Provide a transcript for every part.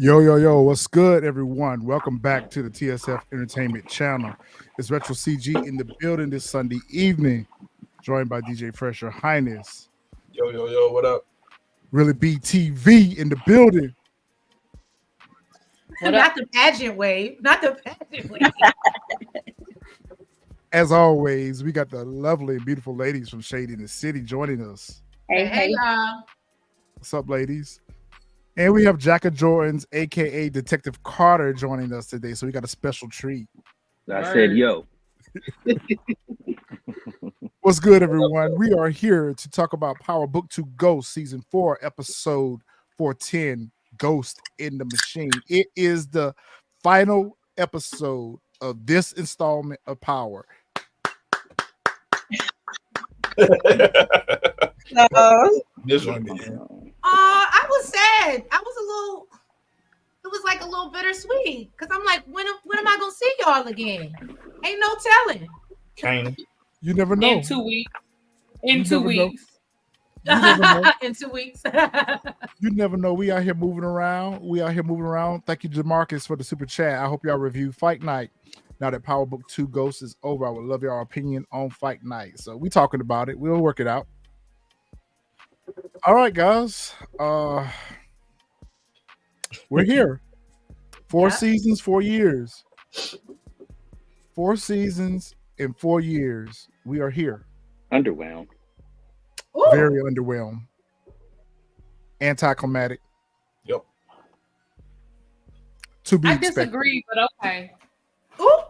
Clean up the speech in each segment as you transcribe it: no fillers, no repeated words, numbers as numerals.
Yo, what's good, everyone? Welcome back to the TSF Entertainment channel. It's Retro CG in the building this Sunday evening, joined by DJ Fresh Your Highness. Yo, what up? Really BTV in the building. Not the pageant wave. As always, we got the lovely and beautiful ladies from Shady in the City joining us. Hey. What's up, ladies? And we have Jacka Jordans, aka Detective Carter, joining us today. So we got a special treat. I said, yo. What's good, everyone? We are here to talk about Power Book 2 Ghost, Season 4, Episode 410, Ghost in the Machine. It is the final episode of this installment of Power. This one, man. I was sad. It was like a little bittersweet because I'm like, when am I gonna see y'all again? Ain't no telling. Kind You never know. In 2 weeks. In 2 weeks. In 2 weeks. You never know. We out here moving around. Thank you, Jamarcus, for the super chat. I hope y'all review Fight Night. Now that Power Book 2 Ghost is over, I would love your opinion on Fight Night. So we talking about it. We'll work it out. All right, guys. We're here. 4 seasons, 4 years. 4 seasons in 4 years. We are here. Underwhelmed. Ooh. Very underwhelmed. Anticlimactic. Yep. To be I expected. disagree, but okay. Ooh.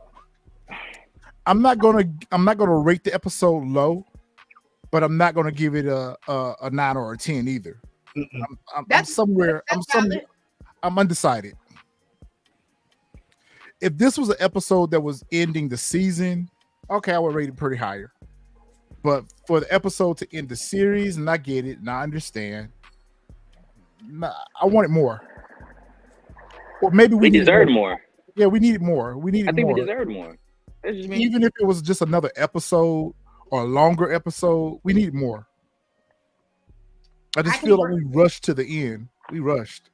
I'm not gonna rate the episode low, but I'm not gonna give it a 9 or a 10 either. I'm undecided. If this was an episode that was ending the season, okay, I would rate it pretty higher. But for the episode to end the series, and I get it, and I understand, I wanted more. Or maybe we deserved more. Yeah, we needed more. I think we deserved more. That's just me. Even if it was just another episode or a longer episode, we needed more. I just feel like we rushed to the end. We rushed.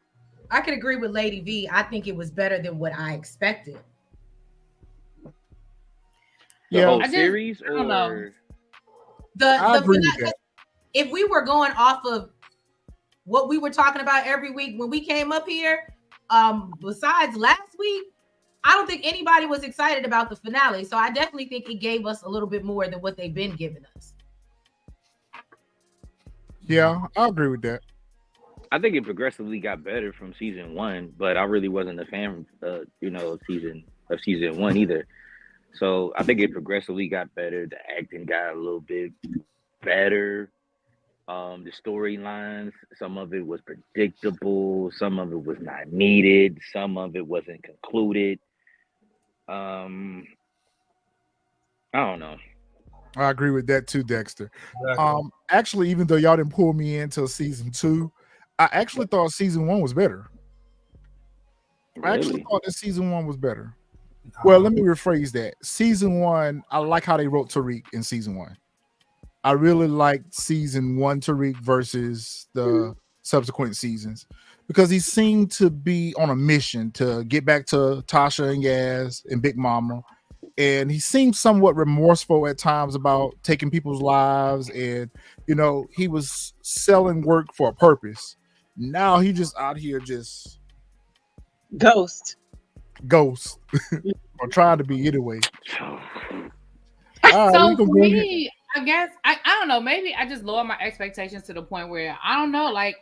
I could agree with Lady V. I think it was better than what I expected. The whole series, I don't know. I agree with that. If we were going off of what we were talking about every week when we came up here, besides last week, I don't think anybody was excited about the finale. So I definitely think it gave us a little bit more than what they've been giving us. Yeah, I agree with that. I think it progressively got better from season 1, but I really wasn't a fan of season 1 either. So I think it progressively got better. The acting got a little bit better. The storylines, some of it was predictable, some of it was not needed, some of it wasn't concluded. I don't know. I agree with that too, Dexter. Exactly. Actually, even though y'all didn't pull me into season 2, I actually thought season 1 was better. Really? I actually thought that season 1 was better. Well, let me rephrase that. Season 1, I like how they wrote Tariq in season 1. I really liked season 1 Tariq versus the subsequent seasons because he seemed to be on a mission to get back to Tasha and Yaz and Big Mama. And he seemed somewhat remorseful at times about taking people's lives. And, he was selling work for a purpose. Now he just out here just ghost. Or trying to be anyway. So for me, I guess I don't know. Maybe I just lowered my expectations to the point where I don't know. Like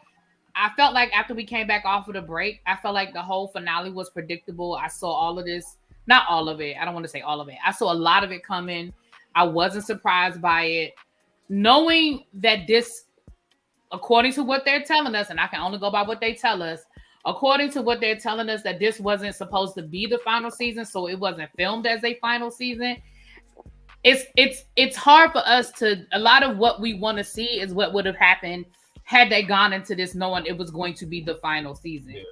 I felt like after we came back off of the break, I felt like the whole finale was predictable. I saw all of this, not all of it. I don't want to say all of it. I saw a lot of it coming. I wasn't surprised by it, knowing that this according to what they're telling us, and I can only go by what they tell us. According to what they're telling us, that this wasn't supposed to be the final season, so it wasn't filmed as a final season. It's hard for us to. A lot of what we want to see is what would have happened had they gone into this knowing it was going to be the final season. Yeah.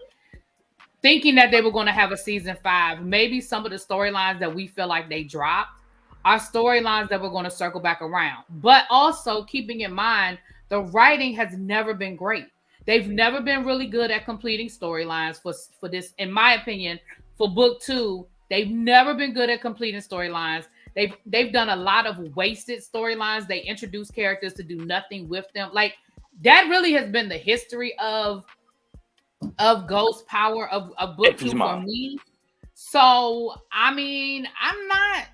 Thinking that they were going to have a season 5, maybe some of the storylines that we feel like they dropped are storylines that we're going to circle back around. But also keeping in mind, the writing has never been great. They've never been really good at completing storylines for this, in my opinion, for book 2. They've never been good at completing storylines. They've done a lot of wasted storylines. They introduce characters to do nothing with them. Like, that really has been the history of Ghost Power of book 2 for me. So, I mean, I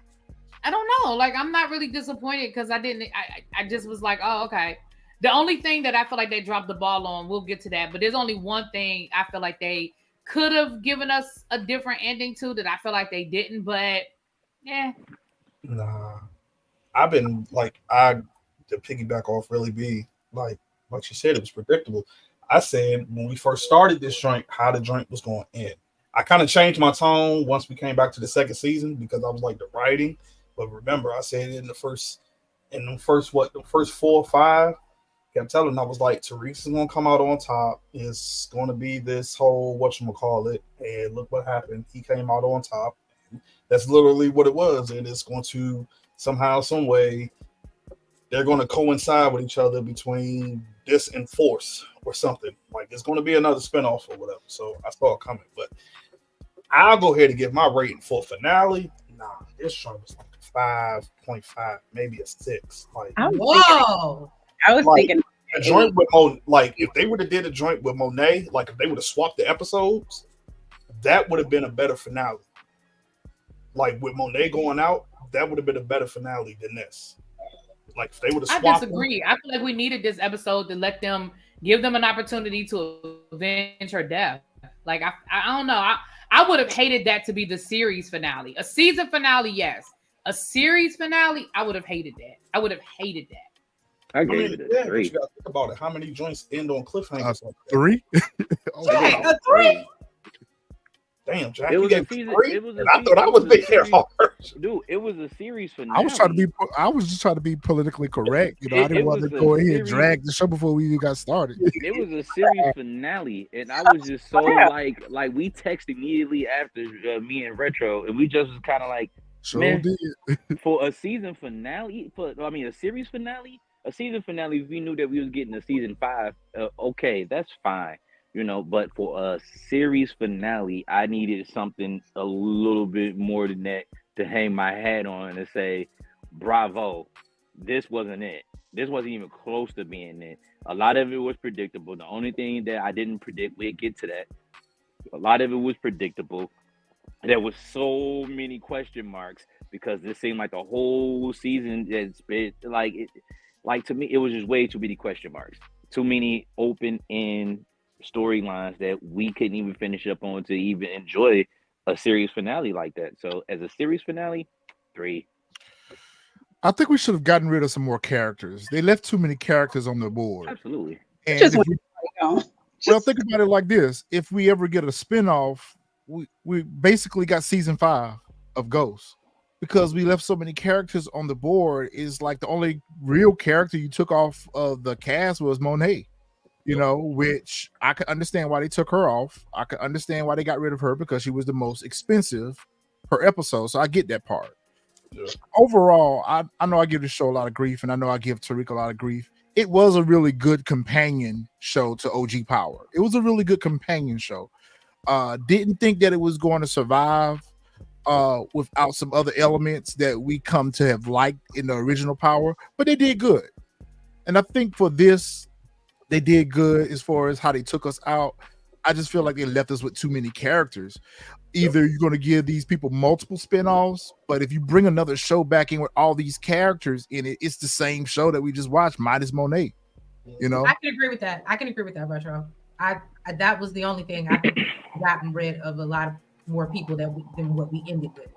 don't know. Like, I'm not really disappointed because I just was like, oh, okay. The only thing that I feel like they dropped the ball on, we'll get to that, but there's only one thing I feel like they could have given us a different ending to that I feel like they didn't, but yeah. Nah. I've been like, to piggyback off really be like you said, it was predictable. I said when we first started this joint, how the joint was going to end. I kind of changed my tone once we came back to the second season because I was like the writing. But remember, I said in the first 4 or 5, kept telling them, I was like, Tariq is going to come out on top. It's going to be this whole whatchamacallit. And look what happened. He came out on top. That's literally what it was. And it's going to somehow, some way, they're going to coincide with each other between this and Force or something. Like, it's going to be another spinoff or whatever. So I saw it coming. But I'll go ahead and give my rating for finale. Nah, this show was like 5.5, maybe a 6. Like, whoa. I was thinking a joint with like if they would have did a joint with Monet, like if they would have swapped the episodes, that would have been a better finale. Like with Monet going out, that would have been a better finale than this. Like if they would have swapped. I disagree. I feel like we needed this episode to let them give them an opportunity to avenge her death. Like I don't know. I would have hated that to be the series finale. A season finale, yes. A series finale, I would have hated that. I would have hated that. I gave it a 3. You gotta think about it. How many joints end on cliffhangers? 3? Jack, a 3? Damn, Jack, it was a season. 3? It was a I thought I was being here hard. Dude, it was a series finale. I was just trying to be politically correct. You know, I didn't want to go in here and drag the show before we even got started. It was a series finale, and I was just so like we texted immediately after me and Retro, and we just was kind of like, man, for a season finale, a series finale. A season finale, we knew that we was getting a season 5. Okay, that's fine, you know. But for a series finale, I needed something a little bit more than that to hang my hat on and say, "Bravo!" This wasn't it. This wasn't even close to being it. A lot of it was predictable. The only thing that I didn't predict, we'll get to that. A lot of it was predictable. There was so many question marks because this seemed like the whole season has been like it. Like, to me, it was just way too many question marks. Too many open-end storylines that we couldn't even finish up on to even enjoy a series finale like that. So, as a series finale, 3. I think we should have gotten rid of some more characters. They left too many characters on the board. Absolutely. And well, think about it like this. If we ever get a spinoff, we basically got season 5 of Ghost. Because we left so many characters on the board, is like the only real character you took off of the cast was Monet, you know, which I could understand why they took her off. I could understand why they got rid of her because she was the most expensive per episode. So I get that part. Yeah. Overall, I know I give the show a lot of grief, and I know I give Tariq a lot of grief. It was a really good companion show to OG Power. It was a really good companion show. Didn't think that it was going to survive without some other elements that we come to have liked in the original Power, but they did good. And I think for this, they did good as far as how they took us out. I just feel like they left us with too many characters. Either you're going to give these people multiple spinoffs, but if you bring another show back in with all these characters in it, it's the same show that we just watched minus Monet. You know, I can agree with that. Retro. I that was the only thing I think gotten rid of a lot of more people than what we ended with.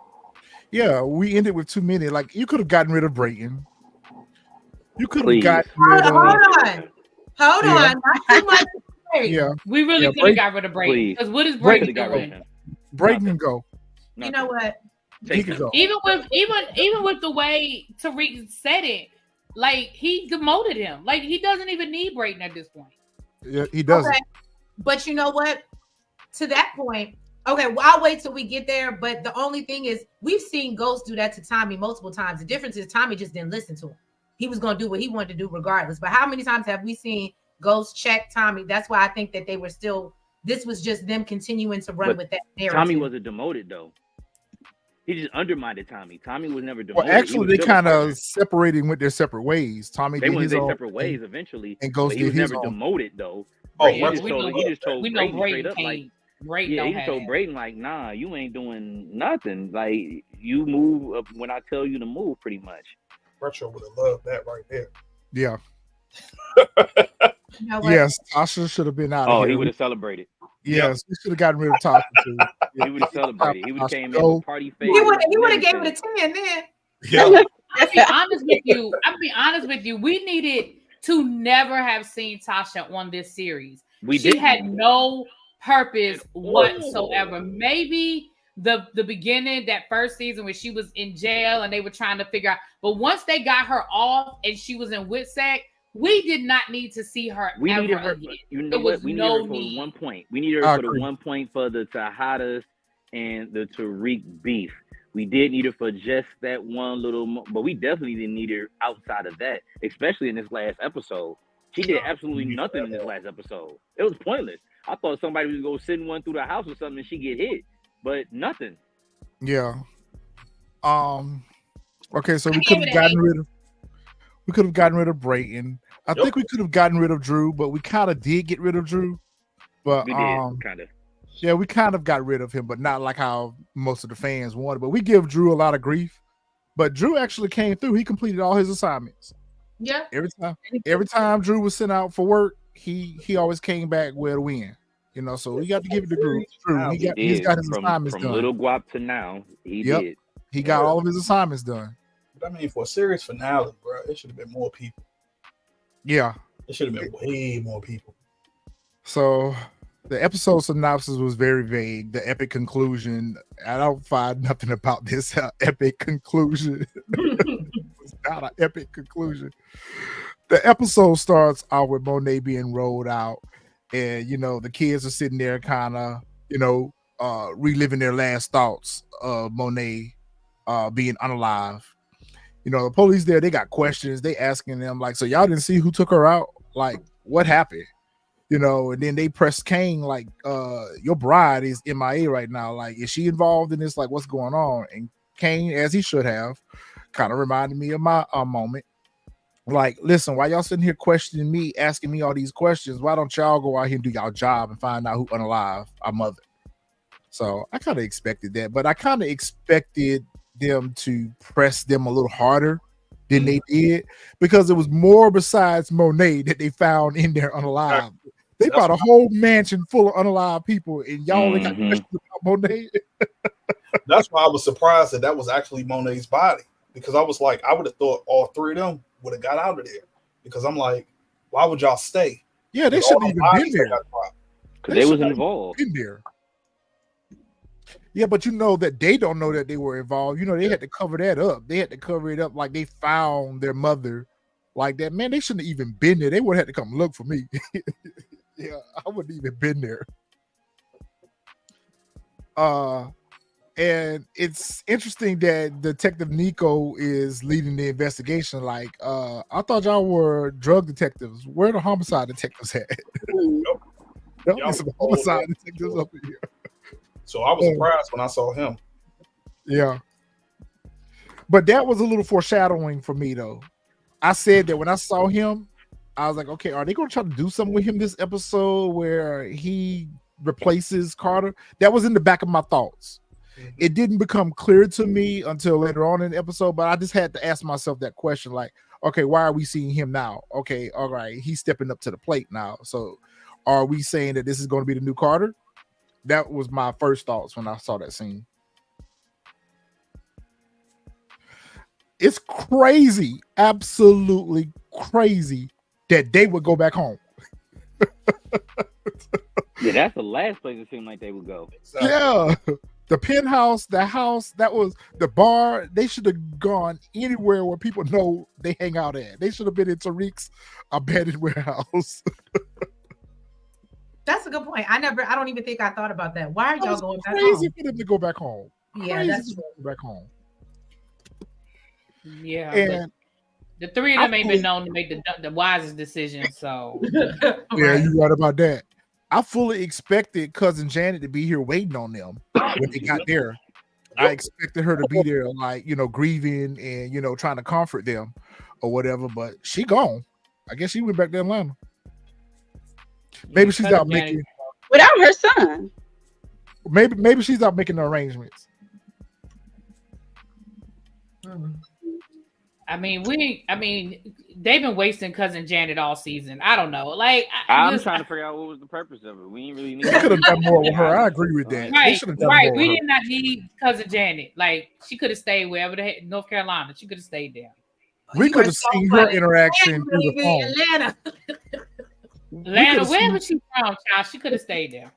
Yeah, we ended with too many. Like, you could have gotten rid of Brayton. You could have gotten rid of. Hold on. Hold Yeah. on, not too much. Break. Yeah, We really Yeah, could have got rid of Brayden. Please. Because what is Brayden Brayden got rid of doing? him. Brayden can go. You know what? He Take can him. go. Even with the way Tariq said it, like he demoted him. Like he doesn't even need Brayden at this point. Yeah, he does. Okay. But you know what? To that point, okay, well, I'll wait till we get there. But the only thing is, we've seen Ghost do that to Tommy multiple times. The difference is Tommy just didn't listen to him. He was going to do what he wanted to do regardless. But how many times have we seen Ghost check Tommy? That's why I think that they were still. This was just them continuing to run But with that narrative. Tommy wasn't demoted though. He just undermined Tommy. Tommy was never Well, demoted. actually, they kind of separated with their separate ways. Tommy they did went his their own separate thing, ways eventually. and But Ghost he was did his never own. demoted though. Oh, Brayden right. just told We know Brayden straight Brayden up like, can't. Brayden yeah, don't he just told have. Brayden like, nah, you ain't doing nothing. Like you move up when I tell you to move, pretty much. Retro would have loved that right there. Yeah. You know what? Yes, Tasha should have been out of Oh, here. he would have celebrated. Yes, we should have gotten rid of Tasha too. He would have celebrated. He would have Tasha, came in go. with party face. He would have gave and it a 10 then. Yeah. I'll be honest with you. We needed to never have seen Tasha on this series. We She didn't. had no purpose whatsoever. Maybe the beginning, that first season when she was in jail and they were trying to figure out. But once they got her off and she was in WITSEC, we did not need to see her We ever needed her. again. You know There what? was We no needed her for need. 1 point. We needed I her for the agree. 1 point for the Tejadas and the Tariq beef. We did need her for just that one little, but we definitely didn't need her outside of that, especially in this last episode. She did absolutely nothing in this last episode. It was pointless. I thought somebody was going to send one through the house or something and she get hit, but nothing. Yeah. Okay, so we I could gave have it an gotten rid of Brayton. I think we could have gotten rid of Drew, but we kind of did get rid of Drew. But We did, kind of. yeah, we kind of got rid of him, but not like how most of the fans wanted. But we give Drew a lot of grief. But Drew actually came through. He completed all his assignments. Yeah. Every time Drew was sent out for work, he always came back with a win. You know, so we got to give it to Drew. He's got his assignments from done. Little Guap to now, he Yep. did. He got all of his assignments done. I mean, for a series finale, bro, it should have been more people. Yeah. It should have been way more people. So the episode synopsis was very vague. The epic conclusion, I don't find nothing about this epic conclusion. It's not an epic conclusion. The episode starts out with Monet being rolled out, and the kids are sitting there kind of, reliving their last thoughts of Monet being unalive. The police there, they got questions. They asking them like, so y'all didn't see who took her out? Like, what happened? And then they press Kane like, your bride is MIA right now. Like, is she involved in this? Like, what's going on? And Kane, as he should have, kind of reminded me of my moment. Like, listen, why y'all sitting here questioning me, asking me all these questions? Why don't y'all go out here and do y'all job and find out who unalive our mother? So I kind of expected that, but I kind of expected them to press them a little harder than they did, because it was more besides Monet that they found in there unalive. They brought a whole mansion full of unalive people, and y'all only got questions about Monet. That's why I was surprised that was actually Monet's body, because I was like, I would have thought all three of them would have got out of there, because I'm like, why would y'all stay? Yeah, they shouldn't even been there. Because they was involved. In there. Yeah, but that they don't know that they were involved. They had to cover that up. They had to cover it up like they found their mother like that. Man, they shouldn't have even been there. They would have had to come look for me. Yeah, I wouldn't even been there. And it's interesting that Detective Nico is leading the investigation. Like, I thought y'all were drug detectives. Where are the homicide detectives at? There's some homicide detectives up in here. So I was surprised when I saw him. Yeah. But that was a little foreshadowing for me, though. I said that when I saw him, I was like, okay, are they going to try to do something with him this episode where he replaces Carter? That was in the back of my thoughts. It didn't become clear to me until later on in the episode, but I just had to ask myself that question, like, okay, why are we seeing him now? Okay, all right, he's stepping up to the plate now. So are we saying that this is going to be the new Carter? That was my first thoughts when I saw that scene. It's crazy, absolutely crazy that they would go back home. Yeah, that's the last place it seemed like they would go. Yeah, the penthouse, the house, that was the bar. They should have gone anywhere where people know they hang out at. They should have been in Tariq's abandoned warehouse. That's a good point. I don't even think I thought about that. Why are That y'all was going back crazy home? for them to go back home. Yeah, Crazy that's for them to go back home. Yeah, And the three of them ain't been known to make the wisest decisions. So yeah, Right. you're right about that. I fully expected cousin Janet to be here waiting on them when they got there. I expected her to be there, like, grieving and trying to comfort them or whatever. But she gone. I guess she went back to Atlanta. Maybe she's out making. Without her son. Maybe she's out making the arrangements. Mm. I mean, they've been wasting cousin Janet all season. I don't know. Like I'm trying to figure out what was the purpose of it. We ain't really need. They could have done more with her. I agree with that. They Right, should have done right. more We with did not need cousin Janet. Like she could have stayed wherever North Carolina. She could have stayed there. her. We You could are have so seen her funny. interaction through the phone. Atlanta. Atlanta, wherever she's from, child, she could have stayed there.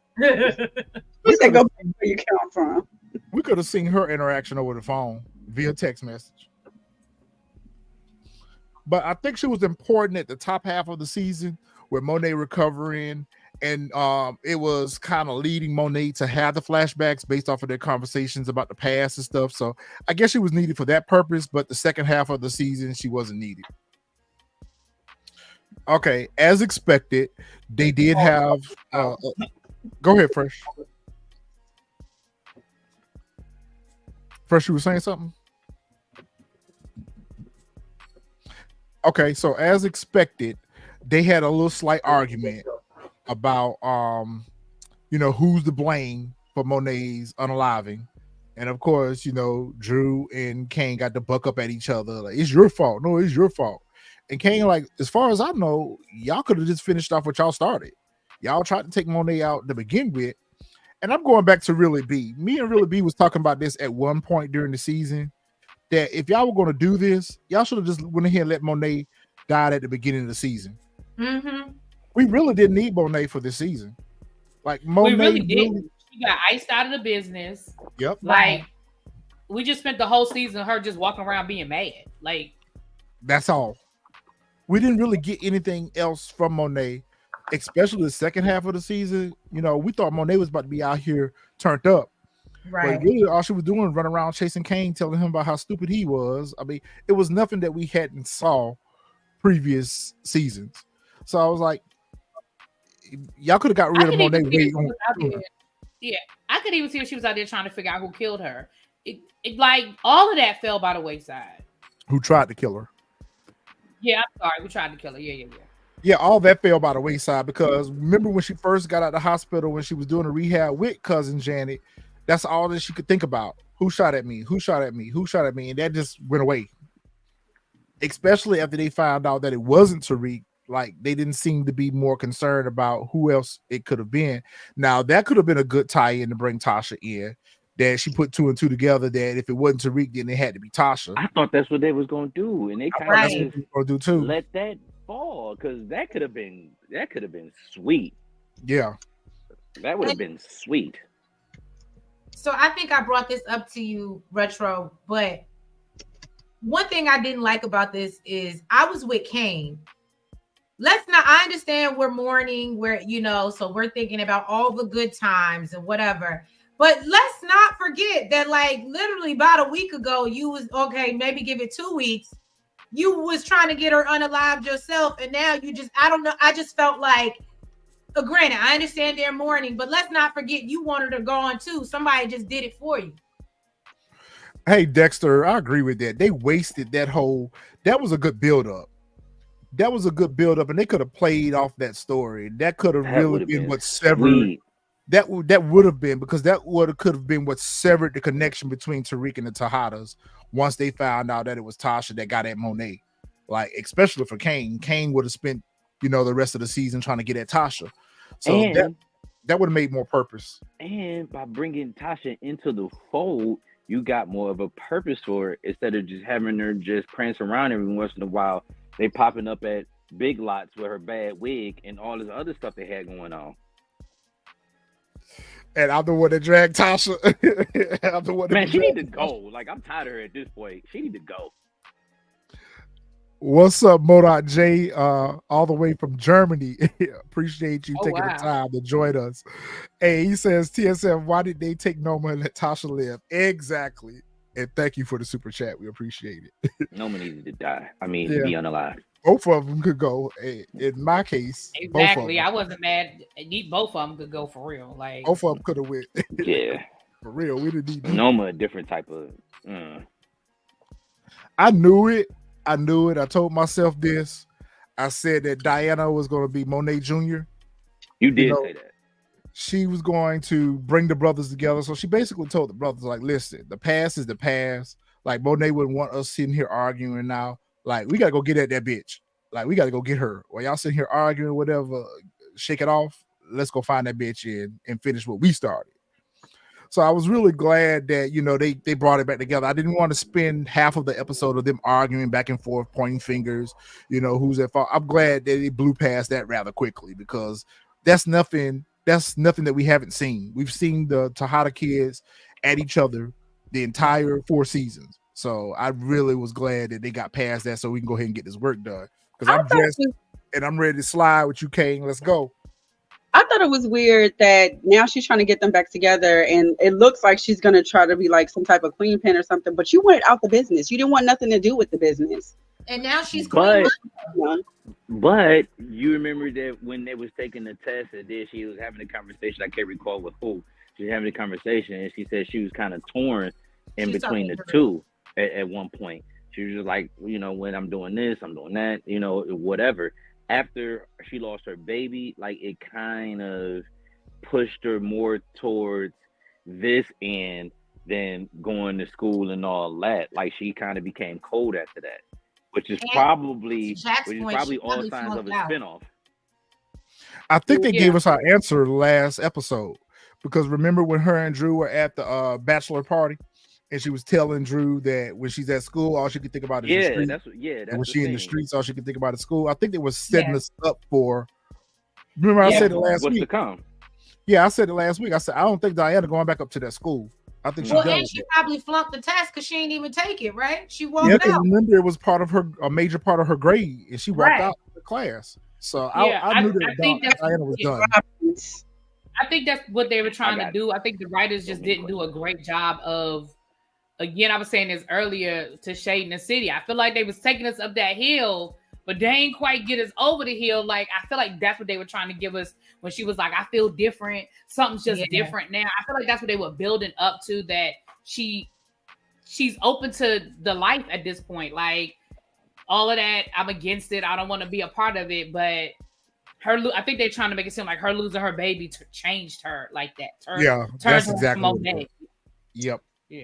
You said go back where you come from. We could have seen her interaction over the phone via text message. But I think she was important at the top half of the season with Monet recovering, and it was kind of leading Monet to have the flashbacks based off of their conversations about the past and stuff. So I guess she was needed for that purpose, but the second half of the season, she wasn't needed. Okay, as expected, they did have. Go ahead, Fresh. Fresh, you were saying something? Okay, so as expected, they had a little slight argument about who's to blame for Monet's unaliving. And of course, Drew and Kane got to buck up at each other. Like, it's your fault. No, it's your fault. And Kane, like, as far as I know, y'all could have just finished off what y'all started. Y'all tried to take Monet out to begin with. And I'm going back to Really B. Me and Really B was talking about this at one point during the season, that if y'all were going to do this, y'all should have just went ahead and let Monet die at the beginning of the season. Mm-hmm. We really didn't need Monet for this season. Like, Monet We really did. She got iced out of the business. Yep. Like, we just spent the whole season her just walking around being mad. Like, that's all. We didn't really get anything else from Monet, especially the second half of the season. We thought Monet was about to be out here turned up. Right. But really, all she was doing was running around chasing Kane, telling him about how stupid he was. I mean, it was nothing that we hadn't saw previous seasons. So I was like, y'all could have got rid of Monet way on. Yeah, I could even see if she was out there trying to figure out who killed her. It like all of that fell by the wayside. Who tried to kill her? Yeah, I'm sorry, we tried to kill her. Yeah. Yeah, all that fell by the wayside because remember when she first got out of the hospital when she was doing a rehab with cousin Janet, that's all that she could think about. Who shot at me? Who shot at me? Who shot at me? And that just went away. Especially after they found out that it wasn't Tariq. Like, they didn't seem to be more concerned about who else it could have been. Now, that could have been a good tie-in to bring Tasha in. That she put two and two together, that if it wasn't Tariq, then it had to be Tasha. I thought that's what they was going to do, and they kind of do too. Let that fall because that could have been sweet. Yeah, that would have been sweet. So I think I brought this up to you, Retro, but one thing I didn't like about this is I was with Kane. I understand we're mourning, so we're thinking about all the good times and whatever. But let's not forget that, like, literally about a week ago, you was okay, maybe give it 2 weeks. You was trying to get her unalived yourself, and now I don't know. I just felt like, granted, I understand they're mourning, but let's not forget you wanted her gone too. Somebody just did it for you. Hey, Dexter, I agree with that. They wasted that was a good build-up. That was a good build-up, and they could have played off that story. That could have really been what severed. Sweet. That would have been, because that could have been what severed the connection between Tariq and the Tejadas once they found out that it was Tasha that got at Monet. Like, especially for Kane. Kane would have spent, the rest of the season trying to get at Tasha. So that would have made more purpose. And by bringing Tasha into the fold, you got more of a purpose for it instead of just having her just prance around every once in a while. They popping up at Big Lots with her bad wig and all this other stuff they had going on. And I'm the one that dragged Tasha. I'm the one that Man, she need dragged to go. Like, I'm tired of her at this point. She need to go. What's up, Modot J? All the way from Germany. Appreciate you taking the time to join us. Hey, he says, TSM, why did they take Noma and let Tasha live? Exactly. And thank you for the super chat. We appreciate it. Noma needed to die. I mean, be unalive. Both of them could go. In my case, exactly. I wasn't mad. Both of them could go for real. Like both of them could have went. Yeah, for real. We didn't need Noma, a different type of. I knew it. I told myself this. I said that Diana was going to be Monet Jr. You did say that. She was going to bring the brothers together. So she basically told the brothers, like, listen, the past is the past. Like, Monet wouldn't want us sitting here arguing now. Like, we got to go get at that bitch. Like, we got to go get her. While y'all sitting here arguing or whatever, shake it off. Let's go find that bitch and finish what we started. So I was really glad that, you know, they brought it back together. I didn't want to spend half of the episode of them arguing back and forth, pointing fingers, you know, who's at fault. I'm glad that they blew past that rather quickly because that's nothing that we haven't seen. We've seen the Tejada kids at each other the entire 4 seasons. So I really was glad that they got past that so we can go ahead and get this work done. Because I'm dressed and I'm ready to slide with you, Kane. Let's go. I thought it was weird that now she's trying to get them back together, and it looks like she's going to try to be like some type of queen pin or something, but you wanted out the business. You didn't want nothing to do with the business. And now she's queen. But you remember that when they was taking the test and then she was having a conversation, I can't recall with who. She was having a conversation and she said she was kind of torn in between the two at one point. She was just like, you know, when I'm doing this, I'm doing that, you know, whatever. After she lost her baby, like it kind of pushed her more towards this end than going to school and all that. Like she kind of became cold after that, which is probably all signs of a spinoff. I think they gave us our answer last episode because remember when her and Drew were at the bachelor party? And she was telling Drew that when she's at school, all she could think about is the street. And when she's in the streets, all she could think about is school. I think they was setting us up for. Remember, I said it last week. To come? Yeah, I said it last week. I said I don't think Diana going back up to that school. I think she probably flunked the test because she didn't even take it. Right? She walked out. Remember, it was part of a major part of her grade, and she walked out of the class. So I knew that Diana was done. I think that's what they were trying to do. I think the writers just didn't do a great job of. Again, I was saying this earlier to Shade in the City. I feel like they was taking us up that hill, but they ain't quite get us over the hill. Like, I feel like that's what they were trying to give us when she was like, I feel different. Something's just different now. I feel like that's what they were building up to, that she's open to the life at this point. Like, all of that, I'm against it. I don't want to be a part of it, but I think they're trying to make it seem like her losing her baby changed her like that. That's exactly. Yep. Yeah.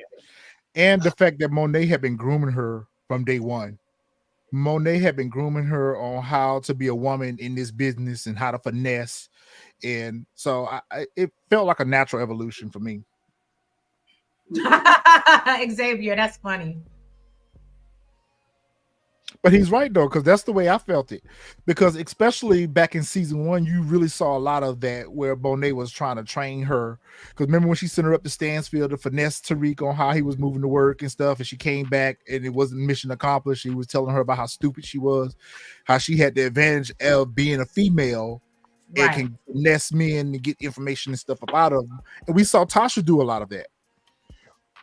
And the fact that Monet had been grooming her from day one. Monet had been grooming her on how to be a woman in this business and how to finesse. And so it felt like a natural evolution for me. Xavier, that's funny. But he's right, though, because that's the way I felt it. Because especially back in season 1, you really saw a lot of that where Monet was trying to train her. Because remember when she sent her up to Stansfield to finesse Tariq on how he was moving to work and stuff, and she came back and it wasn't mission accomplished. He was telling her about how stupid she was, how she had the advantage of being a female and can finesse men and get information and stuff up out of them. And we saw Tasha do a lot of that.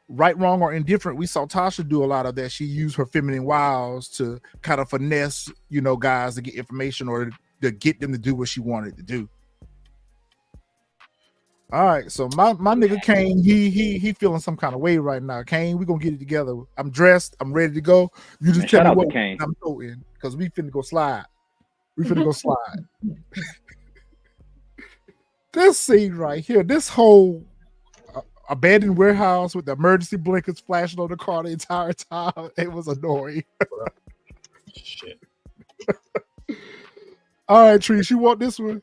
Right, wrong, or indifferent, we saw Tasha do a lot of that. She used her feminine wiles to kind of finesse, you know, guys to get information or to get them to do what she wanted to do. All right, so my nigga Kane, he feeling some kind of way right now. Kane, we gonna get it together. I'm dressed, I'm ready to go. You just tell me what I'm throwing because we finna go slide. We finna go slide. This scene right here, this whole abandoned warehouse with the emergency blinkers flashing on the car the entire time. It was annoying. Shit. All right, Trees, you want this one?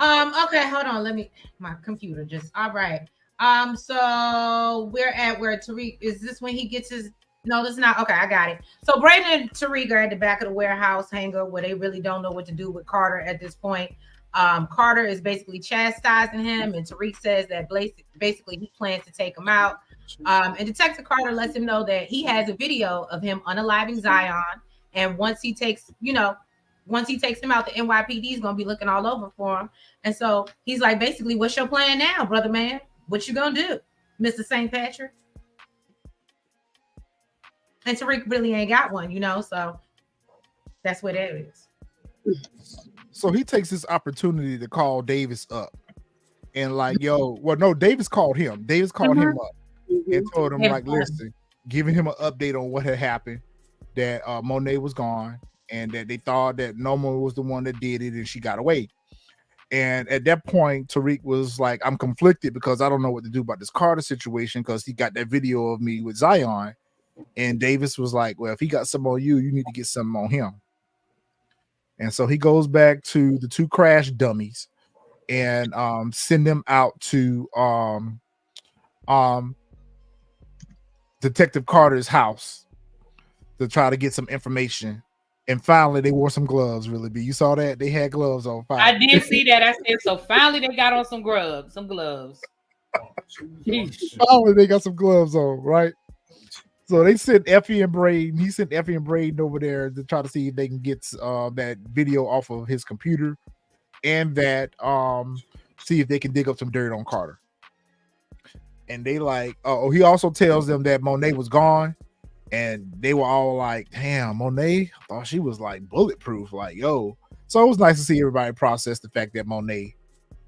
Okay, hold on. My computer just all right. So we're at where Tariq is this when he gets his No, that's not. Okay, I got it. So Brandon and Tariq are at the back of the warehouse hangar where they really don't know what to do with Carter at this point. Carter is basically chastising him, and Tariq says that basically he plans to take him out. And Detective Carter lets him know that he has a video of him unaliving Zion, and once he takes him out, the NYPD is gonna be looking all over for him. And so he's like, basically, what's your plan now, brother man? What you gonna do, Mr. St. Patrick? And Tariq really ain't got one, so that's what it is. So he takes this opportunity to call Davis up and like, Davis called him. Davis called him up and told him, like, listen, giving him an update on what had happened, that Monet was gone and that they thought that Noma was the one that did it and she got away. And at that point, Tariq was like, I'm conflicted because I don't know what to do about this Carter situation because he got that video of me with Zion. And Davis was like, well, if he got something on you, you need to get something on him. And so he goes back to the two crash dummies and send them out to Detective Carter's house to try to get some information. And finally, they wore some gloves, really. B. You saw that? They had gloves on. Finally. I did see that. I said, so finally they got on some gloves. Finally, they got some gloves on, right? So they sent Effie and Braden. He sent Effie and Braden over there to try to see if they can get that video off of his computer, and that see if they can dig up some dirt on Carter. And they like, he also tells them that Monet was gone, and they were all like, "Damn, Monet! I thought she was like bulletproof." Like, yo. So it was nice to see everybody process the fact that Monet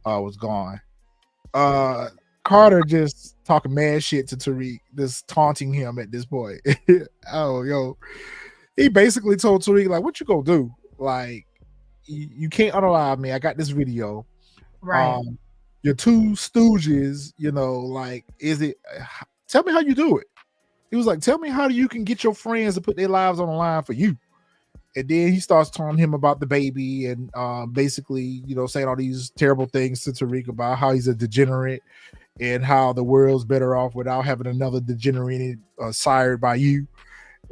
was gone. Carter just talking mad shit to Tariq, just taunting him at this point. He basically told Tariq, like, what you gonna do? Like, you can't unalive me. I got this video. Right. Your two stooges, like, tell me how you do it. He was like, tell me how you can get your friends to put their lives on the line for you. And then he starts telling him about the baby and basically, saying all these terrible things to Tariq about how he's a degenerate and how the world's better off without having another degenerate sired by you.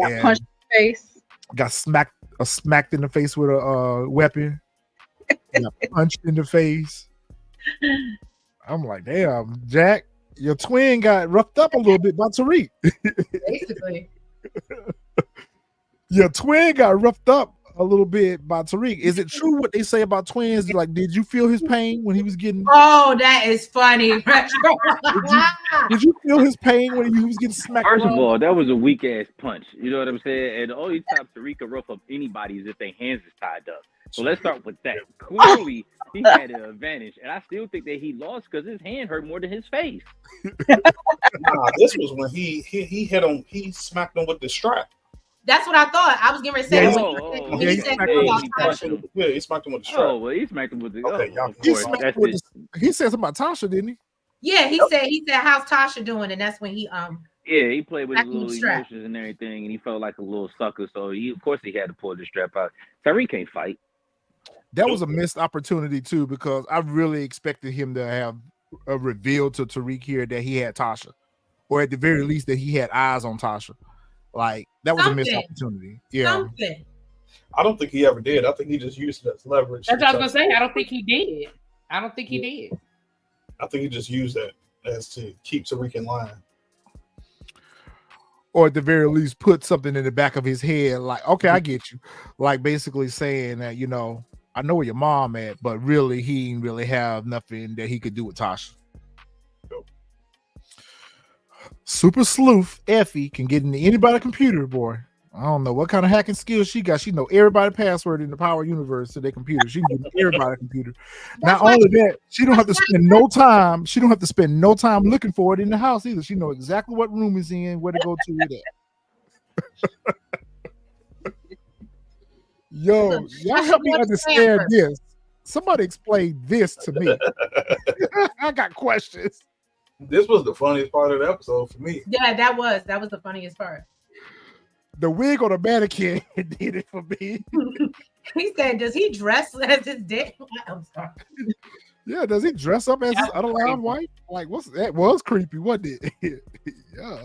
Got punched in the face. Got smacked in the face with a weapon. Got punched in the face. I'm like, damn, Jack, your twin got roughed up a little bit by Tariq. Basically. Your twin got roughed up a little bit by Tariq. Is it true what they say about twins? Like, did you feel his pain when he was getting? Oh, that is funny. Did you feel his pain when he was getting smacked? First of all, that was a weak ass punch. You know what I'm saying? And the only time Tariq can rough up anybody is if their hands is tied up. So let's start with that. Clearly, he had an advantage, and I still think that he lost because his hand hurt more than his face. Nah, this was when he hit him. He smacked him with the strap. That's what I thought. I was getting ready to say. Yeah, He smacked him. Yeah, he smacked him with the strap. Oh, well, he smacked him with the. Okay, of He, course. That's it. he said something about Tasha, didn't he? Yeah, he said, how's Tasha doing? And that's when he Yeah, he played with his Smacked him with little the strap. emotions and everything, and he felt like a little sucker. So of course he had to pull the strap out. Tariq can't fight. That was a missed opportunity too, because I really expected him to have a reveal to Tariq here that he had Tasha, or at the very least that he had eyes on Tasha. Like, that was a missed opportunity. Yeah. something. I don't think he ever did. I think he just used it as leverage. That's what I was gonna say. I don't think he did. I think he just used that as to keep Tariq in line. Or at the very least put something in the back of his head, like, okay, I get you. Like, basically saying that, I know where your mom at, but really he didn't really have nothing that he could do with Tasha. Nope. Super sleuth Effie can get into anybody's computer, boy. I don't know what kind of hacking skills she got. She know everybody's password in the Power Universe to their computer. She can get everybody's computer. Not only that, she don't have to spend no time. She don't have to spend no time looking for it in the house either. She know exactly what room it's in, where to go to with it. Yo, y'all help me understand this. Somebody explain this to me. I got questions. This was the funniest part of the episode for me. Yeah, that was the funniest part. The wig on the mannequin did it for me. He said, does he dress as his dick? I'm sorry. Yeah, does he dress up as his unallowed wife? Like, what's that? Was creepy, wasn't it? Yeah.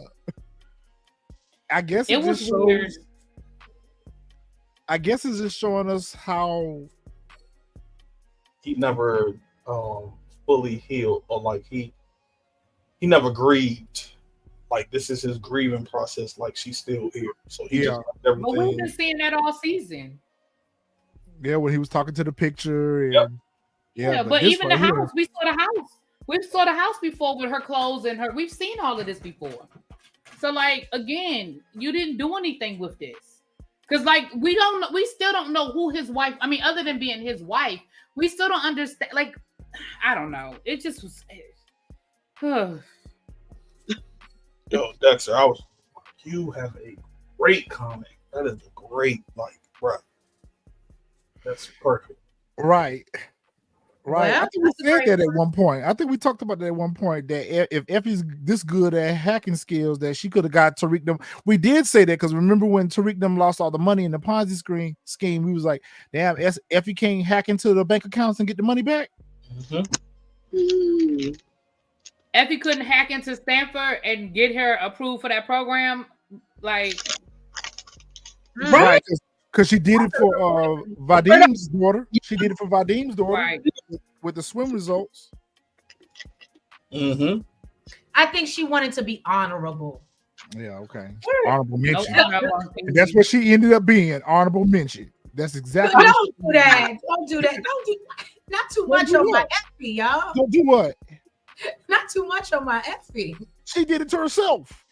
I guess It it was just weird. shows. I guess it's just showing us how He never fully healed, or like he never grieved. Like this is his grieving process. Like she's still here, so he just left But we've everything. been seeing that all season. when he was talking to the picture and Yep. Yeah, but this even the right here- house, we saw the house. We saw the house before with her clothes and her. We've seen all of this before. So, like, again, you didn't do anything with this. Because, like, we still don't know who his wife, I mean, other than being his wife, we still don't understand. Like, I don't know. It just was. Yo, Dexter, you have a great comment. That is a great, like, bro. That's perfect. Right. Right. Well, I think we that's a said great that at one point. I think we talked about that at one point that if Effie's this good at hacking skills, that she could have got Tariq them. We did say that because remember when Tariq them lost all the money in the Ponzi scheme, we was like, damn, Effie can't hack into the bank accounts and get the money back. Mm. Effie couldn't hack into Stanford and get her approved for that program. Like, Right. Because she did it for Vadim's daughter. She did it for Vadim's daughter right. with the swim results. Mm-hmm. I think she wanted to be honorable. Yeah, okay. Honorable No, mention. no, That's what she ended up being. Honorable mention. That's exactly. Don't do that. Don't do that. Don't do not too much do on my what? Effie, y'all. Don't do what? Not too much on my Effie. She did it to herself.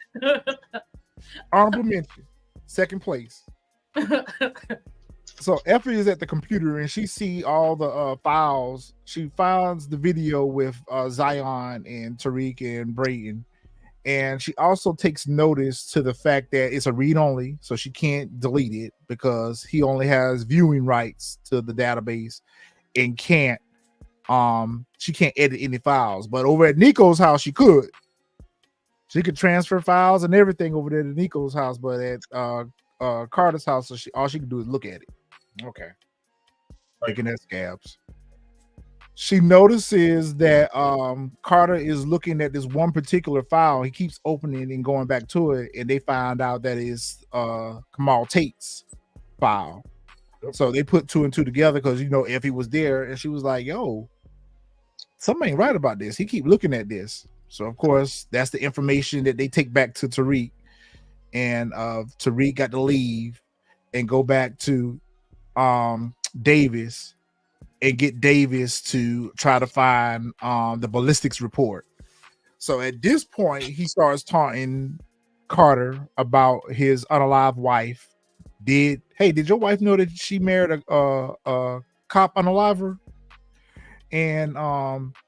Honorable mention. Second place. So Effie is at the computer and she see all the files. She finds the video with Zion and Tariq and Brayton. And she also takes notice to the fact that it's a read only, so she can't delete it because he only has viewing rights to the database and she can't edit any files. But over at Nico's house, she could. She could transfer files and everything over there to Nico's house, but at Carter's house, so all she can do is look at it. Okay. Picking at scabs. She notices that Carter is looking at this one particular file. He keeps opening and going back to it, and they find out that it's Kamal Tate's file. So they put two and two together because Effie was there, and she was like, "Yo, something ain't right about this. He keep looking at this." So of course, that's the information that they take back to Tariq, and Tariq got to leave and go back to Davis and get Davis to try to find the ballistics report. So at this point, he starts taunting Carter about his unalive wife. Did your wife know that she married a cop unaliver? And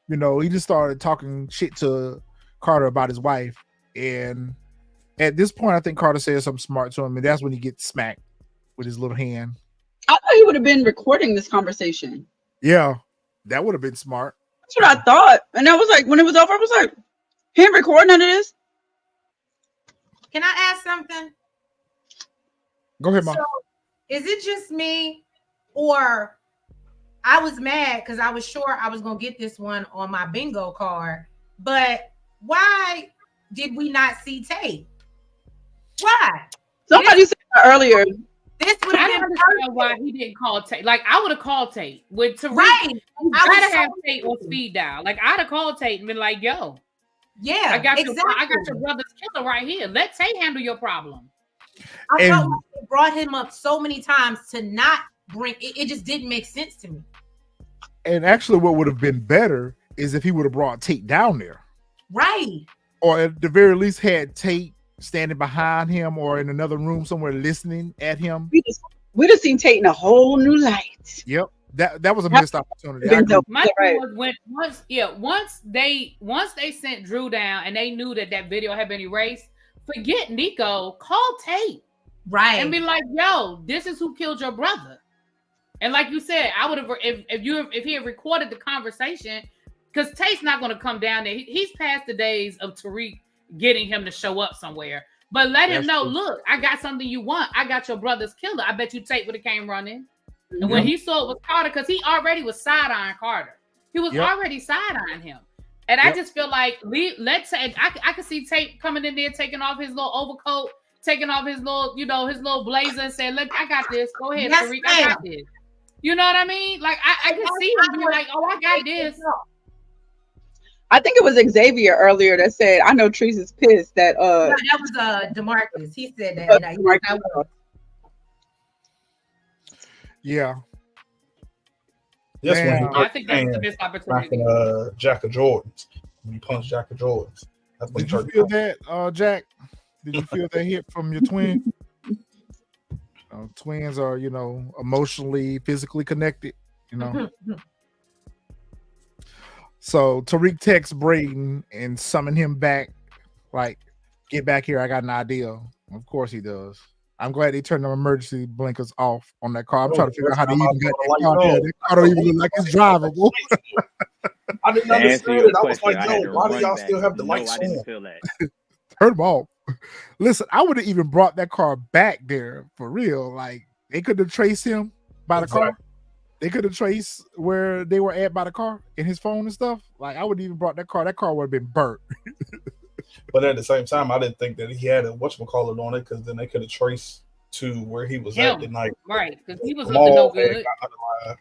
he just started talking shit to Carter about his wife. And at this point, I think Carter says something smart to him, and that's when he gets smacked with his little hand. I thought he would have been recording this conversation. Yeah, that would have been smart. That's what I thought. And I was like, when it was over, I was like, he ain't recording none of this. Can I ask something? Go ahead, Mom. So, is it just me, or I was mad because I was sure I was gonna get this one on my bingo card, but why did we not see Tate? Why? Somebody said that earlier. This would I have don't been understand perfect. why he didn't call Tate. Like, I would have called Tate with Tariq. Right. You I was gotta have so Tate on speed dial. Like, I'd have called Tate and been like, "Yo, Yeah, I got exactly. your brother's killer right here. Let Tate handle your problem." I felt And- like it brought him up so many times to not bring it. It just didn't make sense to me. And actually, what would have been better is if he would have brought Tate down there, Right. or at the very least had Tate standing behind him or in another room somewhere listening at him. We'd have seen Tate in a whole new light. Yep, that was a missed opportunity. I Been agree. dope. My Yeah, thing right. was once they sent Drew down and they knew that video had been erased, forget Nico, call Tate Right. and be like, "Yo, this is who killed your brother." And like you said, I would have if he had recorded the conversation, because Tate's not going to come down there. He's past the days of Tariq getting him to show up somewhere. But let him That's know, true. look, I got something you want. I got your brother's killer. I bet you Tate would have came running. And when he saw it was Carter, because he already was side-eyeing Carter. He was Yep. already side-eyeing him. And I Yep. just feel like, let's say, I could see Tate coming in there, taking off his little overcoat taking off his little, his little blazer and saying, "Look, I got this. Go ahead, Yes, Tariq, I got ma'am. this." You know what I mean? Like I can see him being like, "Oh, I got this." I think it was Xavier earlier that said, "I know Trees is pissed that No, that was DeMarcus. He said that. And I was. Yeah. Yes, Man. when he Yeah, I think that was the hurt missed back opportunity. in Jack of Jordans. When he punched Jack of Jordans. That's when Did he you turned feel that, Jack? Did you feel that hit from your twin? Twins are, emotionally, physically connected, So Tariq texts Braden and summon him back, like, get back here. I got an idea. Of course he does. I'm glad they turned the emergency blinkers off on that car. I'm trying to figure out how they even got that car there. That car don't even look like it's drivable. I didn't To answer understand your it. I was question, like, I had yo, to why do run y'all back. still have the No, lights I on? didn't feel that. Turn them off. Listen, I would have even brought that car back there for real. Like, they could have traced him by the car. They could have traced where they were at by the car and his phone and stuff. Like, I would have even brought that car. That car would have been burnt. But at the same time, I didn't think that he had a whatchamacallit on it, because then they could have traced to where he was at the night. Right, because he was Come looking no on, man, good. got underlined.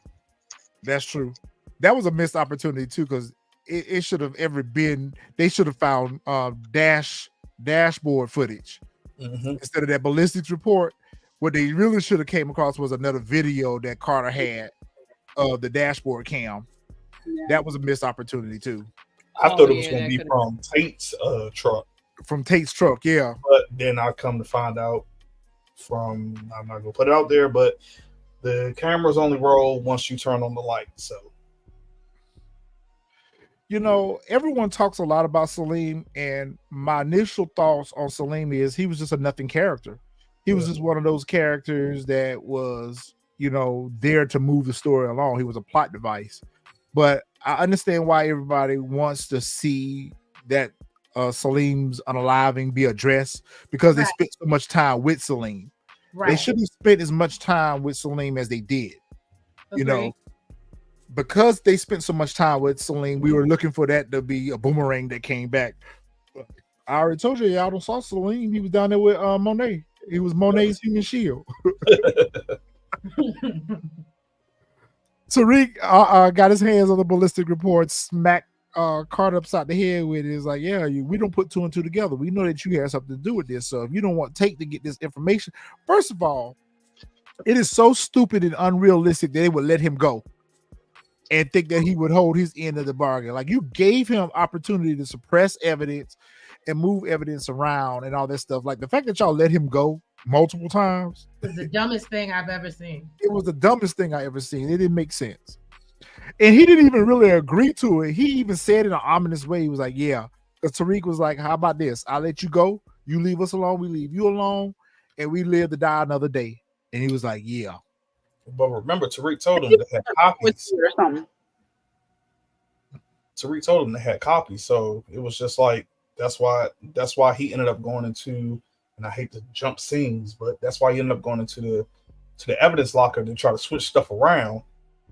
That's true. That was a missed opportunity too, because it should have ever been. They should have found dashboard footage instead of that ballistics report. What they really should have came across was another video that Carter had of the dashboard cam. Yeah. That was a missed opportunity too. I thought it was going to be from Tate's truck. From Tate's truck, yeah. But then I come to find out from, I'm not going to put it out there, but the cameras only roll once you turn on the light. So, everyone talks a lot about Salim, and my initial thoughts on Salim is he was just a nothing character. He was just one of those characters that was, there to move the story along. He was a plot device. But I understand why everybody wants to see that Salim's unaliving be addressed, because they spent so much time with Salim. They shouldn't have spent as much time with Salim as they did. Because they spent so much time with Salim, we were looking for that to be a boomerang that came back. I already told you, y'all don't saw Salim. He was down there with Monet. He was Monet's human shield. Tariq got his hands on the ballistic report, smacked Carter upside the head with it. It's like, yeah, we don't put two and two together. We know that you had something to do with this. So if you don't want Tate to get this information, first of all, it is so stupid and unrealistic that they would let him go and think that he would hold his end of the bargain. Like, you gave him opportunity to suppress evidence and move evidence around and all that stuff. Like, the fact that y'all let him go multiple times, it was the dumbest thing I've ever seen. It was the dumbest thing I ever seen. It didn't make sense. And he didn't even really agree to it. He even said in an ominous way, he was like, yeah. Because Tariq was like, how about this? I'll let you go. You leave us alone. We leave you alone. And we live to die another day. And he was like, yeah. But remember, Tariq told him they had copies. Tariq told him they had copies. So it was just like, that's why he ended up going into, and I hate to jump scenes, but that's why he ended up going into the evidence locker to try to switch stuff around,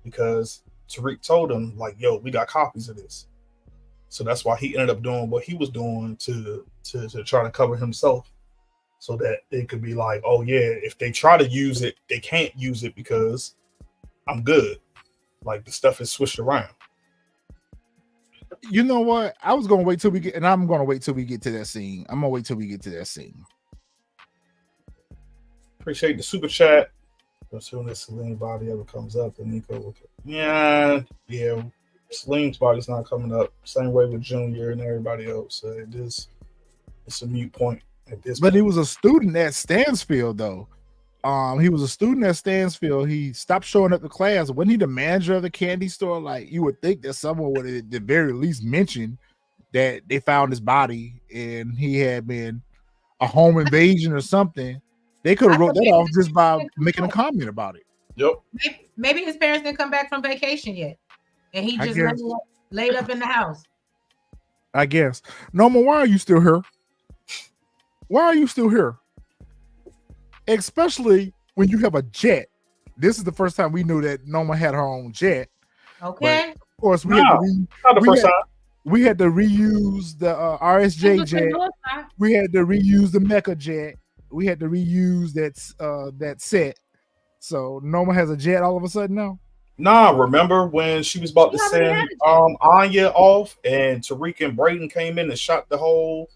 because Tariq told him, like, yo, we got copies of this. So that's why he ended up doing what he was doing to try to cover himself, so that they could be like, oh yeah, if they try to use it, they can't use it because I'm good. Like, the stuff is switched around. You know what? I was gonna wait till we get, and I'm gonna wait till we get to that scene. I'm gonna wait till we get to that scene. Appreciate the super chat. As soon as Salim's body ever comes up, then Nico will. Yeah. Salim's body's not coming up. Same way with Junior and everybody else. It's a mute point at this. But he was a student at Stansfield, though. He was a student at Stansfield. He stopped showing up to class. Wasn't he the manager of the candy store? Like, you would think that someone would at the very least mention that they found his body and he had been a home invasion or something. They could have wrote that off just by making a comment about it. Yep. Maybe his parents didn't come back from vacation yet, and he just laid up in the house. I guess. Norma, why are you still here? Why are you still here? Especially when you have a jet. This is the first time we knew that Norma had her own jet. Okay. But of course, we had to reuse the RSJ jet. We had to reuse the Mecha jet. we had to reuse that set. So Noma has a jet all of a sudden now. Nah, remember when she was about to She already send had a jet. Anya off and Tariq and Brayden came in and shot the whole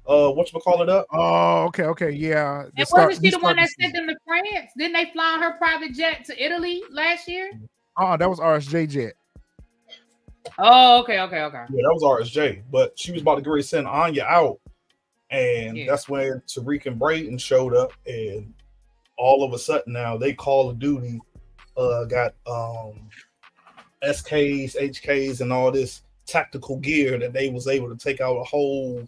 whatchamacallit up? Oh, okay, yeah. And wasn't she the one that sent them to France? Didn't they fly on her private jet to Italy last year? That was RSJ jet. Oh, okay. Yeah, that was RSJ. But she was about to get ready to send Anya out. And Yeah. that's when Tariq and Brayden showed up. And all of a sudden now they Call of Duty got SKs, HKs, and all this tactical gear that they was able to take out a whole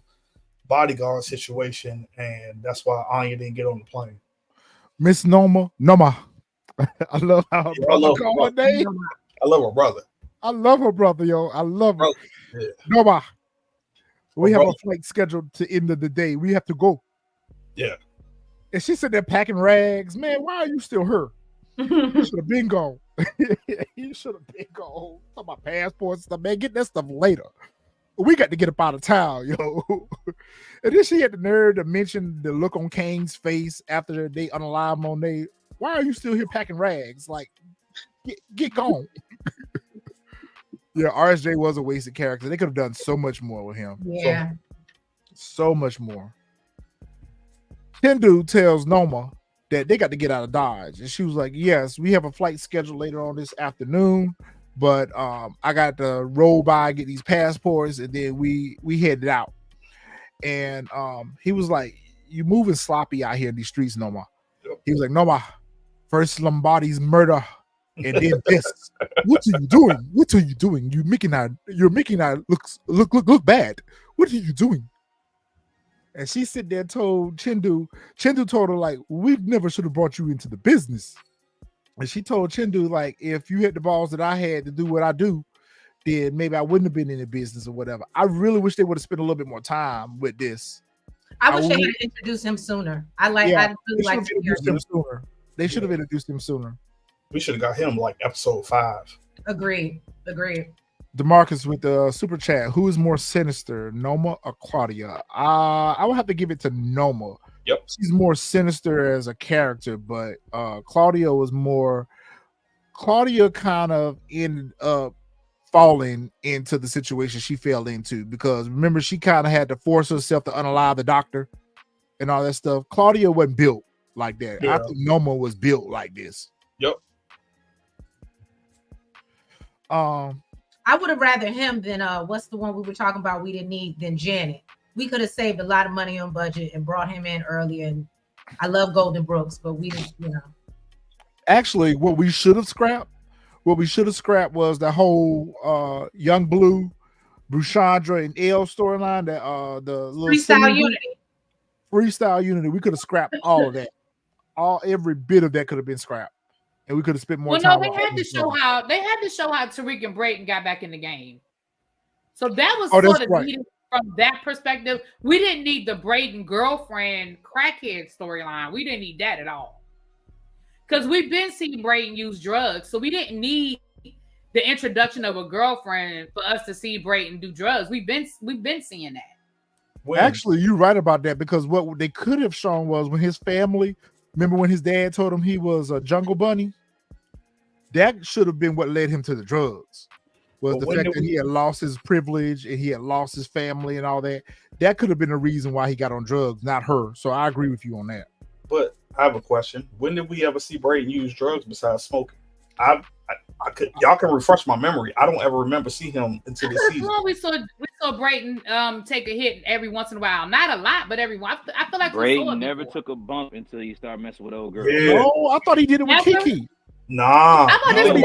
bodyguard situation. And that's why Anya didn't get on the plane. Miss Noma. I love how her Yeah, I brother love call her name. I love her brother. I love her brother, yo. I love her. Brother, yeah. Noma. We have brother. a flight scheduled to end of the day. We have to go. Yeah. And she said they're packing rags. Man, why are you still here? You should have been gone. You should have been gone. Talk about passports and stuff, man. Get that stuff later. We got to get up out of town, yo. And then she had the nerve to mention the look on Kane's face after they unalive Monet. Why are you still here packing rags? Like, get gone. Yeah, RSJ was a wasted character. They could have done so much more with him. Yeah. So much more. Hindu tells Noma that they got to get out of Dodge. And she was like, yes, we have a flight scheduled later on this afternoon, but I got to roll by, get these passports, and then we headed out. And he was like, you moving sloppy out here in these streets, Noma. He was like, Noma, first Lombardi's murder, and then this. What are you doing? What are you doing? You're making that look bad. What are you doing? And she sit there and told Chindu told her, like, we never should have brought you into the business. And she told Chindu, like, if you had the balls that I had to do what I do, then maybe I wouldn't have been in the business or whatever. I really wish they would have spent a little bit more time with this. I wish they had introduced him sooner. I really like to hear him sooner. They should have introduced him sooner. We should have got him like episode 5. Agreed. DeMarcus with the super chat. Who is more sinister, Noma or Claudia? I would have to give it to Noma. Yep. She's more sinister as a character, but Claudia was more. Claudia kind of ended up falling into the situation she fell into because remember she kind of had to force herself to unalive the doctor and all that stuff. Claudia wasn't built like that. Yeah. I think Noma was built like this. Yep. I would have rather him than what's the one we were talking about we didn't need than Janet. We could have saved a lot of money on budget and brought him in earlier. And I love Golden Brooks, but we didn't, Actually, what we should have scrapped was the whole Young Blue, Bruchandra, and L storyline. That the little freestyle unity. We could have scrapped all of that. Every bit of that could have been scrapped, and we could have spent more time. Well, no, they had to show how Tariq and Brayden got back in the game. So that was sort of needed from that perspective. We didn't need the Brayden girlfriend crackhead storyline. We didn't need that at all. Because we've been seeing Brayden use drugs. So we didn't need the introduction of a girlfriend for us to see Brayden do drugs. We've been seeing that. Actually, you're right about that because what they could have shown was when his family, remember when his dad told him he was a jungle bunny? That should have been what led him to the drugs. Was the fact that he had lost his privilege and he had lost his family and all that. That could have been a reason why he got on drugs, not her. So I agree with you on that. But I have a question. When did we ever see Brayden use drugs besides smoking? I could, y'all can refresh my memory. I don't ever remember seeing him until this season. We saw Brayden take a hit every once in a while. Not a lot, but every once. I feel like Brayden never took a bump until he started messing with old girls. Yeah. No, I thought he did it with Kiki. Nah. I thought They was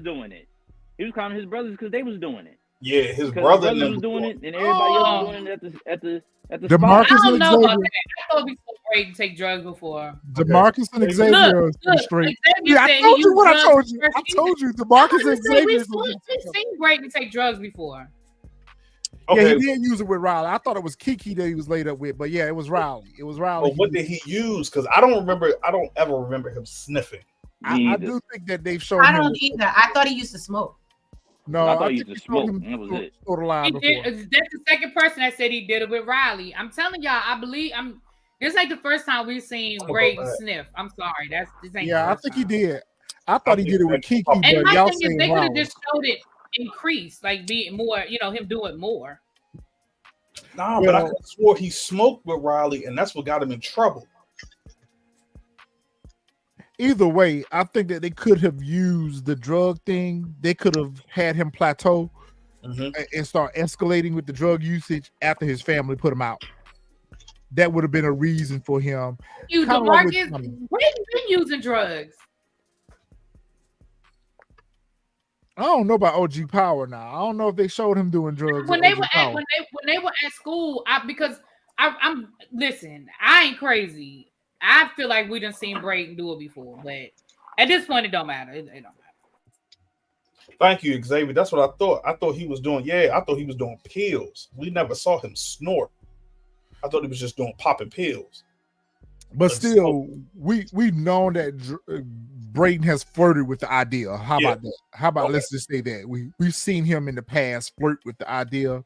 doing it. He was calling his brothers because they was doing it. Yeah, his brother was doing it, and everybody else was doing it at the DeMarcus I don't know Xavier. about that. I thought we saw Brayden take drugs before. DeMarcus and Xavier is straight. Yeah, I told you what I told you. I told you DeMarcus and Xavier. We've seen Brayden take drugs before. Okay. Yeah, he did use it with Riley. I thought it was Kiki that he was laid up with, but yeah, it was Riley. It was Riley. But what did he use? Because I don't ever remember him sniffing. I do think that they've shown. I don't either. I thought he used to smoke. No, I thought he think used to he told smoke, him and that was to it. throw the line He before. did, that's the second person that said he did it with Riley. I'm telling y'all, I believe this ain't the first time we've seen Braden sniff. I'm sorry, this ain't. Yeah, the I first think time. he did. I thought he did it with Kiki, And but my y'all thing is, saying they could have Riley. just showed it increase, like be more, him do it more. Nah, but I could swore he smoked with Riley, and that's what got him in trouble. Either way, I think that they could have used the drug thing. They could have had him plateau and start escalating with the drug usage after his family put him out. That would have been a reason for him. You, Kinda like with DeMarcus, Tommy. Braden been using drugs. I don't know about OG Power now. I don't know if they showed him doing drugs. When at they OG were at Power. when they were at school, I'm listen, I ain't crazy. I feel like we done seen Braden do it before, but at this point it don't matter. It don't matter. Thank you, Xavier. That's what I thought. I thought he was doing. Yeah, I thought he was doing pills. We never saw him snort. I thought he was just doing popping pills. But still, we've known that Braden has flirted with the idea. How about that? How about let's just say that we've seen him in the past flirt with the idea,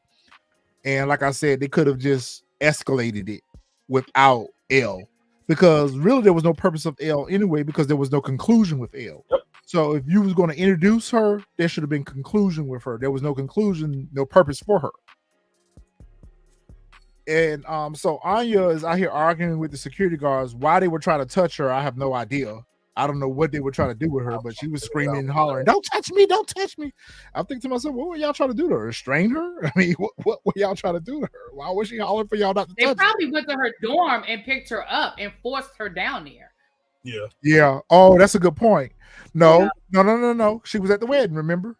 and like I said, they could have just escalated it without L, because really there was no purpose of L anyway, because there was no conclusion with L. Yep. So if you was going to introduce her, there should have been conclusion with her. There was no conclusion, no purpose for her. And so Anya is out here arguing with the security guards. Why they were trying to touch her, I have no idea. I don't know what they were trying to do with her, but she was screaming and hollering, "Don't touch me! Don't touch me!" I'm thinking to myself, what were y'all trying to do to her? Restrain her? I mean, what were y'all trying to do to her? Why was she hollering for y'all not to They touch probably went to her dorm and picked her up and forced her down there. Yeah. Yeah. Oh, that's a good point. No. She was at the wedding, remember?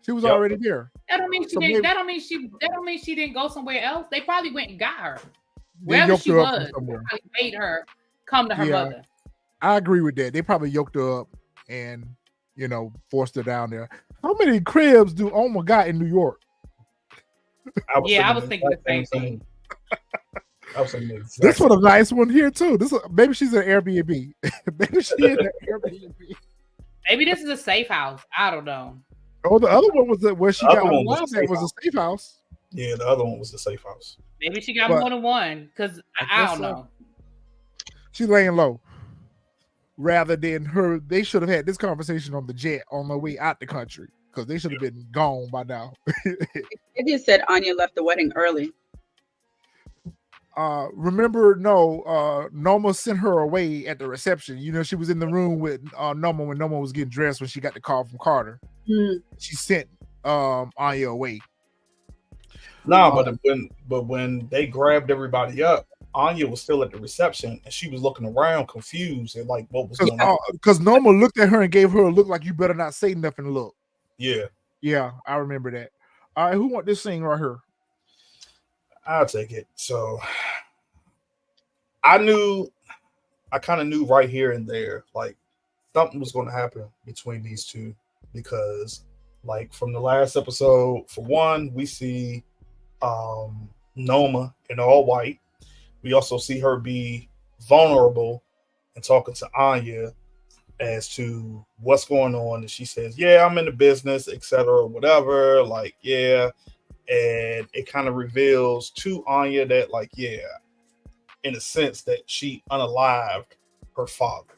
She was already there. That don't mean she So didn't. maybe- That don't mean she didn't go somewhere else. They probably went and got her. They Wherever yoked she her up from was, they somewhere. probably made her come to her mother. I agree with that. They probably yoked her up and forced her down there. How many cribs do Oma got in New York? I was thinking the same thing. I was thinking the exact This one a nice one here too. Maybe she's an Airbnb. Maybe she is an Airbnb. Maybe this is a safe house. I don't know. Oh, the other one was where she The got other her one was wives a at safe was a house. safe house. Yeah, the other one was the safe house. Maybe she got But- more than one because I guess don't so. know. She's laying low. Rather than her, they should have had this conversation on the jet on their way out the country, because they should have been gone by now. It just said Anya left the wedding early. Remember, Noma sent her away at the reception. She was in the room with Noma when Noma was getting dressed when she got the call from Carter. She sent Anya away. Nah, but when they grabbed everybody up, Anya was still at the reception and she was looking around confused and like what was going on. Because Noma looked at her and gave her a look like, you better not say nothing. Look. Yeah, I remember that. All right, who want this scene right here? I'll take it. So I kind of knew right here and there, like something was going to happen between these two, because like from the last episode, for one, we see Noma in all white. We also see her be vulnerable and talking to Anya as to what's going on. And she says, yeah, I'm in the business, etc., whatever. Like, yeah. And it kind of reveals to Anya that, like, yeah, in a sense that she unalived her father.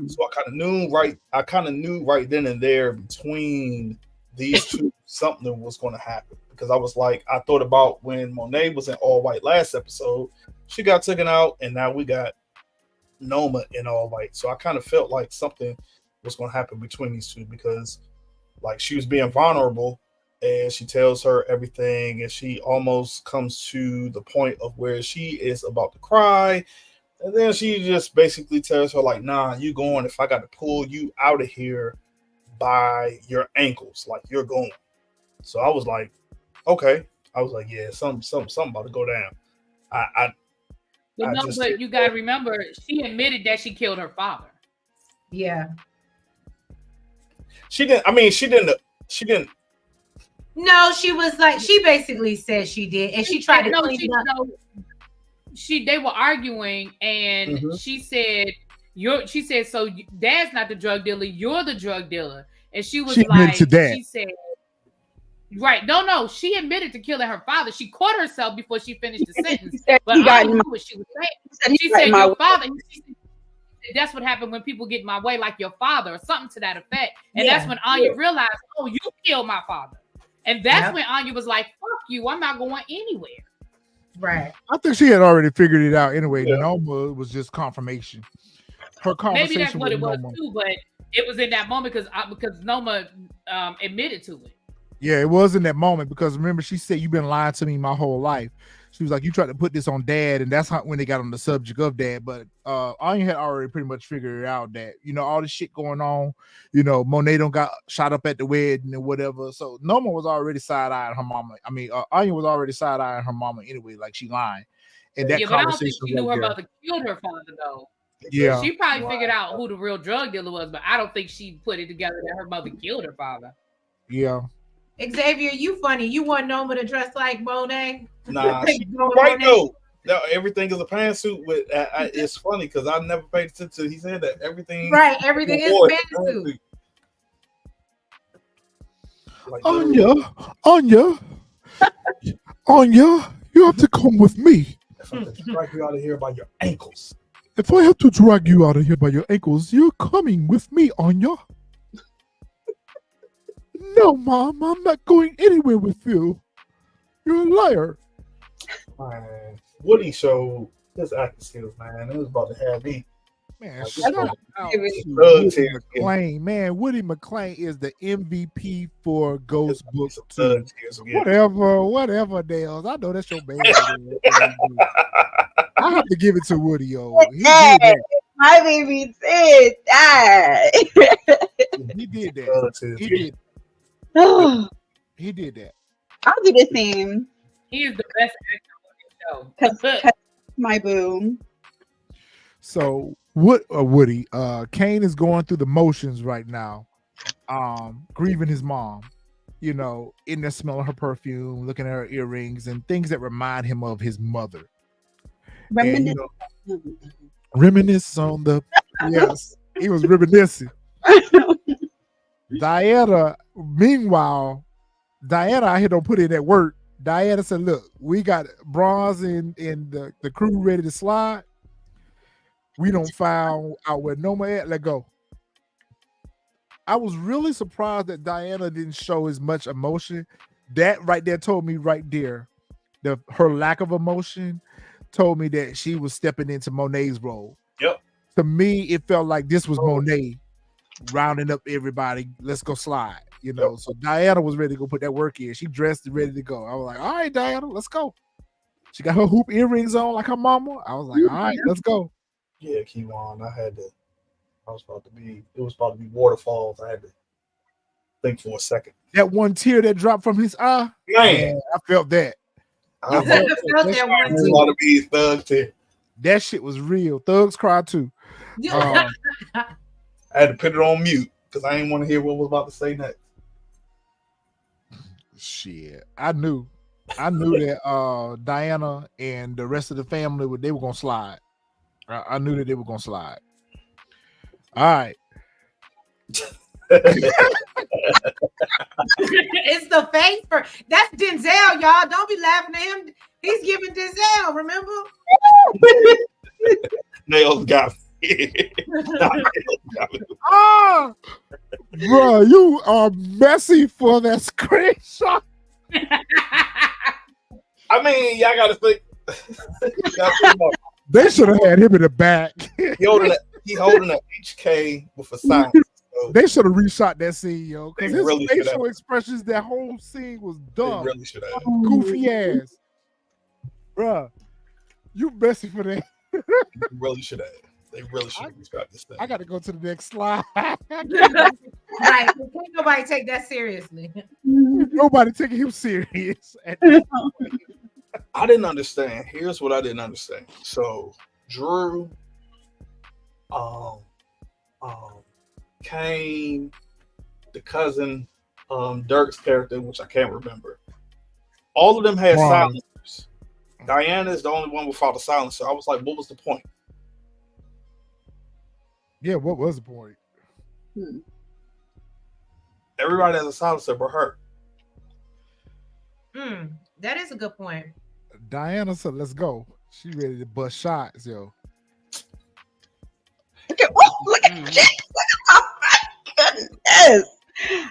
So I kind of knew right then and there between these two something was going to happen, because I was like, I thought about when Monet was in all white last episode, she got taken out, and now we got Noma in all white. So I kind of felt like something was going to happen between these two, because like she was being vulnerable and she tells her everything, and she almost comes to the point of where she is about to cry. And then she just basically tells her, like, nah, you going if I got to pull you out of here by your ankles, like you're going. So I was like, okay. I was like, yeah, something about to go down. But you gotta remember, she admitted that she killed her father. Yeah. She didn't. No, she was like, she basically said she did, and she tried to clean it up. They were arguing, and she said, so Dad's not the drug dealer, you're the drug dealer. And she was She admitted to that. she said, Right. No. She admitted to killing her father. She caught herself before she finished the She sentence. said But he got I in knew my, what she was said saying. he She got in said, my your way. father, she said, that's what happened when people get in my way, like your father, or something to that effect. And that's when Anya realized, oh, you killed my father. And that's when Anya was like, fuck you, I'm not going anywhere. Right. I think she had already figured it out anyway. Yeah. Noma was just confirmation. Her Maybe conversation that's what with it was Noma. too, but it was in that moment because Noma admitted to it. Yeah, it was in that moment because remember she said you've been lying to me my whole life. She was like, you tried to put this on Dad, and that's how when they got on the subject of Dad. But Anya had already pretty much figured it out that all this shit going on. Monet don't got shot up at the wedding and whatever. So Noma was already side eyeing her mama. I mean, Anya was already side eyeing her mama anyway, like she lying. And that Yeah, but I don't think conversation she knew right her there. mother killed her father though. Yeah, She probably figured out who the real drug dealer was, but I don't think she put it together that her mother killed her father. yeah. Xavier, you funny. You want Noma to dress like Monet? Nah, she right though. No, everything is a pantsuit. But it's funny because I never paid attention to. He said that everything. Right, everything is pantsuit. Like, Anya, you have to come with me. if I could drag you out of here by your ankles. If I have to drag you out of here by your ankles, you're coming with me, Anya. No, Mom, I'm not going anywhere with you. You're a liar. Man, Woody showed his acting skills, man. It was about to have me. Man, Like, shout out to Woody Woody McClain. Man, Woody McClain is the MVP for Ghost Book 2. Whatever, Dales. I know that's your band. I have to give it to Woody, yo. He did that. My baby did that. He did that. He did. He did that. I'll do the same. He is the best actor on the show. Cause my boo. So Woody, Kane is going through the motions right now, grieving his mom. In there smelling her perfume, looking at her earrings, and things that remind him of his mother. Reminisce on the yes, he was reminiscing. Diana, meanwhile, I here don't put in that work. Diana said, look, we got Bronze and the crew ready to slide. We don't find out where Noma at. Let go. I was really surprised that Diana didn't show as much emotion. That right there told me right there, her lack of emotion told me that she was stepping into Monet's role. Yep. To me, it felt like this was Monet rounding up everybody. Let's go slide. So Diana was ready to go put that work in. She dressed and ready to go. I was like, all right, Diana, let's go. She got her hoop earrings on like her mama. I was like, all right, let's go. Yeah, Kiwan, it was about to be waterfalls. I had to think for a second. That one tear that dropped from his eye, man, I felt that. I felt that one tear. Thug tear. That shit was real. Thugs cried too. I had to put it on mute because I didn't want to hear what was about to say next. Shit, I knew that Diana and the rest of the family they were gonna slide. I knew that they were gonna slide. All right. It's the face for that's Denzel, y'all. Don't be laughing at him. He's giving Denzel, remember? Nails got me. Bro, you are messy for that screenshot. I mean, y'all gotta think. They should have had him in the back. He holding an HK with a sign. So they should have reshot that scene, yo. Because his really facial expressions, that whole scene was dumb. They really should have. Goofy ass. Bruh, you messy for that. They really should have. They really should have reshot this thing. I got to go to the next slide. Right. Can't nobody take that seriously. Nobody taking him serious. I didn't understand. Here's what I didn't understand. So Drew, Kane, the cousin, Dirk's character, which I can't remember. All of them had silencers. Diana is the only one without a silencer. I was like, what was the point? Yeah, what was the point? Everybody has a silencer but her. That is a good point. Diana said, "Let's go." She ready to bust shots, yo. Look at oh my goodness.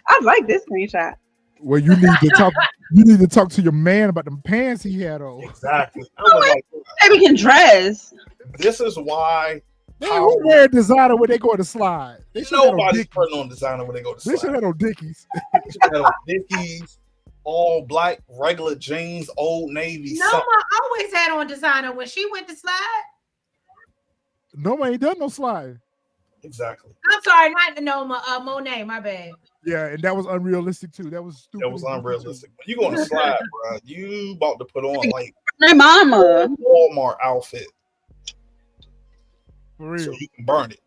I like this screenshot. Well, you need to talk. You need to talk to your man about them pants he had on. Exactly. I was like, Baby can dress. this is why Man, who wear designer when they go to slide? They should have on nobody's Dickies. putting on designer when they go to They should slide. have on Dickies. They should have on Dickies, all black, regular jeans, Old Navy. Noma something. always had on designer when she went to slide. No man ain't done no slide. Exactly. I'm sorry, not Noma, Monet, my bad. Yeah, and that was unrealistic too. That was stupid. That was unrealistic. When you go on a slide, bro, you about to put on like My mama. Walmart outfit For real. so you can burn it.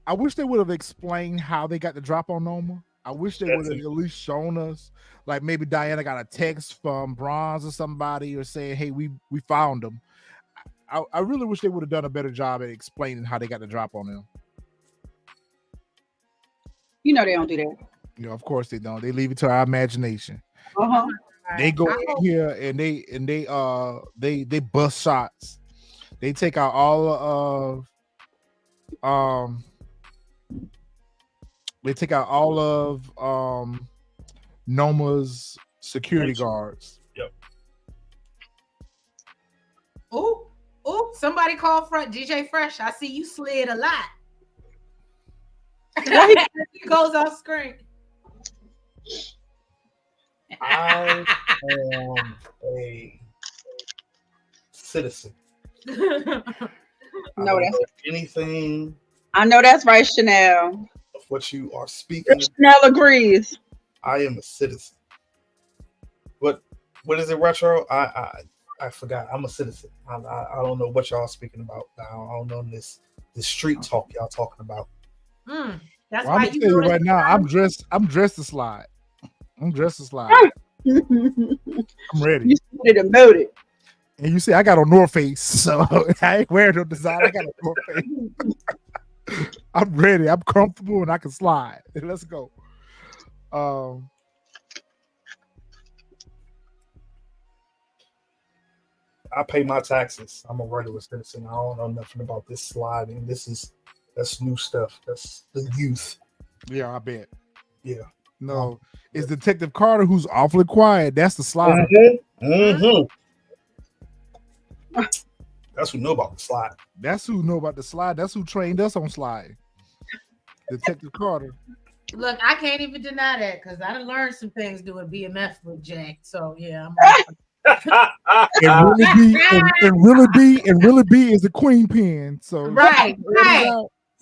I wish they would have explained how they got the drop on Noma. I wish they would have at least shown us, like maybe Diana got a text from Bronze or somebody or saying, "Hey, we found them." I really wish they would have done a better job at explaining how they got the drop on them. You know they don't do that. You know, of course they don't. They leave it to our imagination. Uh-huh. They go I in hope- here and they bust shots. They take out all of they take out all of Noma's security guards. Oh, somebody called DJ Fresh. I see you slid a lot. He goes off screen. I am a citizen. I No, don't that's know anything I know that's right, Chanel. of what you are speaking. Chanel agrees. I am a citizen. What is it, Retro? I forgot. I'm a citizen. I don't know what y'all speaking about now. I don't know this street talk y'all talking about. That's Well, why I'm gonna tell you noticed right the now, I'm silence. dressed to slide. I'm dressed to slide. You I'm ready. split it and voted. And you see, I got on North Face, so I ain't wearing no design. I got a North Face. I'm ready. I'm comfortable and I can slide. Let's go. I pay my taxes. I'm a regular citizen. I don't know nothing about this sliding. That's new stuff. That's the youth. Yeah, I bet. Yeah. No, it's Detective Carter who's awfully quiet. That's the slider. Mm-hmm. That's who know about the slide. That's who know about the slide. That's who trained us on slide. Detective Carter. Look, I can't even deny that because I done learned some things doing BMF with Jack. So yeah, And really B is the queen pin. So Right.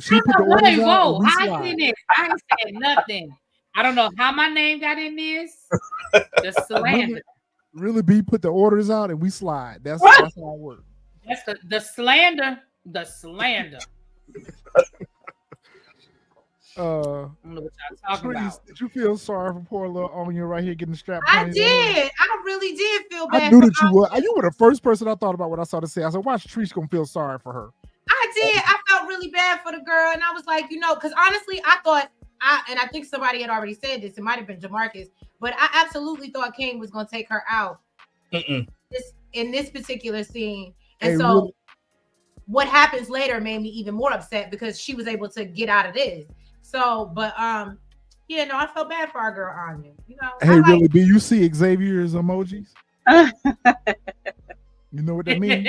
she put the orders Wait, out whoa! and we I slide. ain't in this. I ain't said nothing. I don't know how my name got in this. The slander. Really B put the orders out and we slide. That's how it works. That's the slander. The slander. I don't know what y'all talking Trees, about. did you feel sorry for poor little Onion right here getting strapped? I on his did. I really did feel bad. I knew for that you her. would. You were the first person I thought about when I saw this. I said, "Watch Trees gonna feel sorry for her." I did. I felt really bad for the girl, and I was like, because honestly, I thought I think somebody had already said this. It might have been Jamarcus, but I absolutely thought King was gonna take her out in this particular scene, and Hey, so. really- What happens later made me even more upset because she was able to get out of this. So, but yeah, no, I felt bad for our girl Anya. Hey, I like- really, B, you see Xavier's emojis? You know what that means?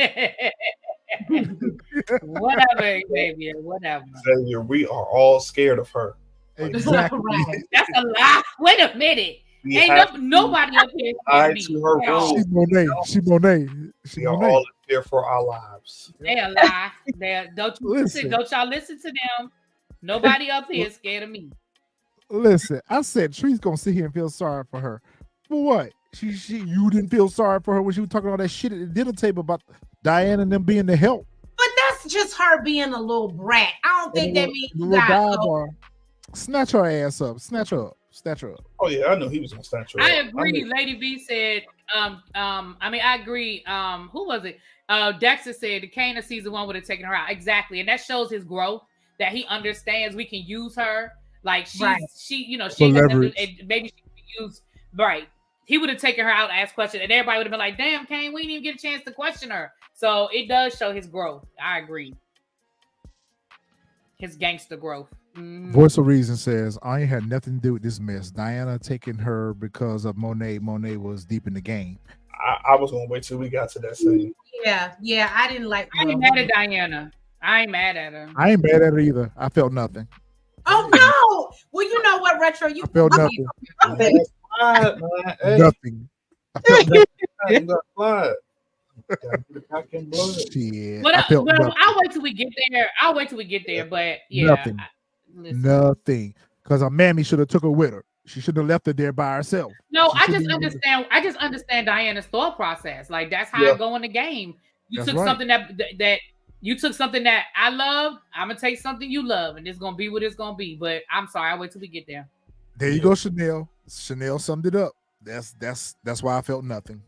Whatever, Xavier. Whatever. Xavier, we are all scared of her. Exactly. Right. That's a lie. Wait a minute. We Ain't have nobody up here. tied to her Hell, role. She Monet. She Monet. She We are Monet. all in fear for our lives. They a lie. Don't you Listen. don't y'all listen to them. Nobody up here is scared of me. Listen, I said Tree's gonna sit here and feel sorry for her. For what? You didn't feel sorry for her when she was talking all that shit at the dinner table about Diana and them being the help. But that's just her being a little brat. I don't think that means The you little got dive bar. Snatch her ass up. Snatch her up. Snatch her up. Oh yeah, I knew he was gonna snatch her. I up. agree. knew- Lady B said, I agree. Who was it? Dexter said the Kane of season 1 would have taken her out. Exactly. And that shows his growth, that he understands we can use her. Like she, Right. she, For she has leverage. maybe she can use right. he would have taken her out and asked questions, and everybody would have been like, "Damn, Kane, we didn't even get a chance to question her." So it does show his growth. I agree. His gangster growth. Voice of Reason says, I ain't had nothing to do with this mess. Diana taking her because of Monet. Monet was deep in the game. I was gonna wait till we got to that scene. Yeah, I didn't like. I ain't mad at Diana. I ain't mad at her. I ain't mad at her either. I felt nothing. Oh no! Well, you know what, Retro? You I felt nothing. Slide, man. Hey, Nothing. I felt nothing. you got slide. Gotta get it back in blood. Shit. But I felt nothing. I'll wait till we get there. But yeah, Nothing. Listen. Nothing. Because her mammy should have took her with her. She should have left her there by herself. No, She I shouldn't just even- understand. I just understand Diana's thought process. Like that's how Yeah. I go in the game. You That's took right. something that you took something that I love. I'm gonna take something you love, and it's gonna be what it's gonna be. But I'm sorry, I'll wait till we get there. There you go, Chanel. Chanel summed it up. That's why I felt nothing.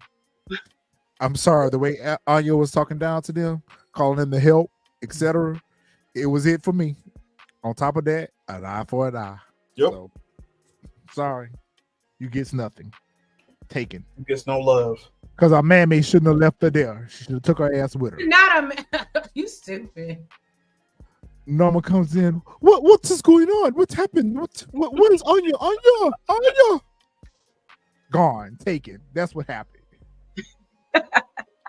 I'm sorry. The way Anya was talking down to them, calling them the help, etc. It was it for me. On top of that, an eye for an eye. Yep. So, sorry. You gets nothing. Taken. Gets no love. Because our mammy shouldn't have left her there. She should have took her ass with her. Not a man. You stupid. Norma comes in. What's going on? What's happened? What is Anya? Anya. Gone. Taken. That's what happened.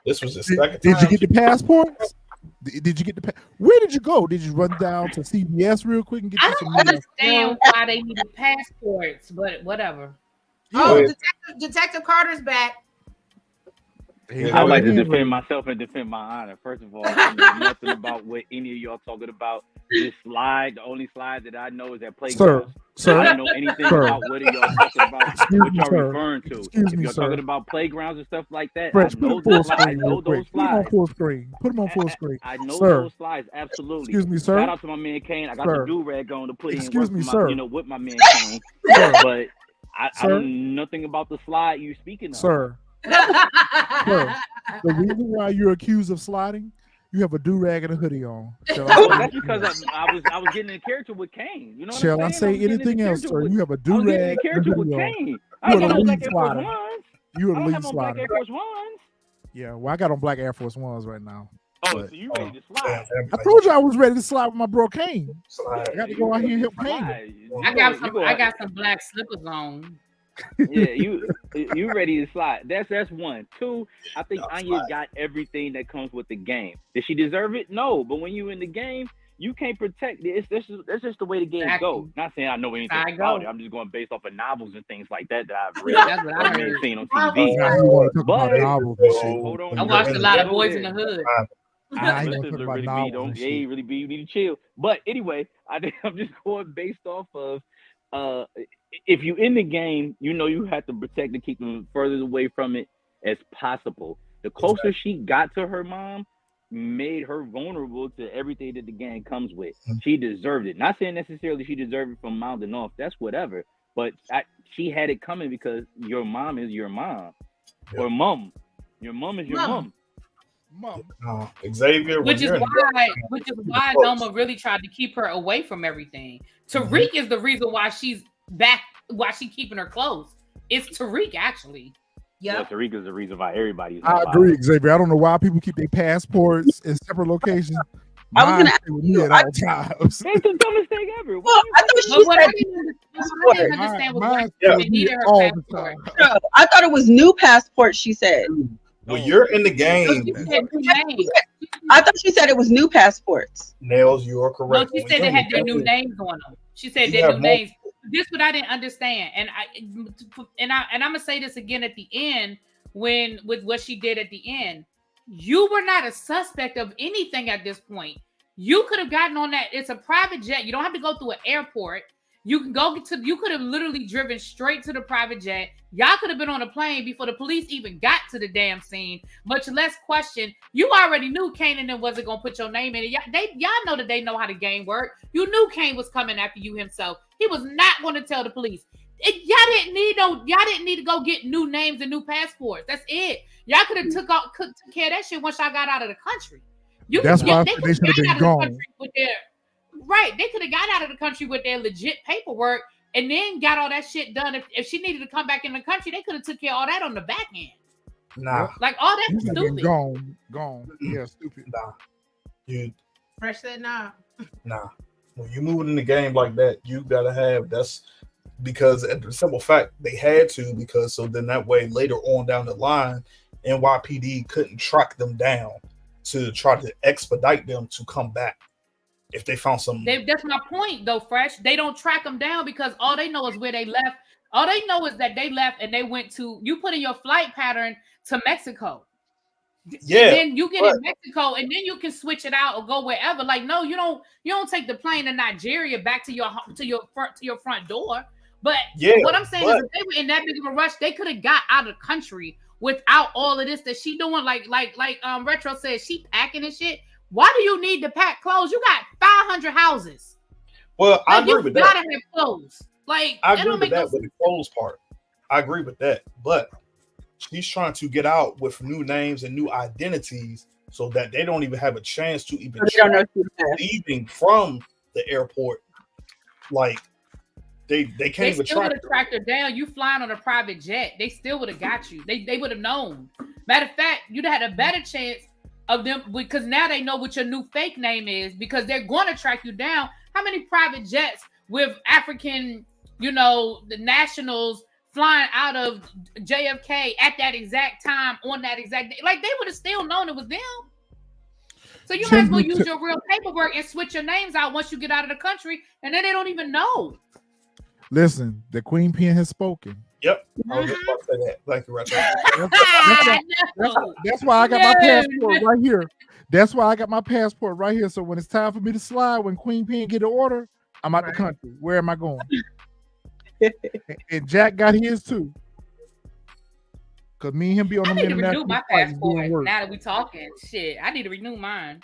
This was the second Did time. you get the passports? Did you get the Where did you go? Did you run down to CVS real quick and get I you don't some understand why they needed passports, but whatever. Oh, Yeah. Detective Carter's back. I like to defend myself and defend my honor. First of all, I know nothing about what any of y'all talking about. This slide, the only slide that I know is that playground. Sir, I don't know anything Sir. about what are y'all talking about, Excuse what me, y'all sir. referring to. Excuse If me, y'all sir. talking about playgrounds and stuff like that, Fresh, I put know him full those slides. I screen know real quick. those Put him on slides. full screen. Put him on full screen. I know Sir. those slides, absolutely. Excuse me, sir. Shout out to my man Kane. I got Sir. the do-rag on to put in Excuse work me, for sir. my, with my man Kane. Sir. But I Sir. know nothing about the slide you speaking of. Sir, the reason why you're accused of sliding, you have a do-rag and a hoodie on. Shall Well, I that's say, because I was getting in character with Kane. You know what Shall I I'm say saying? was getting anything into else, character sir? with- You have a I was getting do-rag in and a character with hoodie on. Kane. I You're ain't got the no lead black Air Force slider. Ones. You're I the don't lead have on black slider. Air Force Ones. Yeah, well, I got on black Air Force Ones right now. Oh, But- so you ready to slide? Damn, I told you I was ready to slide with my bro Kane. slide. I got to go out here and help Kane. Slide. I got some black slippers on. Yeah, you ready to slide. That's one. Two, I think No, Anya slide. got everything that comes with the game. Did she deserve it? No, but when you in the game, you can't protect it. That's just the way the game Exactly. goes. Not saying I know anything I about go. it. I'm just going based off of novels and things like that I've read That's what I or heard. seen on Oh, TV. Now you want to talk about But- novels and shit. Hold on. I watched a lot of Go Boys in there. the Hood. Now you want to Listen, talk about really novels be, don't, and yeah, you shit. really be, you need to chill. But anyway, I'm just going based off of if you in the game, you know you have to protect and keep them further away from it as possible. The closer she got to her mom, made her vulnerable to everything that the game comes with. She deserved it. Not saying necessarily she deserved it from mouthing off. That's whatever. But she had it coming because your mom is your mom. Yeah. Or mom. Your mom is your Mom. mom. Xavier, Which is why close. Noma really tried to keep her away from everything. Tariq is the reason why she's back, why she keeping her close. It's Tariq actually. Yeah, Yep. Tariq is the reason why everybody's I agree, Xavier. I don't know why people keep their passports in separate locations. I was gonna Mine ask stay with me you, at all times. It's the dumbest thing ever. Well, I thought But she what I said, didn't understand was why Mine Yeah. stay they with me needed her all the passport. time. no, I thought it was new passport. She said. When you're in the So game, she said new names. I thought she said it was new passports. Nails, you are No, correct. she When said you're they in had the their new game, names on them. She said You their have new more- names. This what I didn't understand, and I'm gonna say this again at the end when with what she did at the end. You were not a suspect of anything at this point. You could have gotten on that. It's a private jet. You don't have to go through an airport. You can go to. You could have literally driven straight to the private jet. Y'all could have been on a plane before the police even got to the damn scene. Much less question. You already knew Kane and them wasn't gonna put your name in it. Y'all know that they know how the game worked. You knew Kane was coming after you himself. He was not going to tell the police. Y'all didn't need to go get new names and new passports. That's it. Y'all could have took care of that shit once y'all got out of the country. That's why they they could've should have got been out of the gone. country with their- Right, they could have got out of the country with their legit paperwork and then got all that shit done. If she needed to come back in the country, they could have took care of all that on the back end. Nah, Like all that He's stupid. gone. Yeah, stupid. nah. You Fresh said nah. nah. When you moving in the game like that, you gotta have that's because at the simple fact they had to because so then that way later on down the line, NYPD couldn't track them down to try to expedite them to come back if they found some. That's my point, though, Fresh. They don't track them down because all they know is where they left. All they know is that they left and they went to. You put in your flight pattern to Mexico. Yeah, and then you get in Mexico, and then you can switch it out or go wherever. Like, no, you don't. You don't take the plane to Nigeria back to your front door. But what I'm saying is, if they were in that big of a rush, they could have got out of the country without all of this that she doing. Like Retro said, she packing and shit. Why do you need to pack clothes? You got 500 houses. Well, I agree with that. You gotta have clothes. Like, I agree with that with the clothes part. I agree with that, but she's trying to get out with new names and new identities so that they don't even have a chance to even leaving from the airport. Like they can't even still would have tracked her down. You flying on a private jet, they still would have got you. They would have known. Matter of fact, you'd have had a better chance of them because now they know what your new fake name is because they're going to track you down. How many private jets with African, the nationals flying out of JFK at that exact time on that exact day? Like, they would have still known it was them. So you might as well use your real paperwork and switch your names out once you get out of the country, and then they don't even know. Listen, the Queen Pen has spoken. Yep. I was just about to say that. Thank you, Retro. That's why I got my passport right here. That's why I got my passport right here. So when it's time for me to slide, when Queen Pen get an order, I'm out the country. Where am I going? And Jack got his too. Cause me and him be on the international. I need to renew my passport. Now that we talking, shit, I need to renew mine.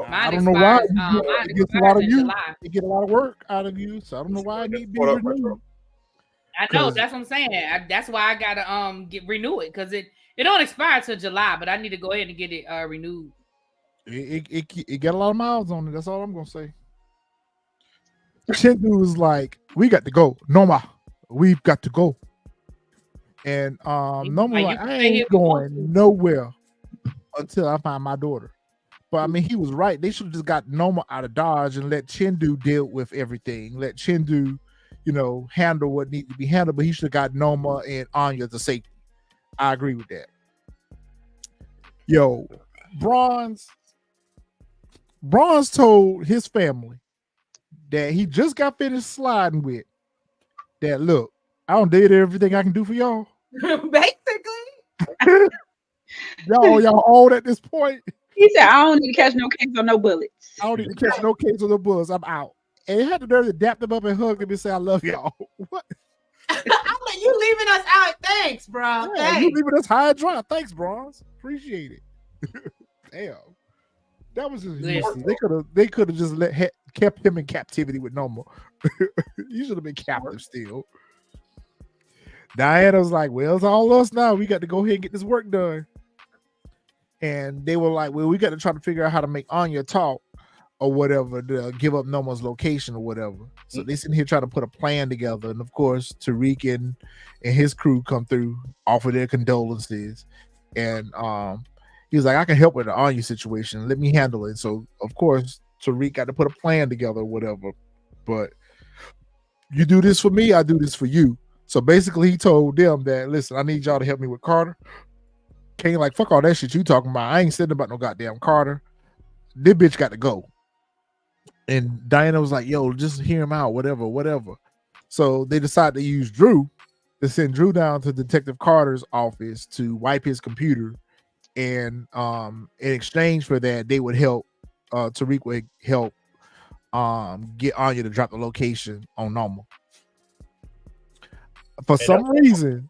I don't know why. It gets a lot of you. It get a lot of work out of you. So I don't know why I need to be renewed. I know, that's what I'm saying. That's why I gotta renew it because it don't expire till July, but I need to go ahead and get it renewed. It got a lot of miles on it. That's all I'm gonna say. Chindu was like, "We got to go, Noma. We've got to go." And Noma was like, "I ain't going nowhere until I find my daughter." But I mean, he was right. They should have just got Noma out of Dodge and let Chindu deal with everything. Let Chindu, handle what needs to be handled. But he should have got Noma and Anya to safety. I agree with that. Yo, Bronze told his family that he just got finished sliding with. That look, I don't did everything I can do for y'all. Basically, y'all old at this point. He said, "I don't need to catch no case or no bullets. I don't need to catch no case or no bullets. I'm out." And he had the nerve to dap them up and hug them and say, "I love y'all." What? I'm like, you leaving us out? Thanks, bro. Yeah, Thanks. you leaving us high and dry. Thanks, Bronze. Appreciate it. Damn, that was just they could have just kept him in captivity with Noma. You should have been captive still. Diana was like, "Well, it's all us now. We got to go ahead and get this work done." And they were like, "Well, we got to try to figure out how to make Anya talk or whatever to give up Noma's location or whatever." So they sitting here trying to put a plan together. And of course, Tariq and his crew come through, offer their condolences. And he was like, "I can help with the Anya situation. Let me handle it." So of course, Tariq got to put a plan together or whatever. But you do this for me, I do this for you. So basically, he told them that, "Listen, I need y'all to help me with Carter." Kane like, "Fuck all that shit you talking about. I ain't saying about no goddamn Carter. This bitch got to go." And Diana was like, "Yo, just hear him out, whatever." So they decided to use Drew to send Drew down to Detective Carter's office to wipe his computer. And in exchange for that, they would help, Tariq would help get Anya to drop the location on Noma. For some reason,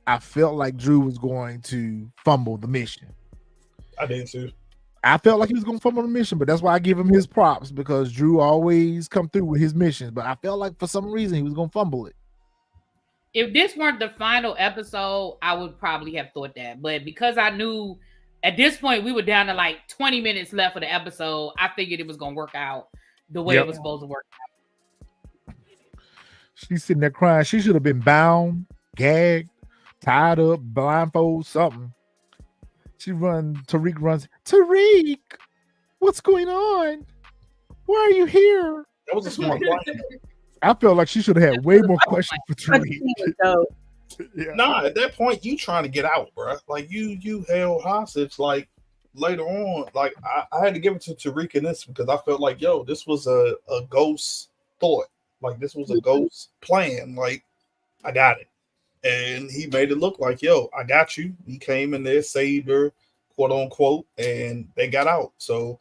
I felt like Drew was going to fumble the mission. I did too. I felt like he was going to fumble the mission, but that's why I give him his props because Drew always come through with his missions. But I felt like for some reason he was going to fumble it. If this weren't the final episode, I would probably have thought that. But because I knew at this point we were down to like 20 minutes left of the episode, I figured it was going to work out the way it was supposed to work out. She's sitting there crying. She should have been bound, gagged, tied up, blindfold, something. Tariq runs. Tariq, what's going on? Why are you here? That was a smart plan. I felt like she should have had way more questions for Tariq. Yeah. Nah, at that point, you trying to get out, bro. Like you held hostage. Like later on, like I had to give it to Tariq in this because I felt like, yo, this was a ghost thought. Like this was a ghost plan. Like I got it, and he made it look like, yo, I got you. He came in there, saved her, quote unquote, and they got out. So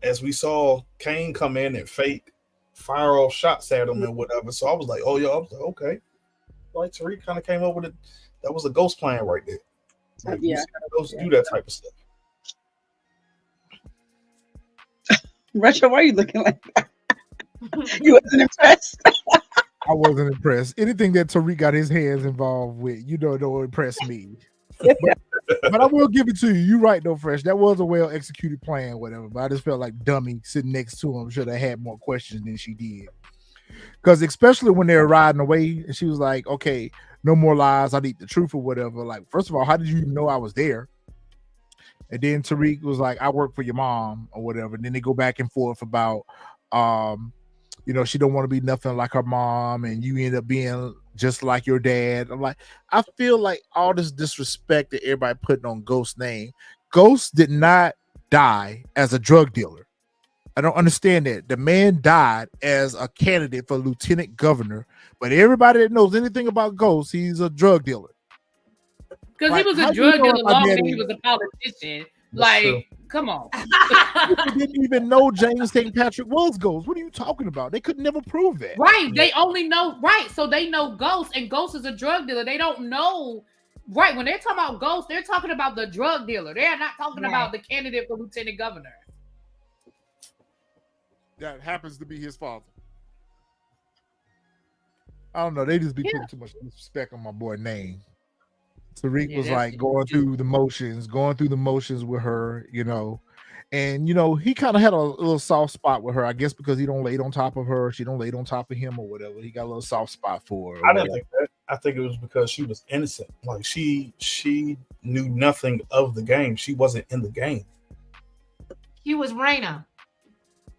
as we saw Kane come in and fire off shots at him and whatever. So I was like, oh, yo, I was like, okay. Like Tariq kind of came up with it. That was a ghost plan right there. Like, Yeah. Ghosts do that type of stuff. Retro, why are you looking like that? You wasn't impressed. I wasn't impressed. Anything that Tariq got his hands involved with, don't impress me. But I will give it to you. You're right, though, Fresh. That was a well-executed plan, whatever. But I just felt like Dummy sitting next to him should have had more questions than she did. Because especially when they were riding away, and she was like, okay, no more lies. I need the truth or whatever. Like, first of all, how did you even know I was there? And then Tariq was like, I work for your mom or whatever. And then they go back and forth about, she don't want to be nothing like her mom, and you end up being just like your dad. I'm like, I feel like all this disrespect that everybody putting on Ghost's name. Ghost did not die as a drug dealer. I don't understand that. The man died as a candidate for lieutenant governor, but everybody that knows anything about Ghost, he's a drug dealer. Because he was a drug dealer longer than he was a politician. Like, come on. People didn't even know James St. Patrick was Ghost. What are you talking about? They could never prove that. Right. They only know, right. So they know Ghost, and Ghost is a drug dealer. They don't know. Right. When they're talking about Ghost, they're talking about the drug dealer. They're not talking about the candidate for lieutenant governor. That happens to be his father. I don't know. They just be putting too much respect on my boy name. Tariq was like going through the motions with her, and he kind of had a little soft spot with her, I guess, because he don't lay on top of her, she don't lay on top of him or whatever. He got a little soft spot for her. I didn't think that. I think it was because she was innocent. Like she knew nothing of the game. She wasn't in the game. He was Raina.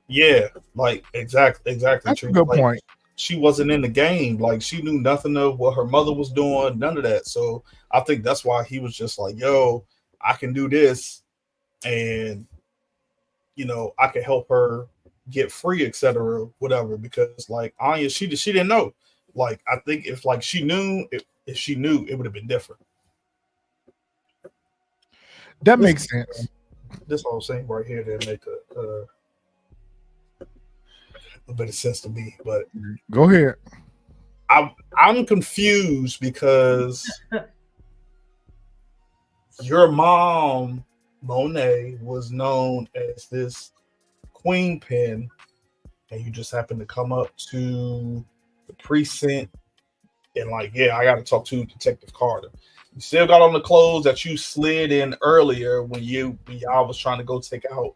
Yeah, like exactly. That's a good point. She wasn't in the game. Like she knew nothing of what her mother was doing, none of that. So I think that's why he was just like, yo, I can do this, and I can help her get free, etc., whatever. Because like Anya, she didn't know. Like I think if like she knew, if she knew, it would have been different. That makes sense. This whole thing right here that make a bit of sense to me, but go ahead. I'm confused because your mom, Monet, was known as this queen pin, and you just happened to come up to the precinct and like, yeah, I got to talk to Detective Carter. You still got on the clothes that you slid in earlier when y'all was trying to go take out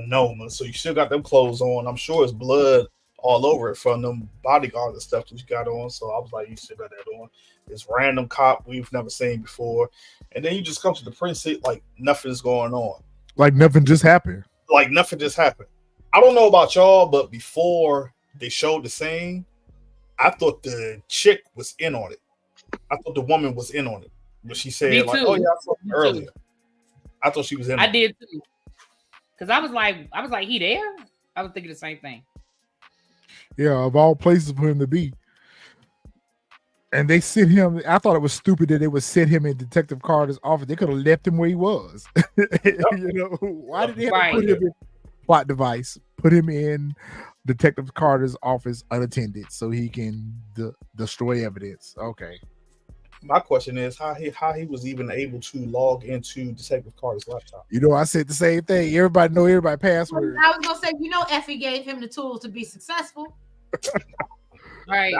Noma, so you still got them clothes on. I'm sure it's blood all over it from them bodyguards and stuff that you got on. So I was like, you still got that on. This random cop we've never seen before, and then you just come to the precinct like nothing's going on, like nothing just happened. I don't know about y'all, but before they showed the scene, I thought the chick was in on it. I thought the woman was in on it, but she said like, "Oh yeah, I saw her earlier." I thought she was in. I did too. Because I was like, he there? I was thinking the same thing. Yeah, of all places for him to be. And they sent him. I thought it was stupid that they would send him in Detective Carter's office. They could have left him where he was. Why did they have to put him in plot device? Put him in Detective Carter's office unattended so he can destroy evidence. Okay. My question is how he was even able to log into Detective Carter's laptop. I said the same thing. Everybody know everybody's password. I was gonna say, Effie gave him the tools to be successful. Right.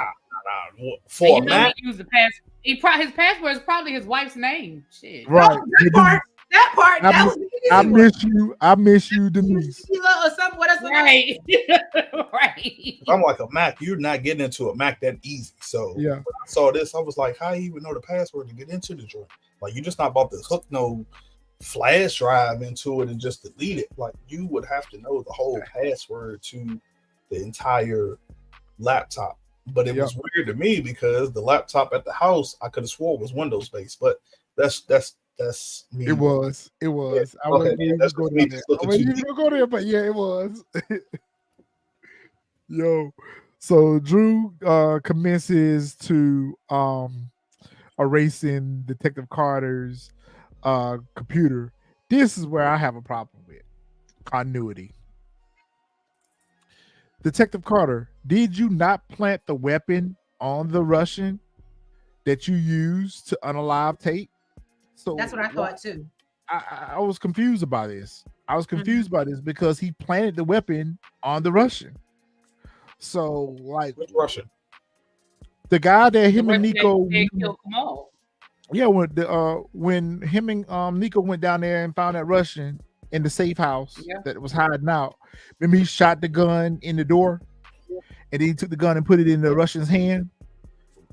For he used the password. His password is probably his wife's name. Shit. Right. That part. That was the easy one. I miss you, Denise. Tequila or something. What else? Right. Right. I'm like a Mac. You're not getting into a Mac that easy. So Yeah. when I saw this, I was like, how you even know the password to get into the joint? Like, you're just not about to hook no flash drive into it and just delete it. Like, you would have to know the whole password to the entire laptop. But it was weird to me because the laptop at the house, I could have swore was Windows based, but that's me. It was. Yeah. I Okay, wouldn't even that's go just me down there. just I looking wouldn't too even deep. go there, but yeah, it was. Yo, so Drew commences to erasing Detective Carter's computer. This is where I have a problem with continuity. Detective Carter, did you not plant the weapon on the Russian that you used to unalive Tate? So That's what I thought too. I was confused by this. I was confused by this because he planted the weapon on the Russian. So, like, Which Russian? the guy that him and They Nico, killed Kamal. yeah, when him and Nico went down there and found that Russian in the safe house that was hiding out. Remember, he shot the gun in the door, and then he took the gun and put it in the Russian's hand.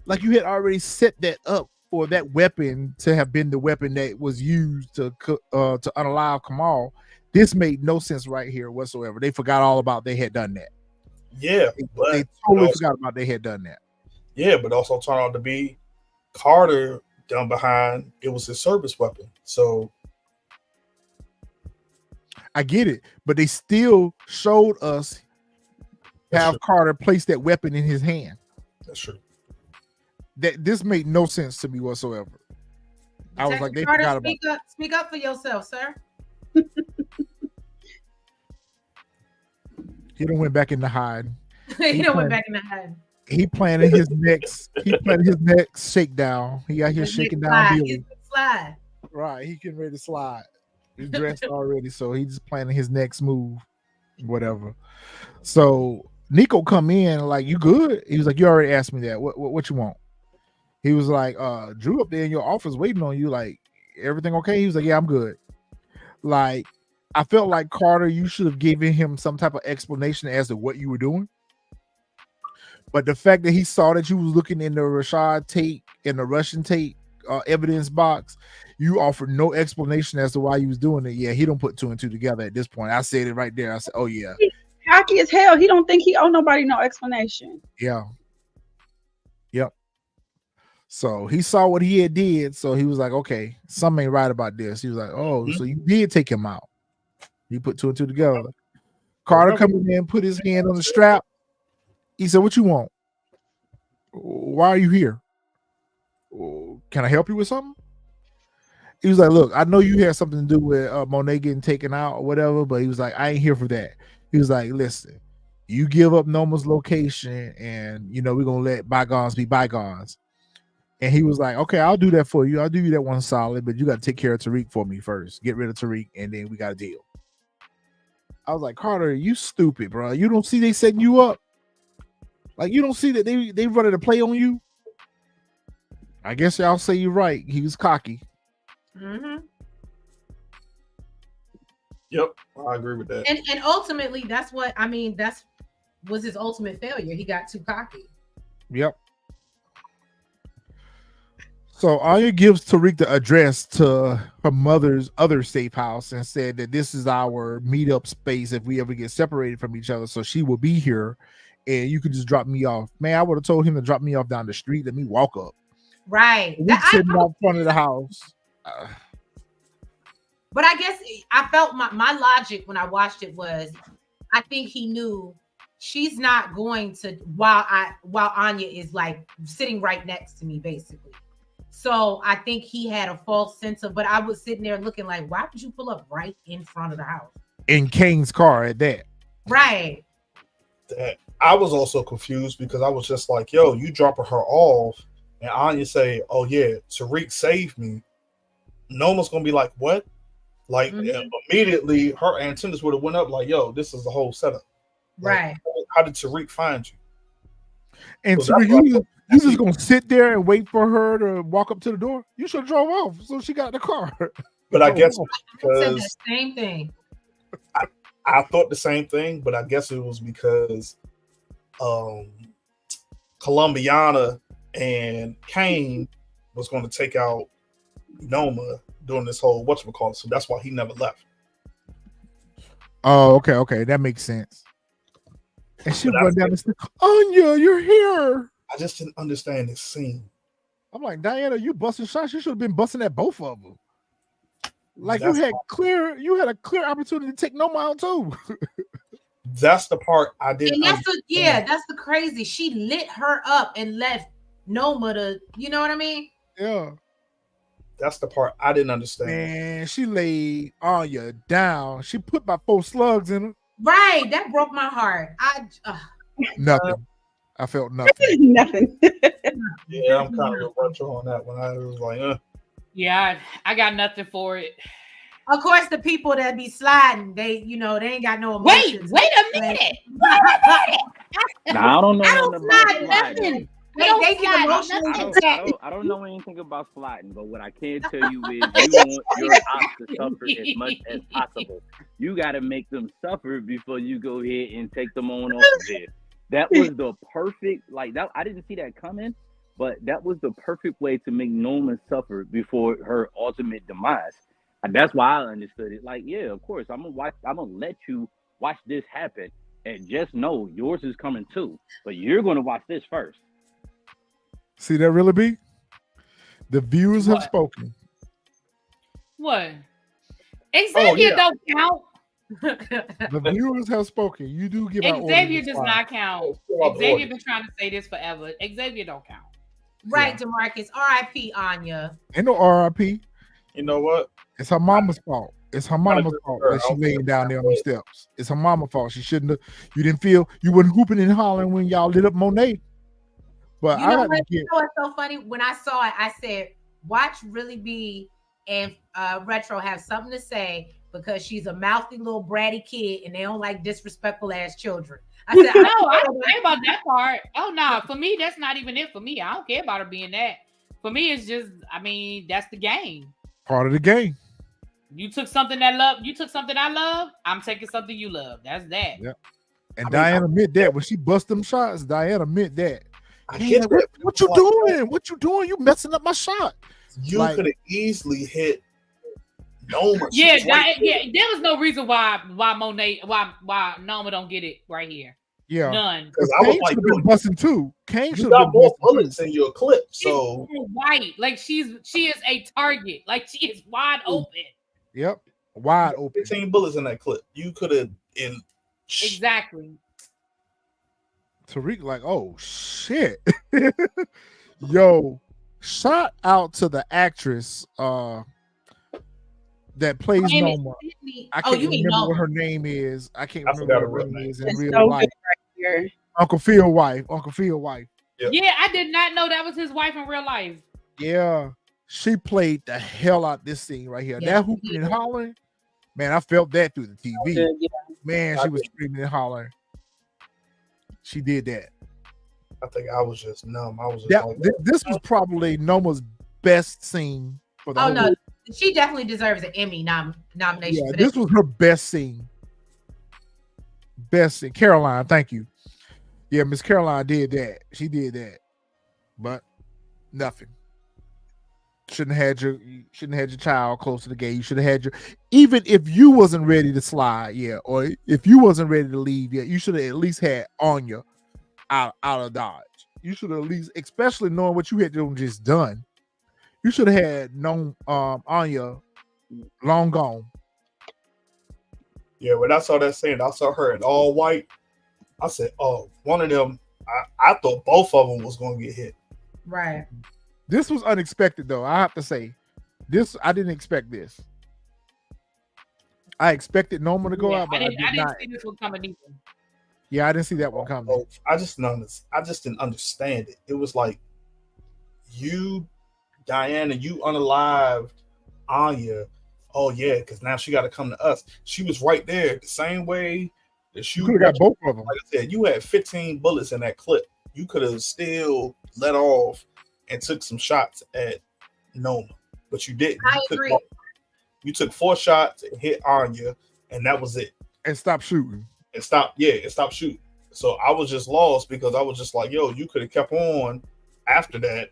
Like, you had already set that up for that weapon to have been the weapon that was used to unalive Kamal. This made no sense right here whatsoever. They forgot all about they had done that. Yeah, but They totally forgot about they had done that. yeah, but also turned out to be Carter down behind. It was his service weapon. So I get it, but they still showed us have Carter place that weapon in his hand. that's true. That this made no sense to me whatsoever. I was like, they Carter, forgot about. speak up for yourself, sir. He done went back in the hide. He done went back in the head. He planted his next. He planted his next shakedown. He out here shaking down Billy. Slide. Right, he getting ready to slide. He's dressed already, so he's just planning his next move, whatever. So Nico come in like, you good? He was like, you already asked me that. What you want? He was like, Drew up there in your office waiting on you. Like, everything okay? He was like, yeah, I'm good. Like, I felt like Carter, you should have given him some type of explanation as to what you were doing. But the fact that he saw that you was looking in the Rashad Tate and the Russian Tate evidence box, you offered no explanation as to why you was doing it. Yeah, he don't put two and two together at this point. I said it right there. I said, oh yeah. Cocky as hell. He don't think he owe nobody no explanation. Yeah. Yep. So he saw what he had did. So he was like, okay, something ain't right about this. He was like, oh, so you did take him out. You put two and two together. Carter coming in, put his hand on the strap. He said, what you want? Why are you here? Can I help you with something? He was like, look, I know you had something to do with Monet getting taken out or whatever, but he was like, I ain't here for that. He was like, listen, you give up Noma's location and, you know, we're going to let bygones be bygones. And he was like, okay, I'll do that for you. I'll do you that one solid, but you got to take care of Tariq for me first. Get rid of Tariq, and then we got a deal. I was like, Carter, you stupid, bro. You don't see they setting you up? Like, you don't see that they running a play on you? I guess y'all say you're right. He was cocky. Mm-hmm. Yep, I agree with that. And ultimately, that's what I mean. That's was his ultimate failure. He got too cocky. Yep. So Anya gives Tariq the address to her mother's other safe house and said that this is our meetup space if we ever get separated from each other. So she will be here, and you can just drop me off. Man, I would have told him to drop me off down the street. Let me walk up. Right. We sitting out front of the house. But I guess I felt my logic when I watched it was, I think he knew she's not going to while Anya is like sitting right next to me, basically. So I think he had a false sense of, but I was sitting there looking like, why would you pull up right in front of the house? In Kane's car at that. Right. That I was also confused because I was just like, yo, you dropping her off and Anya say, oh yeah, Tariq saved me. Noma's gonna be like, what? Like immediately her antennas would have went up like, yo, this is the whole setup. Like, Right. how did Tariq find you? And So Tariq, you just gonna sit there and wait for her to walk up to the door? You should have drove off so she got in the car. But I guess I said because that same thing. I thought the same thing, but I guess it was because Colombiana and Kane was going to take out Noma during this whole whatchamacallit, so that's why he never left. Oh, okay, that makes sense. And she But run down the stairs. Anya, you're here. I just didn't understand this scene. I'm like, Diana, you busting shots. You should have been busting at both of them. Like That's you had a clear opportunity to take Noma out too. That's the part I didn't. And that's the crazy. She lit her up and left Noma to, you know what I mean? Yeah. That's the part I didn't understand. Man, she laid Anya down. She put about 4 slugs in her. Right. That broke my heart. Nothing. I felt nothing. Nothing. Yeah, I'm kind of retro on that one. I was like, Yeah, I got nothing for it. Of course, the people that be sliding, they ain't got no emotions. Wait a minute. Nah, I don't know I nothing don't about slide sliding. nothing. They get slide emotionally nothing. attacked. I don't know anything about sliding, but what I can tell you is you want your ops to suffer as much as possible. You got to make them suffer before you go ahead and take them on off of there. That was the perfect, like that. I didn't see that coming, but that was the perfect way to make Noma suffer before her ultimate demise. And that's why I understood it. Like, yeah, of course, I'm gonna let you watch this happen, and just know yours is coming too. But you're gonna watch this first. See that really be? The viewers have spoken. What? Xavier don't count. The viewers have spoken. You do give out Xavier orders does to not count. Oh, Xavier been trying to say this forever. Xavier don't count. Right, DeMarcus. R.I.P. Anya. Ain't no RIP. you know what? It's her mama's fault. It's her mama's fault that she Okay. laying down there on the steps. It's her mama's fault. She shouldn't have. You didn't feel. You wasn't hooping and hollering when y'all lit up Monet. But You I know like what? to get. You know what's so funny? When I saw it, I said, "Watch Really B and Retro have something to say because she's a mouthy little bratty kid and they don't like disrespectful ass children." I said, No, I don't care about that part. Oh no, for me, that's not even it for me. I don't care about her being that. For me, it's just, I mean, that's the game. Part of the game. You took something I love, I'm taking something you love. That's that. Yeah. And Diana admit that when she bust them shots, Diana admit that. I Hey, get like, that. what you doing? What you doing? You messing up my shot. You Like- could have easily hit Noma. She Yeah, was right there. there was no reason why Noma don't get it right here. Yeah. None. Because I was Kane like, should have been busting too. Kane you should have got been more busting bullets in your clip, so She's white, like she is a target, like she is wide open. too. Yep. Wide open. 15 bullets in that clip. You could have in Exactly. Tariq like, oh shit. Yo, shout out to the actress that plays Name is Noma. Sydney. I Oh, can't you mean remember Noma. what her name is. I can't I remember forgot what her her name name. is in It's real so life. good right here. Uncle Phil wife. Uncle Phil wife. Yeah, I did not know that was his wife in real life. Yeah. She played the hell out this scene right here. Yeah, That hooping and hollering. Man, I felt that through the TV. Good, yeah. Man, I she was did. screaming and hollering. She did that. I think I was just numb. I was just That like, this was probably Noma's best scene for the Oh whole no, she definitely deserves an Emmy nomination Yeah, for this this. was her best scene. Best scene. Caroline, thank you. Yeah, Miss Caroline did that. She did that. But nothing. Shouldn't have had your child close to the gate. You should have had your, even if you wasn't ready to slide, yeah, or if you wasn't ready to leave yet, you should have at least had Anya out of Dodge. You should have at least, especially knowing what you had just done, you should have had known Anya long gone. yeah, when I saw that scene, I saw her in all white. I said, oh, one of them, I thought both of them was going to get hit. Right. This was unexpected, though. I have to say, I didn't expect this. I expected Noma to go out, but I did not. see this one coming either. Yeah, I didn't see that one coming. Oh, I just didn't understand it. It was like you, Diana, you unalived Anya. Oh yeah, because now she got to come to us. She was right there the same way that You could have got both of them. Like I said, you had 15 bullets in that clip. You could have still let off and took some shots at Noma, but you didn't. I You took agree. one. You took 4 shots and hit Anya, and that was it. And stop shooting. And stop shooting. So I was just lost because I was just like, yo, you could have kept on after that.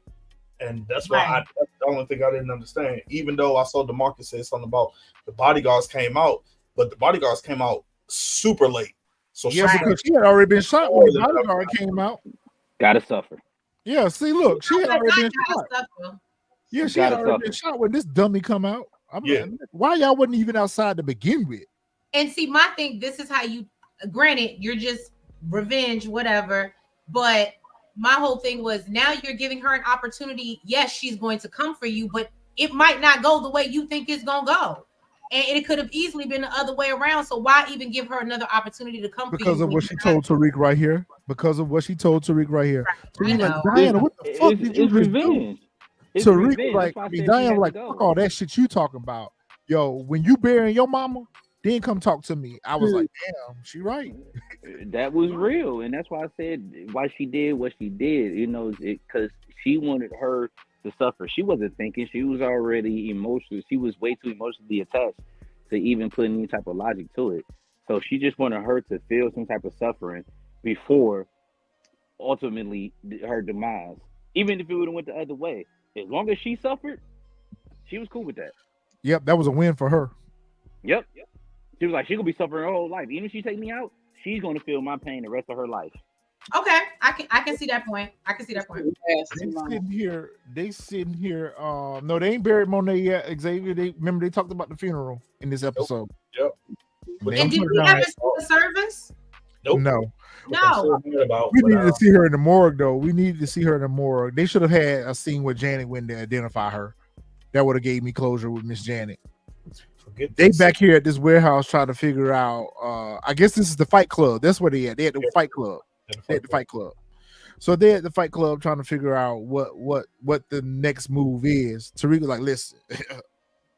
And that's why that's the only thing I didn't understand. Even though I saw DeMarcus say something about the bodyguards came out, but the bodyguards came out super late. So yeah, because she had already been shot when the bodyguard came out. Gotta suffer. Yeah, see, look, she had already been shot. Suffer. Yeah, she had already been shot when this dummy come out. Like, why y'all wasn't even outside to begin with? And see, my thing, this is how you, granted, you're just revenge, whatever, but my whole thing was now you're giving her an opportunity. Yes, she's going to come for you, but it might not go the way you think it's going to go. And it could have easily been the other way around. So why even give her another opportunity to come for you? Because of what she told Tariq right here. Because of what she told Tariq right here. Tariq like, Diana, what the fuck did you just do? Tariq like, Diana like, fuck all that shit you talking about. Yo, when you burying your mama, then come talk to me. I was like, damn, she right. That was real, and that's why I said why she did what she did. You know, because she wanted her to suffer. She wasn't thinking. She was already emotional. She was way too emotionally attached to even put any type of logic to it. So she just wanted her to feel some type of suffering before ultimately her demise. Even if it would have went the other way, as long as she suffered, she was cool with that. Yep, that was a win for her. Yep. She was like, she gonna be suffering her whole life. Even if she take me out, she's gonna feel my pain the rest of her life. Okay, I can see that point. I can see that point. They sitting here. No, they ain't buried Monet yet. Xavier, remember they talked about the funeral in this episode. Yep. And did we ever see the service? Nope. No. We needed to see her in the morgue, though. We needed to see her in the morgue. They should have had a scene where Janet went to identify her. That would have gave me closure with Miss Janet. They back here at this warehouse trying to figure out. I guess this is the Fight Club. That's where they at. They at the Fight Club. They at the Fight Club. So they at the Fight Club trying to figure out what the next move is. Tariq was like, listen,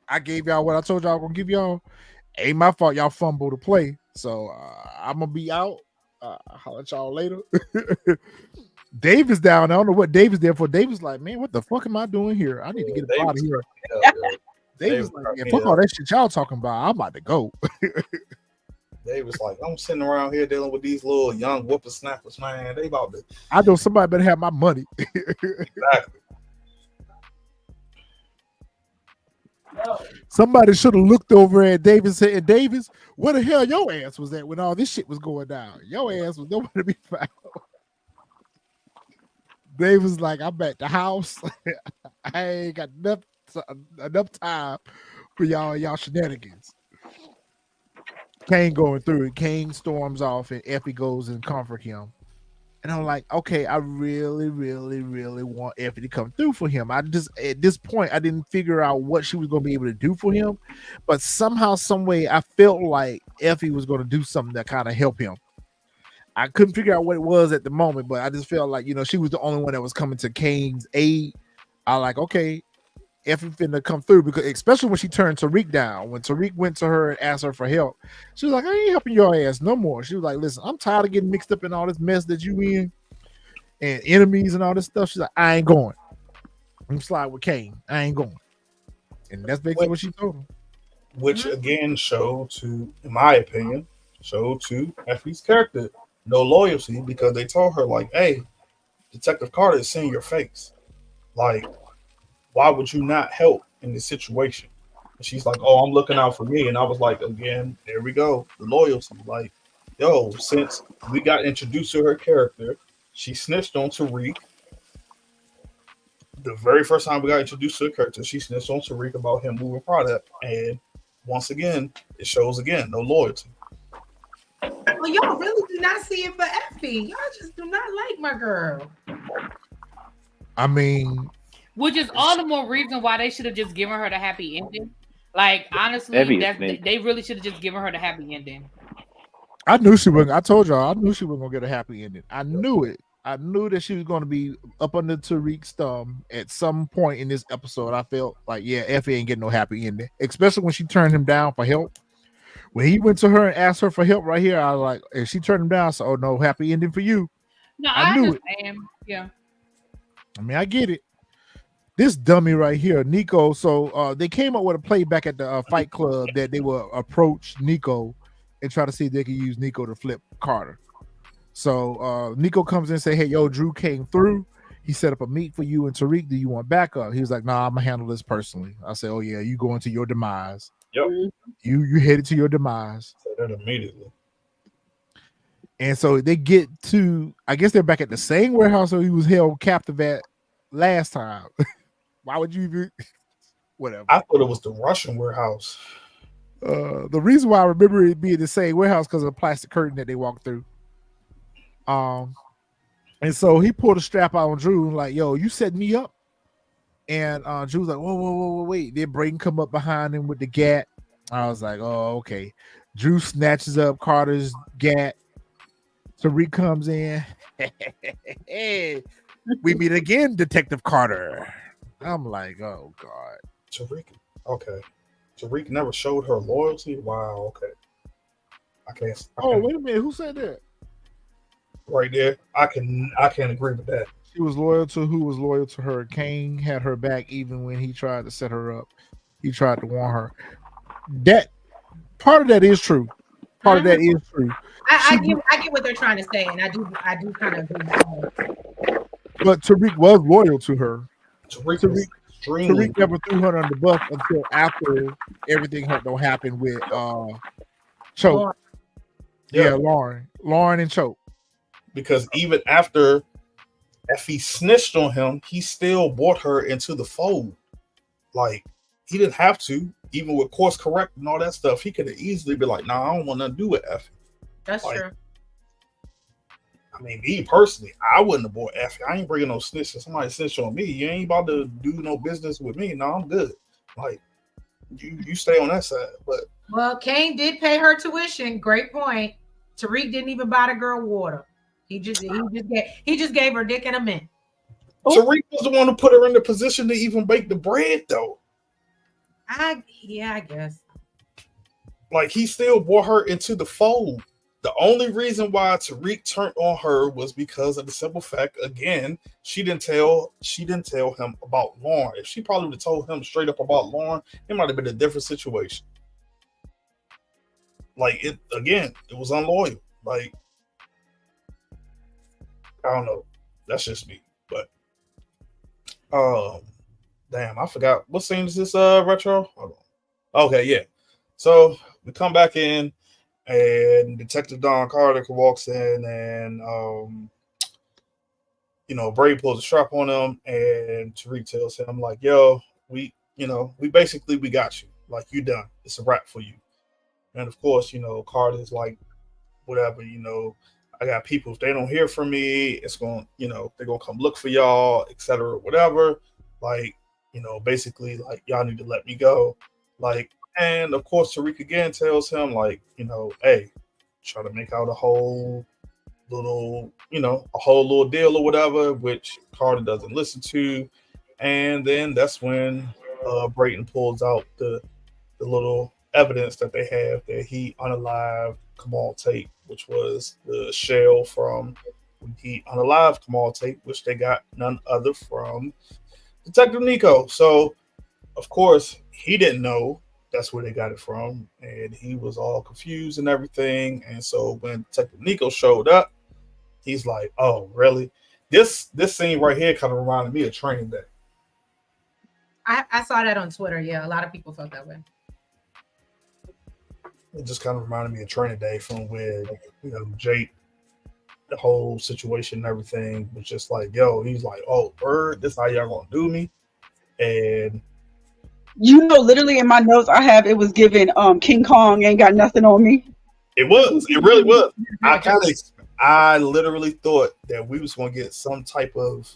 I gave y'all what I told y'all gonna give y'all. Ain't my fault y'all fumble to play. So I'm gonna be out. I'll let y'all later. Davis down. I don't know what Davis there for. Davis like, man, what the fuck am I doing here? I need to get out of here. Davis like, yeah, fuck all that shit y'all talking about. I'm about to go. They was like, I'm sitting around here dealing with these little young whippersnappers, man. They about to. I know somebody better have my money. Exactly. Somebody should have looked over at Davis and said, Davis, where the hell your ass was at when all this shit was going down? Your ass was nowhere to be found. Davis was like, I'm at the house. I ain't got enough time for y'all shenanigans. Kane going through it. Kane storms off and Effie goes and comfort him. And I'm like, okay, I really, really, really want Effie to come through for him. I just, at this point, I didn't figure out what she was going to be able to do for him. But somehow, some way, I felt like Effie was going to do something that kind of help him. I couldn't figure out what it was at the moment, but I just felt like, she was the only one that was coming to Kane's aid. I like, okay, Effie finna come through, because especially when she turned Tariq down. When Tariq went to her and asked her for help, she was like, I ain't helping your ass no more. She was like, listen, I'm tired of getting mixed up in all this mess that you in and enemies and all this stuff. She's like, I ain't going. I'm slide with Kane. I ain't going. And that's basically what she told him. Which again showed to, in my opinion, showed to Effie's character no loyalty, because they told her like, hey, Detective Carter is seeing your face. Like, why would you not help in this situation? And she's like, oh, I'm looking out for me. And I was like, again, there we go. The loyalty. Like, yo, since we got introduced to her character, she snitched on Tariq. The very first time we got introduced to her character, she snitched on Tariq about him moving product. And once again, it shows again, no loyalty. Well, y'all really do not see it for Effie. Y'all just do not like my girl. I mean, which is all the more reason why they should have just given her the happy ending. Like, honestly, they really should have just given her the happy ending. I knew she wasn't. I told y'all, I knew she wasn't gonna get a happy ending. I knew it. I knew that she was going to be up under Tariq's thumb at some point in this episode. I felt like, yeah, Effie ain't getting no happy ending, especially when she turned him down for help. When he went to her and asked her for help right here, I was like, and she turned him down. So, oh no, happy ending for you. No, I knew it. Yeah. I mean, I get it. this dummy right here, Nico. So they came up with a play back at the Fight Club that they will approach Nico and try to see if they can use Nico to flip Carter. So Nico comes in and say, "Hey, yo, Drew came through. He set up a meet for you and Tariq. Do you want backup?" He was like, "Nah, I'm gonna handle this personally." I said, "Oh yeah, you going to your demise. Yep. You headed to your demise." Said that immediately. And so they get to, I guess they're back at the same warehouse that he was held captive at last time. Why would you even? Whatever. I thought it was the Russian warehouse. The reason why I remember it being the same warehouse because of the plastic curtain that they walked through. And so he pulled a strap out on Drew and like, "Yo, you set me up." And Drew was like, whoa, wait. Then Brayden come up behind him with the gat. I was like, oh, okay. Drew snatches up Carter's gat. Tariq comes in. Hey, we meet again, Detective Carter. I'm like, oh God. Tariq. Okay. Tariq never showed her loyalty. Wow. Okay. I can't. Wait a minute. Who said that? Right there. I can't agree with that. She was loyal to who was loyal to her. Kane had her back even when he tried to set her up. He tried to warn her. That part of that is true. Part of that is true. I get what they're trying to say, and I do kind of agree with that. But Tariq was loyal to her. Tariq never threw her under the bus until after everything had to happen with Choke. Yeah, Lauren and Choke. Because even after he snitched on him, he still brought her into the fold. Like, he didn't have to, even with course correct and all that stuff. He could have easily been like, "Nah, I don't want nothing to do with Effie." That's true. I mean, me personally, I wouldn't have bought Effie. I ain't bringing no snitch. If somebody snitch on me, you ain't about to do no business with me. No, I'm good. Like, you stay on that side. But well, Kane did pay her tuition. Great point. Tariq didn't even buy the girl water. He just gave her dick and a mint. Tariq was the one who put her in the position to even bake the bread, though. I guess. Like, he still brought her into the fold. The only reason why Tariq turned on her was because of the simple fact, again, she didn't tell him about Lauren. If she probably would have told him straight up about Lauren, it might have been a different situation. Like, it was unloyal. Like, I don't know. That's just me. But damn, I forgot. What scene is this retro? Hold on. Okay, yeah. So we come back in and Detective Don Carter walks in and Brady pulls a strap on him and Tariq tells him, like, yo, we got you. Like, you done. It's a wrap for you. And of course, Carter's like, whatever, I got people, if they don't hear from me, it's going, they're going to come look for y'all, etc., whatever. Like, basically, like, y'all need to let me go. Like, and of course, Tariq again tells him, like, hey, try to make out a whole little deal or whatever, which Carter doesn't listen to. And then that's when Brayden pulls out the little evidence that they have that he unalived Kamal Tate, which was the shell from when he unalived Kamal Tate, which they got none other from Detective Nico. So, of course, he didn't know that's where they got it from, and he was all confused and everything. And so when Detective Nico showed up, he's like, "Oh, really?" This scene right here kind of reminded me of Training Day. I saw that on Twitter. Yeah, a lot of people felt that way. It just kind of reminded me of Training Day from where, Jake, the whole situation and everything was just like, yo, he's like, "Oh, Bird, this how y'all gonna do me?" And literally in my notes I have, it was given King Kong ain't got nothing on me. It really was. I literally thought that we was gonna get some type of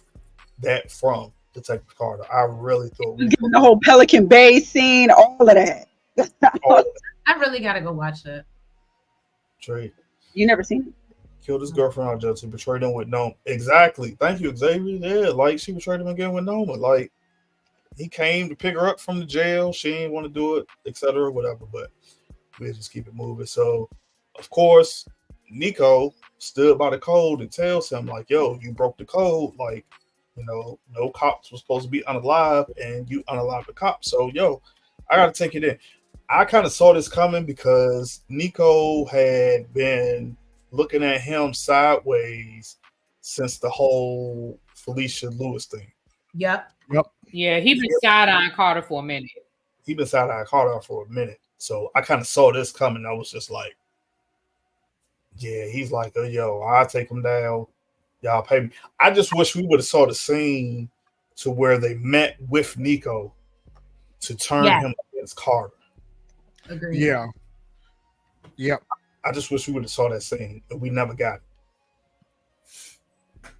that from Detective Carter. I really thought we the whole Pelican Bay scene, all of that. I really gotta go watch that. Trey, you never seen it? Killed his girlfriend on jail to betray them with Noma. Exactly. Thank you, Xavier. Yeah, like she betrayed him again with Noma. Like, he came to pick her up from the jail. She didn't want to do it, etc., whatever. But we'll just keep it moving. So, of course, Nico stood by the code and tells him, like, yo, you broke the code. Like, You know, no cops was supposed to be unalive, and you unalive the cops. So, I got to take it in. I kind of saw this coming because Nico had been looking at him sideways since the whole Felicia Lewis thing. Yep. Yeah, he been side-eyeing Carter for a minute. He been side-eyeing Carter for a minute. So I kind of saw this coming. I was just like, yeah, he's like, I'll take him down. Y'all pay me. I just wish we would have saw the scene to where they met with Nico to turn him against Carter. Agreed. Yeah. Yep. I just wish we would have saw that scene, and we never got it.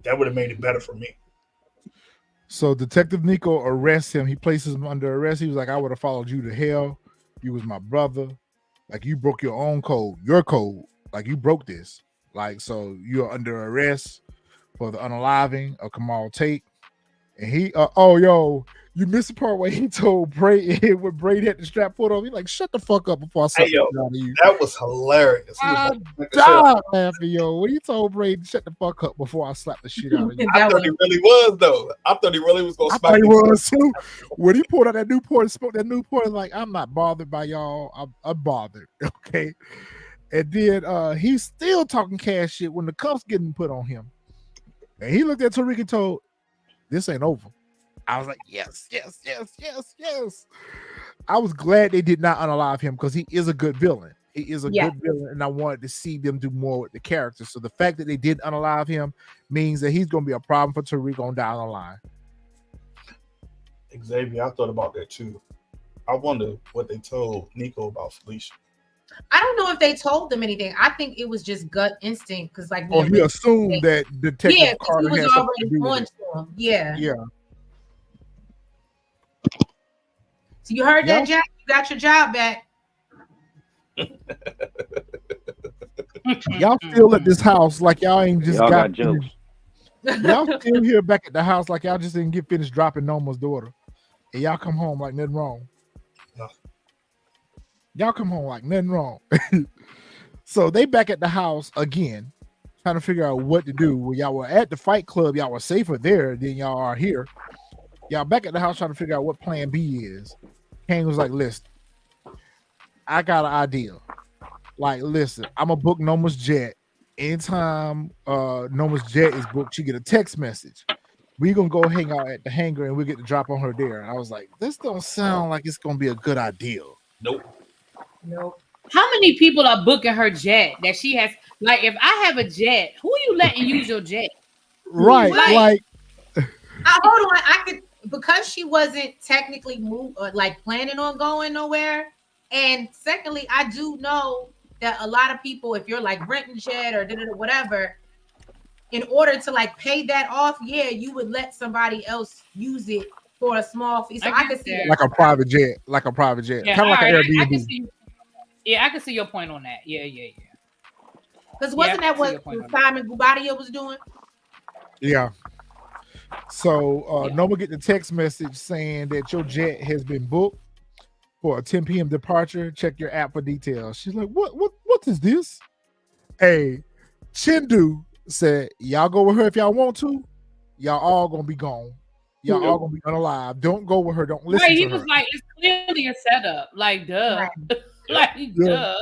That would have made it better for me. So Detective Nico arrests him. He places him under arrest. He was like, I would have followed you to hell. You was my brother. Like, you broke your own code. Your code. Like, you broke this. Like, so you're under arrest for the unaliving of Kamal Tate. And he, you missed the part where he told Braid when Braid had the strap put on. He like, shut the fuck up before I slap the shit out of you. That was hilarious. Stop laughing, yo. When he told Braid, shut the fuck up before I slap the shit out of you. I thought he really was, though. I thought he really was going to smack him. I thought he was, too. When he pulled out that Newport and smoked that Newport, like, I'm not bothered by y'all. I'm bothered, okay? And then he's still talking cash shit when the cuffs getting put on him. And he looked at Tariq and told, this ain't over. I was like, yes. I was glad they did not unalive him because he is a good villain. He is a good villain, and I wanted to see them do more with the character. So the fact that they did unalive him means that he's going to be a problem for Tariq on down the line. Xavier, I thought about that too. I wonder what they told Nico about Felicia. I don't know if they told them anything. I think it was just gut instinct because, like, he assumed that Detective Carter he was had already on to him. Yeah. So you heard that, Jack? You got your job back. Y'all still at this house like y'all ain't just got jokes. Y'all still here back at the house like y'all just didn't get finished dropping Noma's daughter, and y'all come home like nothing wrong. Y'all come home like nothing wrong. So they back at the house again, trying to figure out what to do. When y'all were at the Fight Club, y'all were safer there than y'all are here. Y'all back at the house trying to figure out what plan B is. Kane was like, listen, I got an idea. Like, listen, I'm going to book Noma's jet. Anytime Noma's jet is booked, she get a text message. We're going to go hang out at the hangar and we'll get the drop on her there. And I was like, this don't sound like it's going to be a good idea. Nope. How many people are booking her jet that she has? Like, if I have a jet, who are you letting use your jet? Right. Like hold on. I could, because she wasn't technically planning on going nowhere. And secondly, I do know that a lot of people, if you're like renting jet or whatever, in order to like pay that off, you would let somebody else use it for a small fee. So I could see like a private jet, kind of like an Airbnb. I can see, I can see your point on that. Yeah. Because wasn't that what Simon Gubadia was doing? Yeah. So Noma get the text message saying that your jet has been booked for a 10 p.m. departure. Check your app for details. She's like, what is this? Hey, Chindu said, y'all go with her if y'all want to. Y'all all gonna be gone. Y'all all gonna be unalive. Don't go with her. Don't listen to her. He was like, it's clearly a setup. Like, duh. Duh.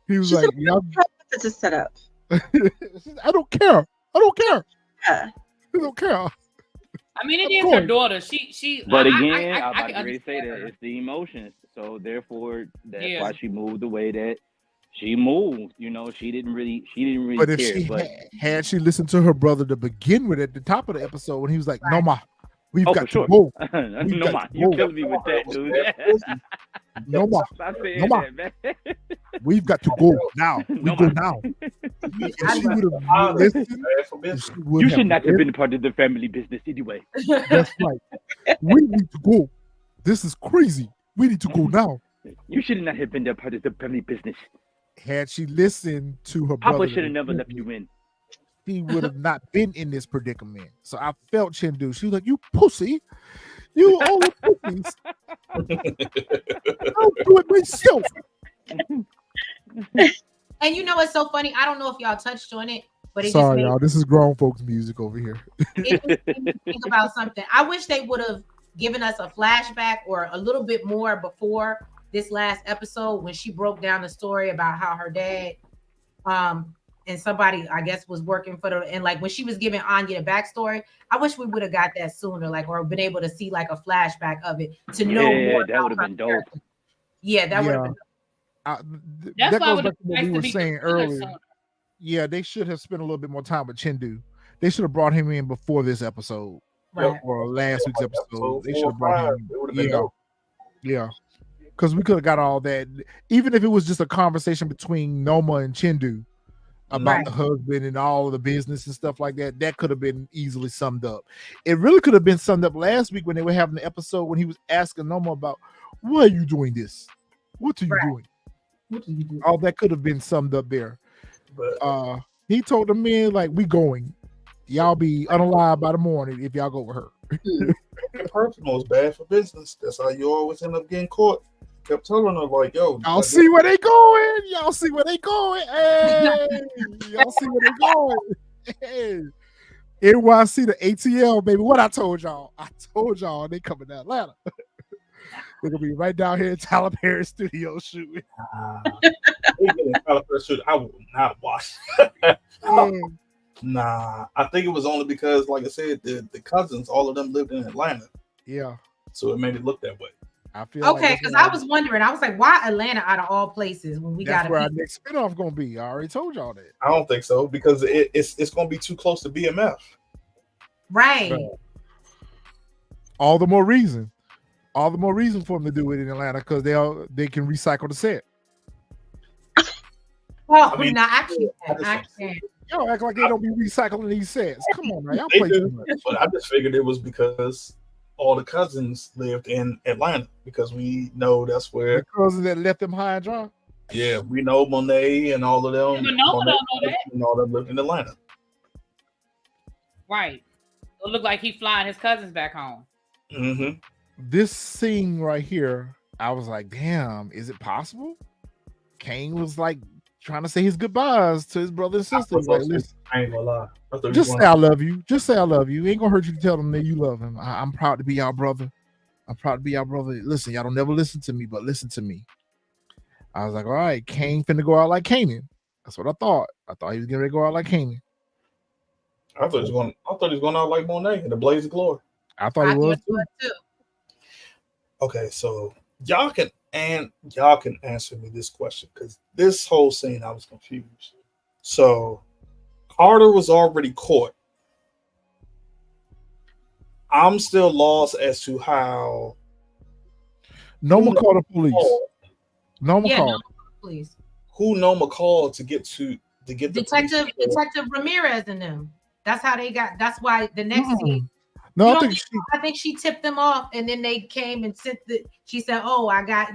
He was like, y'all. It's a setup. I don't care. Yeah. I don't care. I mean, it is her daughter. She. But again, I was about to say that it's the emotions. So therefore, that's why she moved the way that she moved. You know, she didn't really but if care. She had she listened to her brother to begin with at the top of the episode when he was like, Noma, we've got to go. Noma, you killed me with that, dude. Noma, we've got to go now. We go now. If she would have listened, you should not have been part of the family business anyway. That's right. We need to go. This is crazy. We need to go now. You should not have been a part of the family business. Had she listened to her brother, Papa should have never left you in. She would have not been in this predicament. So I felt Chindu. She was like, you pussy. You all the pussies. I'll do it myself. And you know what's so funny? I don't know if y'all touched on it, But it Sorry, just y'all. This is grown folks music over here. it just made me think about something. I wish they would have given us a flashback or a little bit more before this last episode when she broke down the story about how her dad and somebody I guess was working for the, and like when she was giving Anya the backstory. I wish we would have got that sooner, like, or been able to see like a flashback of it to know more. That would have been dope. Yeah, that would have been That's that why I goes would back to what like we to were be saying considered earlier. sooner. Yeah, they should have spent a little bit more time with Chindu. They should have brought him in before this episode right. or last week's Like episode. They 4 should or have brought 5, him. it would have been Yeah, dope. yeah. Because we could have got all that, even if it was just a conversation between Noma and Chindu about Right. the husband and all of the business and stuff like that. That could have been easily summed up. It really could have been summed up last week when they were having the episode when he was asking Noma about, why are you doing this? What are you Right. doing? All that could have been summed up there. But He told the men, like, we going. Y'all be unalive by the morning if y'all go with her. personal is bad for business. That's how you always end up getting caught. Kept telling her like, "Yo, Y'all see where they going. Y'all see where they going. Hey, y'all see where they going. Hey. NYC to ATL, baby. What I told y'all. I told y'all they coming to Atlanta. They're gonna be right down here in Tyler Perry Studio shooting. I will not watch." Um, Nah, I think it was only because, like I said, the cousins, all of them lived in Atlanta, yeah, so it made it look that way. I feel like Okay, that's because where I was wondering, I was like, why Atlanta out of all places when we that's got where our a next spinoff gonna be. I already told y'all that. I don't think so because it's going to be too close to BMF. right? Right. All the more reason. All the more reason for them to do it in Atlanta because they can recycle the set. Well, I mean, no, I can't. I I can't. Y'all act like they don't be recycling these sets. Come on, man. Y'all They play do, too much. but I just figured it was because all the cousins lived in Atlanta because we know that's where. The cousins that left them high and dry. Yeah, we know Monet and all of them. But no one Monet don't know that. and all them lived in Atlanta. Right. It looked like he flying his cousins back home. Mm-hmm. This scene right here, I was like, damn, is it possible? Kane was like trying to say his goodbyes to his brother and sister. Like, listen, I ain't gonna lie. I thought just you say I love you. Just say I love you. It ain't gonna hurt you to tell them that you love him. I'm proud to be your brother. I'm proud to be your brother. Listen, y'all don't never listen to me, but listen to me. I was like, all right, Kane finna go out like Canaan. That's what I thought. I thought he was getting ready to go out like Canaan. I thought he was going out like Monet in the blaze of glory. I thought he was too. too. Okay, so y'all can answer me this question because this whole scene I was confused. So Carter was already caught. I'm still lost as to how Noma called the police. Noma Yeah, called. no, please. who Noma called to get the Detective Ramirez and them. That's how they got. That's why the next scene. No, You I don't think think- I think she tipped them off, and then they came and sent she said, "Oh, I got,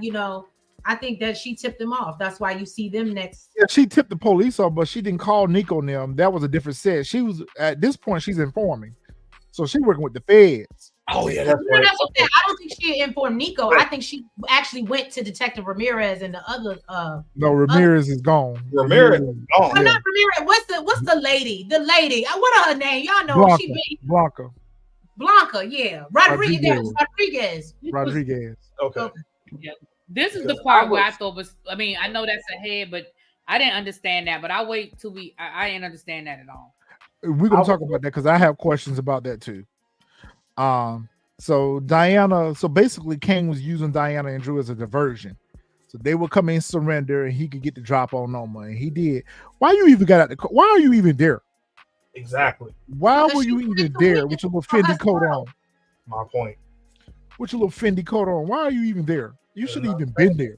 I think that she tipped them off. That's why you see them next." yeah, she tipped the police off, but she didn't call Nico and them. That was a different set. She was at this point, she's informing. So she's working with the feds. Oh yeah, that's No, right. that's what I'm saying. I don't think she informed Nico. I think she actually went to Detective Ramirez and the other. No, Ramirez is gone. Ramirez is gone. I'm not Ramirez. What's the lady? The lady. What are her name? Y'all know Blanca. she been Blanca. Blanca. Yeah, Rodriguez. Rodriguez. Okay. This is the Because part I where I was- thought was, I mean, I know that's ahead, but I didn't understand that. But I wait till I didn't understand that at all. We're gonna talk about that because I have questions about that too. So Diana, so basically Kane was using Diana and Drew as a diversion. So they would come in, surrender, and he could get the drop on Noma, and he did. Why you even got out the car? Why are you even there? Exactly. Why Because were she you wanted even to there witness with your little for Fendi coat herself. on? My point. With your little Fendi coat on? Why are you even there? You should have Yeah, even been there.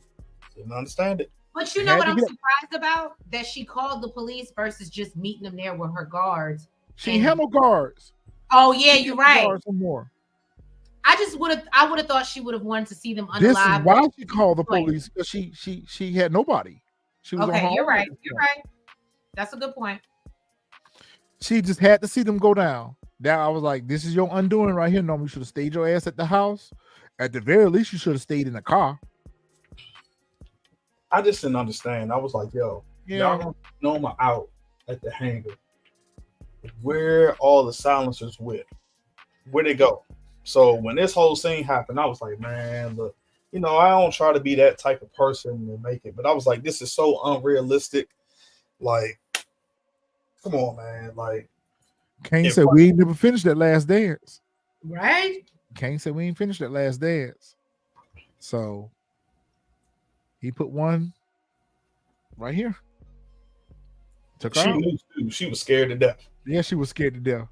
Didn't understand it. But you Had know what to I'm get- surprised about? That she called the police versus just meeting them there with her guards. She had no guards. Oh yeah, She you're had no right. guards no more. I would have thought she would have wanted to see them This is unalive. why she called the Point. police because she had nobody. She was on her Okay, you're own right. at this You're point. right. That's a good point. She just had to see them go down. That I was like, this is your undoing right here. No, you should have stayed your ass at the house. At the very least, you should have stayed in the car. I just didn't understand. I was like, yo, y'all Yeah, gonna Noma out at the hangar. where all the silencers went? Where'd they go? So when this whole scene happened, I was like, man, look, you know, I don't try to be that type of person to make it, but I was like, this is so unrealistic. Like, come on, man. Like, Kane said we ain't never finished that last dance. Right? Kane said we ain't finished that last dance. So he put one right here. Took her she out. knew too. She was scared to death. Yeah, she was scared to death.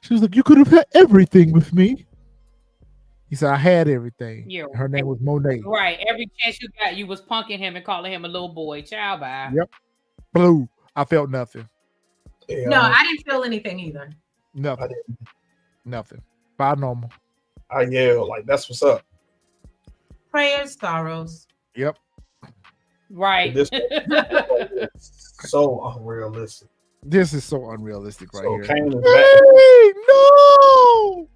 She was like, "You could have had everything with me." He said, "I had everything." Yeah. Her name was Monet. Right. Every chance you got, you was punking him and calling him a little boy. Child, bye. Yep. Blue. I felt nothing. Yeah, No, I didn't feel anything either. Nothing. Nothing. By normal. I yelled like, "That's what's up." Prayers, sorrows. Yep. Right. This so unrealistic. This is so unrealistic right So here. Kane is Hey, no!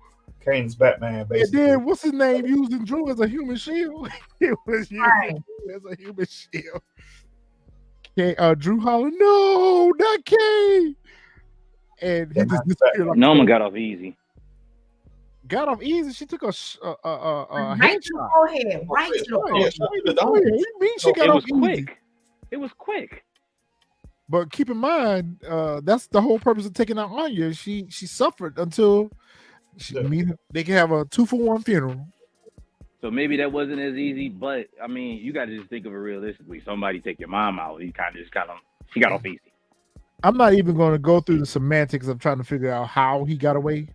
Kane's Batman, And basically. then what's his name? Using Drew as a human shield. It was using Right. Drew as a human shield. Okay, Drew holler, no, not Kane. And he Yeah, just not disappeared. Like Norman got off easy. got off easy. She took a Right to the headshot. forehead. Right to the Right. forehead. Yeah, she did Oh, yeah, you mean she No, got It off was easy. quick. It was quick. But keep in mind, that's the whole purpose of taking out Anya. She suffered until they can have a 2-for-1 funeral. So maybe that wasn't as easy, but I mean, you got to just think of it realistically. Somebody take your mom out. She got off easy. I'm not even going to go through the semantics of trying to figure out how he got away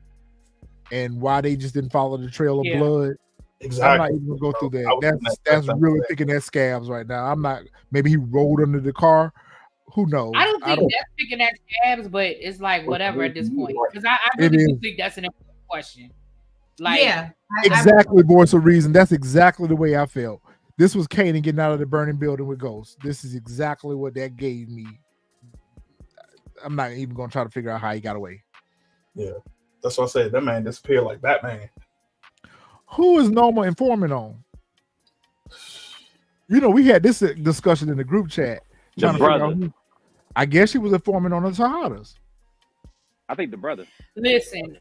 and why they just didn't follow the trail of Yeah. blood. Exactly. I'm not even going to go through I that. was That's gonna really say. picking at scabs right now. I'm not. Maybe he rolled under the car. Who knows? I don't think that's picking at scabs, but it's like whatever at this point. Because I It really do is. think that's an important question. Like, Yeah. Exactly, voice of reason. That's exactly the way I felt. This was Kanan getting out of the burning building with Ghost. This is exactly what that gave me. I'm not even going to try to figure out how he got away. Yeah, that's what I said. That man disappeared like Batman. Who is Norma informing on? You know, we had this discussion in the group chat. The trying to figure out brother. who- I guess she was informing on the Tejadas. I think the brother. listen,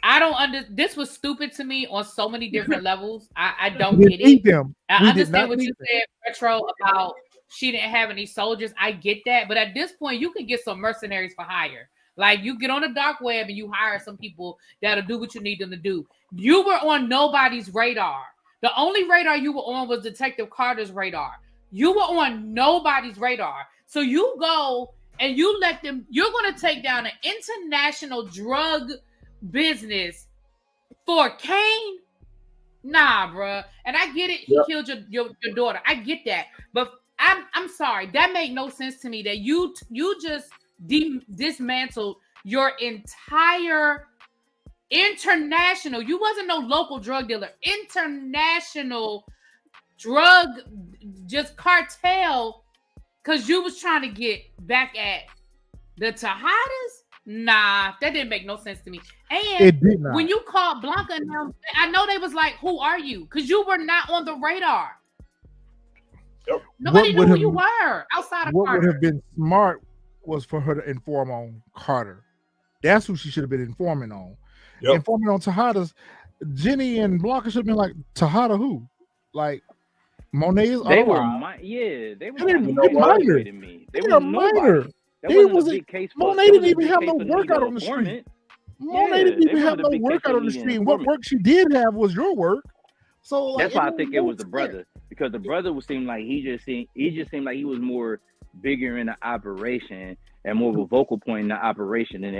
I don't this was stupid to me on so many different levels. I He don't didn't get eat it. them. I He did understand not what you eat them. said, Retro, about she didn't have any soldiers. I get that. But at this point, you can get some mercenaries for hire. Like, you get on the dark web and you hire some people that'll do what you need them to do. You were on nobody's radar. The only radar you were on was Detective Carter's radar. You were on nobody's radar. So you go and you let them, you're going to take down an international drug business for Kane? Nah, bruh. And I get it. He killed your daughter. I get that. But I'm sorry. That made no sense to me that you just dismantled your entire international. You wasn't no local drug dealer. International drug just cartel because you was trying to get back at the Tejadas. Nah, that didn't make no sense to me. And It did not. when you called Blanca and them, I know they was like, who are you? Because you were not on the radar. Yep. Nobody What would knew who have- you were outside of What Carter. would have been smart was for her to inform on Carter. That's who she should have been informing on. Yep. Informing on Tejadas. Jenny and Blanca should have been like, Tejada who? Like, Monet is They were, otherwise. they were They didn't- kind of they minor. evaluating me. They They were are minor. nobody. That They wasn't a wasn't- big case. Monet that didn't wasn't a even big have case no for needing workout an on the street. informant. Monet Yeah, didn't they even have wasn't a no big case workout for on the needing an street. What informant. work she did have was your work. So like, That's why I it think made it no was the sense. brother, because the brother would seem like he just seemed like he was more bigger in the operation and more of a vocal point in the operation than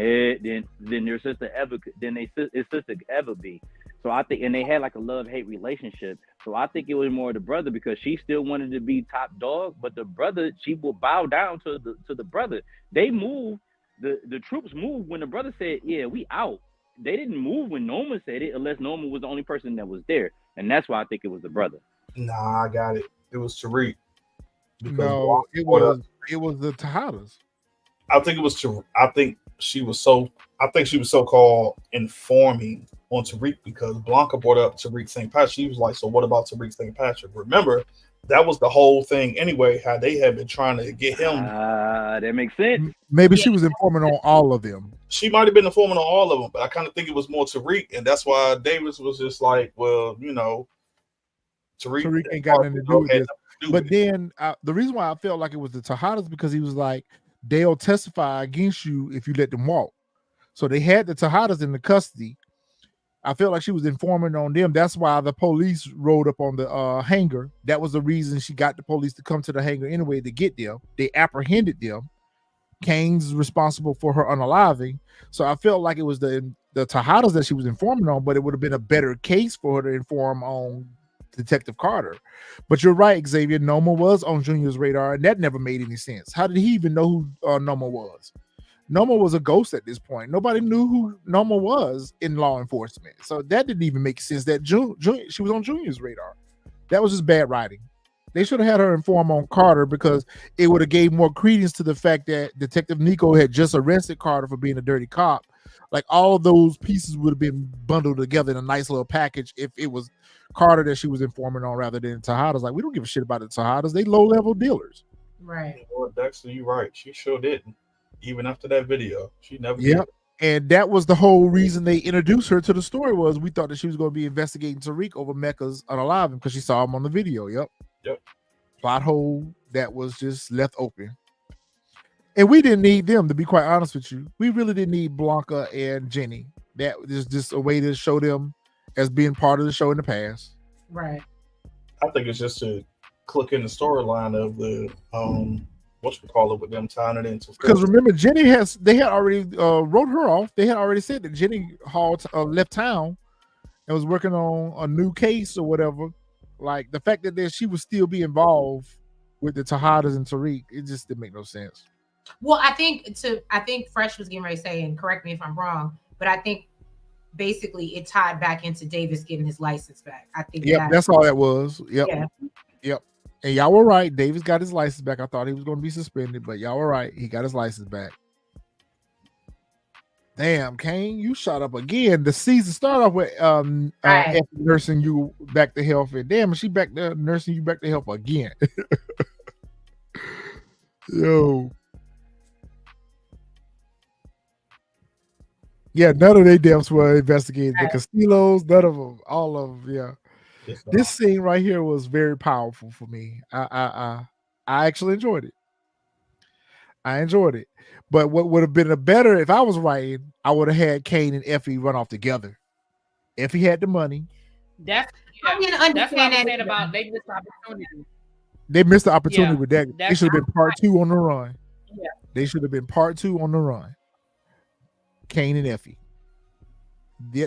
their sister ever his sister could ever be. So I think, and they had like a love-hate relationship. So I think it was more the brother because she still wanted to be top dog, but the brother, she will bow down to the brother. They moved, the troops moved when the brother said, "Yeah, we out." They didn't move when Norman said it, unless Norman was the only person that was there, and that's why I think it was the brother. Nah, I got it. It was Tariq. Because No, it was the Tejadas. I think it was Tariq. I think she was so called informing on Tariq because Blanca brought up Tariq St. Patrick. She was like, so what about Tariq St. Patrick? Remember, that was the whole thing anyway. How they had been trying to get him. That makes sense. Maybe she was informing on all of them. She might have been informing on all of them, but I kind of think it was more Tariq, and that's why Davis was just like, well, you know, Tariq ain't got nothing to do with this. But then the reason why I felt like it was the Tejadas because he was like, they'll testify against you if you let them walk. So they had the Tejadas in the custody. I felt like she was informing on them. That's why the police rode up on the hangar. That was the reason she got the police to come to the hangar anyway to get them. They apprehended them. Kane's responsible for her unaliving. So I felt like it was the Tejadas that she was informing on, but it would have been a better case for her to inform on Detective Carter. But you're right, Xavier. Noma was on Junior's radar, and that never made any sense. How did he even know who Noma was? Noma was a ghost at this point. Nobody knew who Noma was in law enforcement. So that didn't even make sense that she was on Junior's radar. That was just bad writing. They should have had her inform on Carter because it would have gave more credence to the fact that Detective Nico had just arrested Carter for being a dirty cop. Like all of those pieces would have been bundled together in a nice little package if it was Carter that she was informing on rather than Tejadas. Like we don't give a shit about the Tejadas. They low-level dealers. Right. Well, Dexter, you're right. She sure didn't. Even after that video, she never Yep. did. And that was the whole reason they introduced her to the story was we thought that she was going to be investigating Tariq over Mecca's unaliving because she saw him on the video. Yep. Plot hole that was just left open. And we didn't need them, to be quite honest with you. We really didn't need Blanca and Jenny. That was just a way to show them as being part of the show in the past. Right. I think it's just to click in the storyline of the whatchamacallit with them tying it into. Because remember, they had already wrote her off. They had already said that Jenny Hall left town and was working on a new case or whatever. Like the fact that she would still be involved with the Tejadas and Tariq, it just didn't make no sense. Well, I think Fresh was getting ready to say, and correct me if I'm wrong, but I think basically it tied back into Davis getting his license back. I think that's all that was. Yep. Yeah. Yep. And y'all were right. Davis got his license back. I thought he was going to be suspended, but y'all were right. He got his license back. Damn, Kane, you shot up again. The season started off with Right. nursing you back to health, and damn, she back there nursing you back to health again. Yo. Yeah, none of they deaths were investigated. The Castillos, none of them, all of them. Yeah, this scene right here was very powerful for me. I actually enjoyed it. I enjoyed it. But what would have been a better if I was writing, I would have had Kane and Effie run off together. Effie had the money. I didn't understand That's what I'm saying either. about they missed the opportunity. They missed the opportunity Yeah, with that. They that's should have been part 2 on the run. Yeah. They should have been part 2 on the run. Kane and Effie.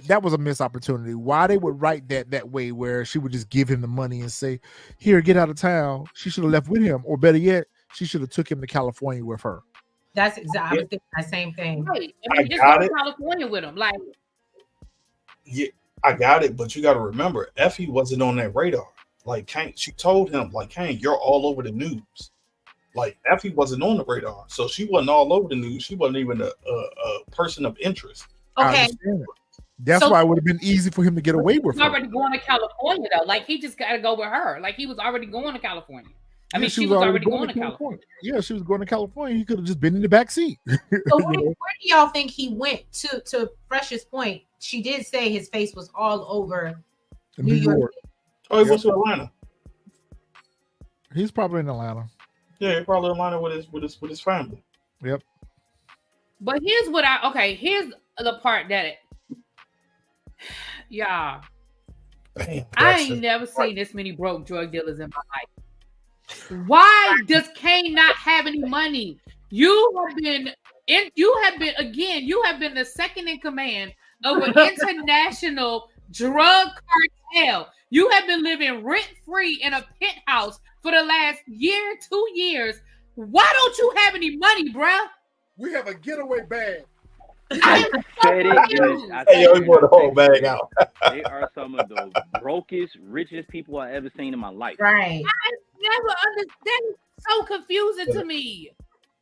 That was a missed opportunity. Why they would write that way where she would just give him the money and say, here, get out of town. She should have left with him. Or better yet, she should have took him to California with her. That's exactly. I was thinking the same thing. Right. I Just got go to it. California with him. Like, Yeah, I got it, but you got to remember, Effie wasn't on that radar. Like Kane, she told him, like, Kane, you're all over the news. Like Effie wasn't on the radar, so she wasn't all over the news. She wasn't even a person of interest. I Okay. understand it. That's So- why it would have been easy for him to get away with he's her. already going to California though. Like he just got to go with her. Like he was already going to California. I mean, she was already going to California. Yeah, she was going to California. He could have just been in the back seat. So where do y'all think he went? To Fresh's point, she did say his face was all over New York. Oh, he went to Atlanta. He's probably in Atlanta. Yeah, he probably in Atlanta with his family. Yep. But here's the part that y'all, Damn, I ain't never seen this many broke drug dealers in my life. Why does Kane not have any money? You have been the second in command of an international drug cartel. You have been living rent-free in a penthouse for the last year, 2 years. Why don't you have any money, bruh? We have a getaway bag. I am so Said it, confused. I Hey, yo, he said brought the whole it. bag out. They are some of the brokest, richest people I ever seen in my life. Right. Never understand. It's so confusing to me.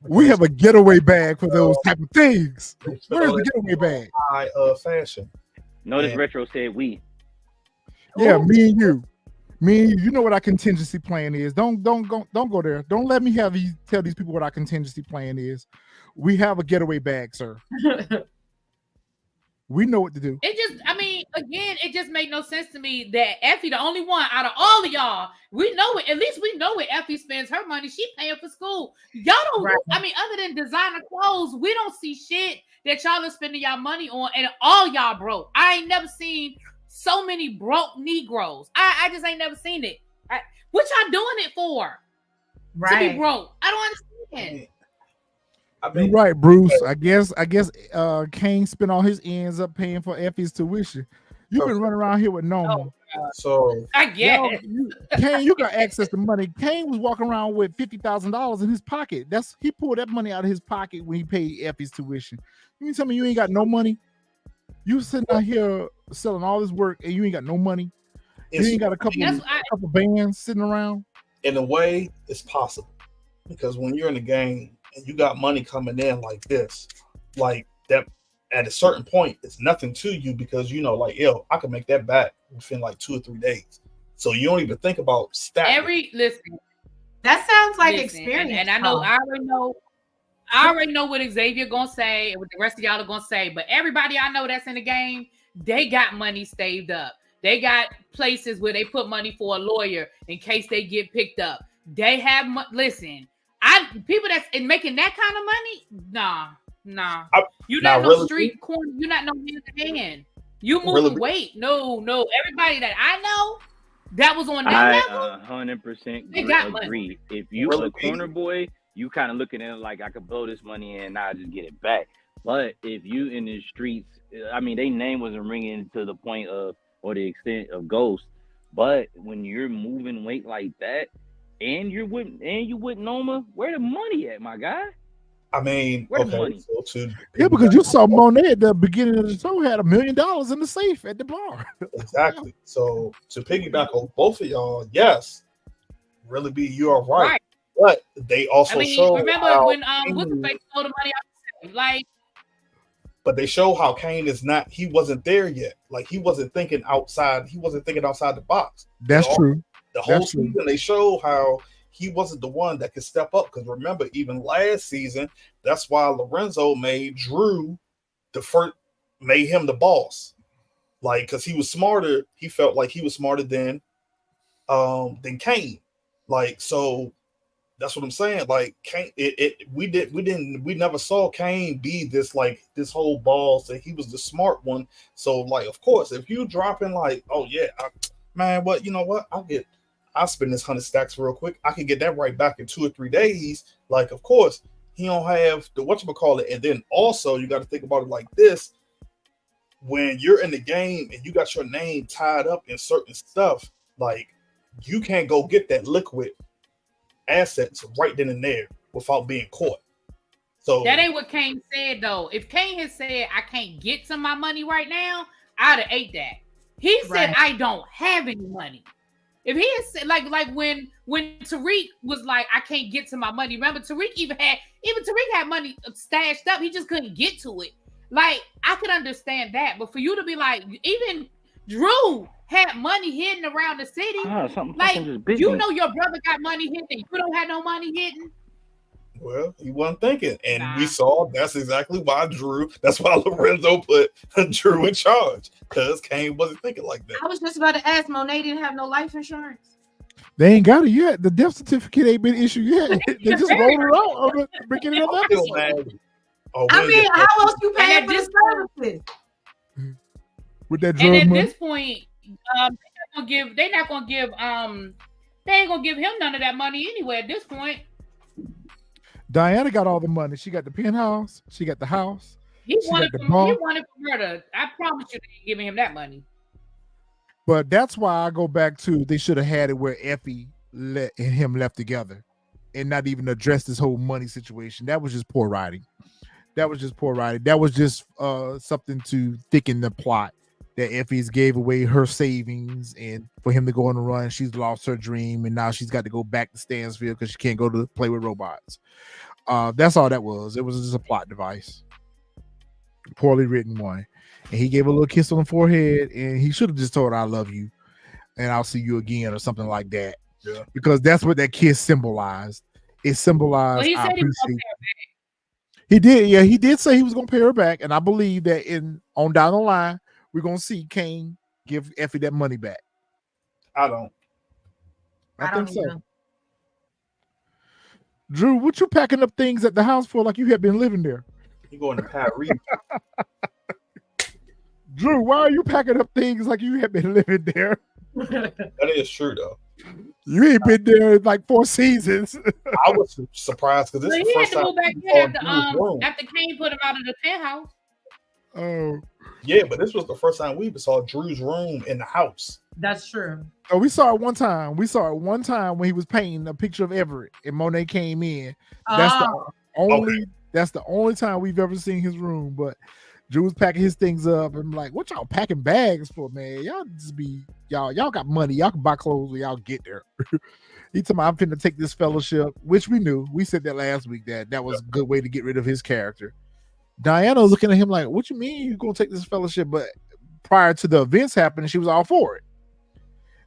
We have a getaway bag for those type of things. Where's the getaway bag? High fashion. Notice Man. Retro said we. Yeah, me and you. Me, you know what our contingency plan is. Don't go there. Don't let me have you tell these people what our contingency plan is. We have a getaway bag, sir. We know what to do. It just, I mean, again, it just made no sense to me that Effie, the only one out of all of y'all, we know it. At least we know where Effie spends her money. She paying for school. Y'all don't. Right. I mean, other than designer clothes, we don't see shit that y'all are spending y'all money on, and all y'all broke. I ain't never seen so many broke Negroes. I just ain't never seen it. What y'all doing it for? To be broke? I don't understand. You're right, Bruce. I guess Kane spent all his ends up paying for Effie's tuition. You've been running around here with Noma. So I guess. Kane, you got access to money. Kane was walking around with $50,000 in his pocket. He pulled that money out of his pocket when he paid Effie's tuition. You mean tell me you ain't got no money? You sitting out here selling all this work and you ain't got no money? You ain't got a couple bands sitting around? In a way, it's possible. Because when you're in the game and you got money coming in like this, like that, at a certain point, it's nothing to you because you know, like, yo, I can make that back within like 2 or 3 days. So you don't even think about stacking. Listen. That sounds like experience. And I know, I already know what Xavier gonna say and what the rest of y'all are gonna say. But everybody I know that's in the game, they got money saved up. They got places where they put money for a lawyer in case they get picked up. They have listen. People that's making that kind of money, nah. You're not no really street corner. You're not no hand. You moving really? Weight. No. Everybody that I know that was on that level, 100% agree. If you really? A corner boy, you kind of looking at it like I could blow this money and I'll just get it back. But if you in the streets, I mean, their name wasn't ringing to the point of or the extent of Ghost. But when you're moving weight like that, and you with Noma, where the money at, my guy? I mean, where the money? Yeah, because you saw Monet at the beginning of the show had $1 million in the safe at the bar. Exactly. So to piggyback on both of y'all, yes, really be you are right. But they also show. Remember when what's the face stole the money out? Like. But they show how Kane is not. He wasn't there yet. Like he wasn't thinking outside. He wasn't thinking outside the box. That's true. The whole season, they show how he wasn't the one that could step up. Because remember, even last season, that's why Lorenzo made Drew made him the boss. Like, because he was smarter. He felt like he was smarter than Kane. Like, so that's what I'm saying. Like, Kane, we never saw Kane be this whole boss. That he was the smart one. So, like, of course, if you drop in like, oh yeah, man, what you know what? I'll spend this 100 stacks real quick. I can get that right back in 2 or 3 days. Like, of course, he don't have the whatchamacallit. And then also you got to think about it like this. When you're in the game and you got your name tied up in certain stuff, like you can't go get that liquid assets right then and there without being caught. So that ain't what Kane said though. If Kane had said I can't get to my money right now, I'd have ate that. He said I don't have any money. If he had said like when Tariq was like, I can't get to my money. Remember, Tariq had money stashed up. He just couldn't get to it. Like, I could understand that. But for you to be like, even Drew had money hidden around the city. Like, you know your brother got money hidden. You don't have no money hidden. Well, he wasn't thinking. And we saw that's exactly why that's why Lorenzo put Drew in charge. Because Kane wasn't thinking like that. I was just about to ask, Monet didn't have no life insurance. They ain't got it yet. The death certificate ain't been issued yet. They just rolled it out on the beginning of the episode. I mean, how else you paying for the services? With that drug money. And at this point, they ain't gonna give him none of that money anyway at this point. Diana got all the money. She got the penthouse. She got the house. He wanted for murder. I promise you, they ain't giving him that money. But that's why I go back to they should have had it where Effie and him left together, and not even address this whole money situation. That was just poor writing. That was just something to thicken the plot. That Effie's gave away her savings, and for him to go on the run, she's lost her dream, and now she's got to go back to Stansfield because she can't go to play with robots. That's all that was. It was just a plot device, poorly written one. And he gave a little kiss on the forehead, and he should have just told her, "I love you." and I'll see you again or something like that. Yeah. Because that's what that kiss symbolized. It symbolized. Well, he I said he was gonna appreciate. pay He did, yeah, he did say he was gonna pay her back, and I believe that on down the line we're gonna see Kane give Effie that money back. I don't. I think don't so. either. Drew, what you packing up things at the house for like you had been living there? You going to Paris? Drew, why are you packing up things like you had been living there? That is true though. You ain't been there in like 4 seasons. I was surprised because this Well, is the he had first to time move back we here saw Drew's room. after Kane put him out of the penthouse. Oh, Yeah, but this was the first time we even saw Drew's room in the house. That's true. oh, we saw it one time. We saw it one time when he was painting a picture of Everett and Monet came in. That's that's the only time we've ever seen his room. But Drew was packing his things up. And I'm like, what y'all packing bags for, man? Y'all just be y'all got money. Y'all can buy clothes when y'all get there. He told me I'm finna take this fellowship, which we knew. We said that last week that was a good way to get rid of his character. Diana was looking at him like, what you mean you're gonna take this fellowship? But prior to the events happening, she was all for it.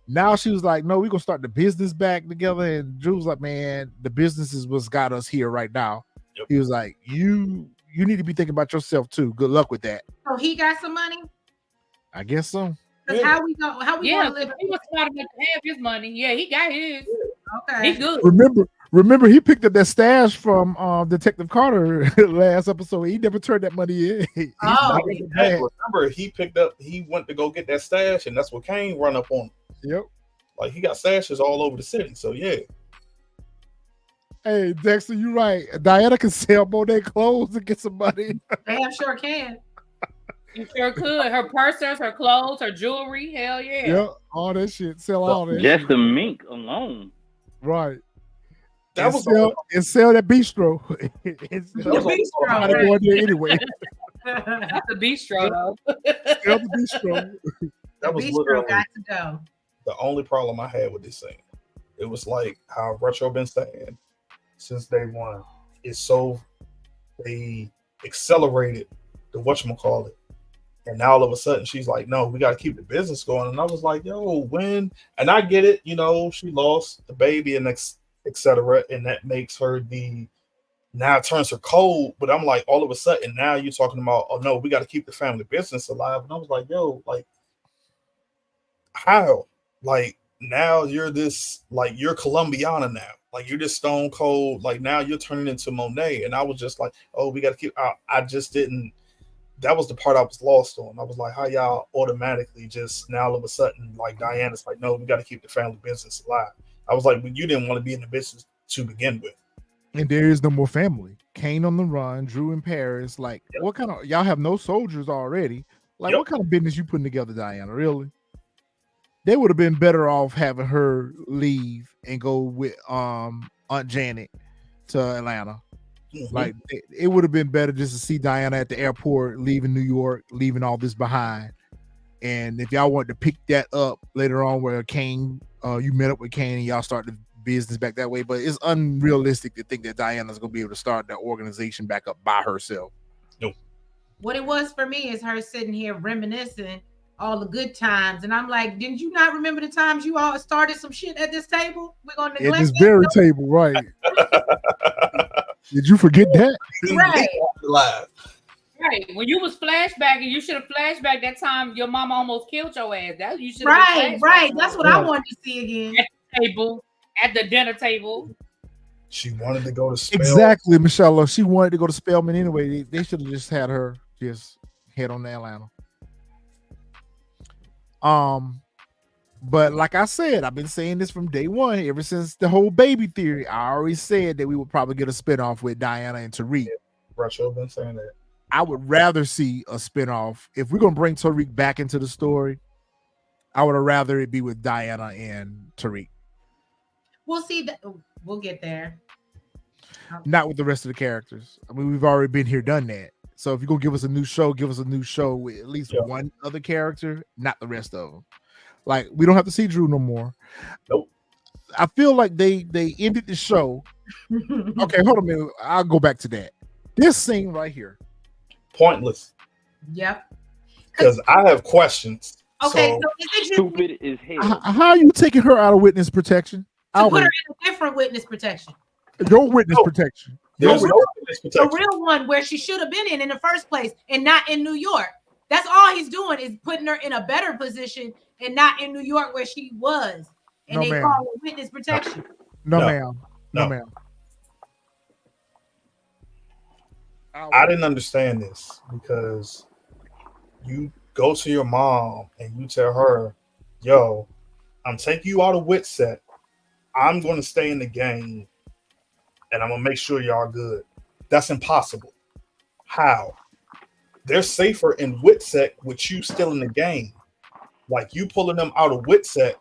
Now she was like, no, we're gonna start the business back together. And Drew was like, man, the business is what's got us here right now. Yep. He was like, you need to be thinking about yourself too. Good luck with that. So he got some money. I guess so. Because Yeah. how we gonna Yeah, live? he was smart enough to have his money. Yeah, he got his. Okay. He good. Remember, he picked up that stash from Detective Carter last episode. He never turned that money in. He's Oh. not Hey, looking bad. remember, he went to go get that stash, and that's what Kane run up on him. Yep. Like he got stashes all over the city. So yeah, Hey, Dexter, you right. Diana can sell Monet clothes and get some money. Damn sure can. You sure could. Her purses, her clothes, her jewelry. Hell yeah. Yep, all that shit. Sell all that Just shit. the mink alone. Right. that and was sell that bistro. It's That was The bistro, gotta go in there anyway. That's a bistro though. Sell the bistro. that was Bistro literally got to go. the only problem I had with this scene. It was like how Retro been saying since day one. It's so they accelerated the whatchamacallit. And now all of a sudden she's like, no, we got to keep the business going. And I was like, yo, when? And I get it, she lost the baby and etc. And that makes her now it turns her cold. But I'm like, all of a sudden now you're talking about, oh no, we got to keep the family business alive. And I was like, yo, like, how? Like, now you're this, like, you're Colombiana now. Like, you're just stone cold. Like, now you're turning into Monet. And I was just like, oh, we got to keep, I just didn't. That was the part I was lost on. I was like, how y'all automatically just now all of a sudden, like Diana's like, no, we got to keep the family business alive. I was like, well, you didn't want to be in the business to begin with. And there is no more family. Kane on the run, Drew in Paris. Like, what kind of y'all have no soldiers already? Like, what kind of business you putting together, Diana? Really? They would have been better off having her leave and go with Aunt Janet to Atlanta. Mm-hmm. Like it would have been better just to see Diana at the airport, leaving New York, leaving all this behind. And if y'all want to pick that up later on, where Kane, you met up with Kane and y'all start the business back that way, but it's unrealistic to think that Diana's gonna be able to start that organization back up by herself. Nope. What it was for me is her sitting here reminiscing all the good times, and I'm like, didn't you not remember the times you all started some shit at this table? We're gonna neglect At this very table, right? Did you forget that? Right. Live. Right. When you was flashbacking, you should have flashback that time your mama almost killed your ass. That you should Right. That's what I wanted to see again. At the table, at the dinner table. She wanted to go to Spell. Exactly, Michelle. She wanted to go to Spelman anyway. They should have just had her just head on to Atlanta. But like I said, I've been saying this from day one, ever since the whole baby theory. I already said that we would probably get a spinoff with Diana and Tariq. Retro been saying that. I would rather see a spinoff. If we're gonna bring Tariq back into the story, I would have rather it be with Diana and Tariq. We'll see that. We'll get there. Not with the rest of the characters. I mean, we've already been here, done that. So if you're gonna give us a new show with at least one other character, not the rest of them. Like, we don't have to see Drew no more. Nope. I feel like they ended the show. Okay, hold on a minute. I'll go back to that. This scene right here. Pointless. Yep. Because I have questions Okay, So- so is it you Stupid as hell. How are you taking her out of witness protection? to put her Albert, in a different witness protection? your witness No. protection. Your There's witness- no witness The protection. real one where she should have been in the first place and not in New York. That's all he's doing is putting her in a better position and not in New York where she was. And No, they ma'am. call it witness protection. No, No. ma'am. No, No. ma'am. I didn't understand this because you go to your mom and you tell her, yo, I'm taking you out of Witsec. I'm going to stay in the game and I'm going to make sure y'all good. That's impossible. How? They're safer in Witsec with you still in the game. Like you pulling them out of Witsec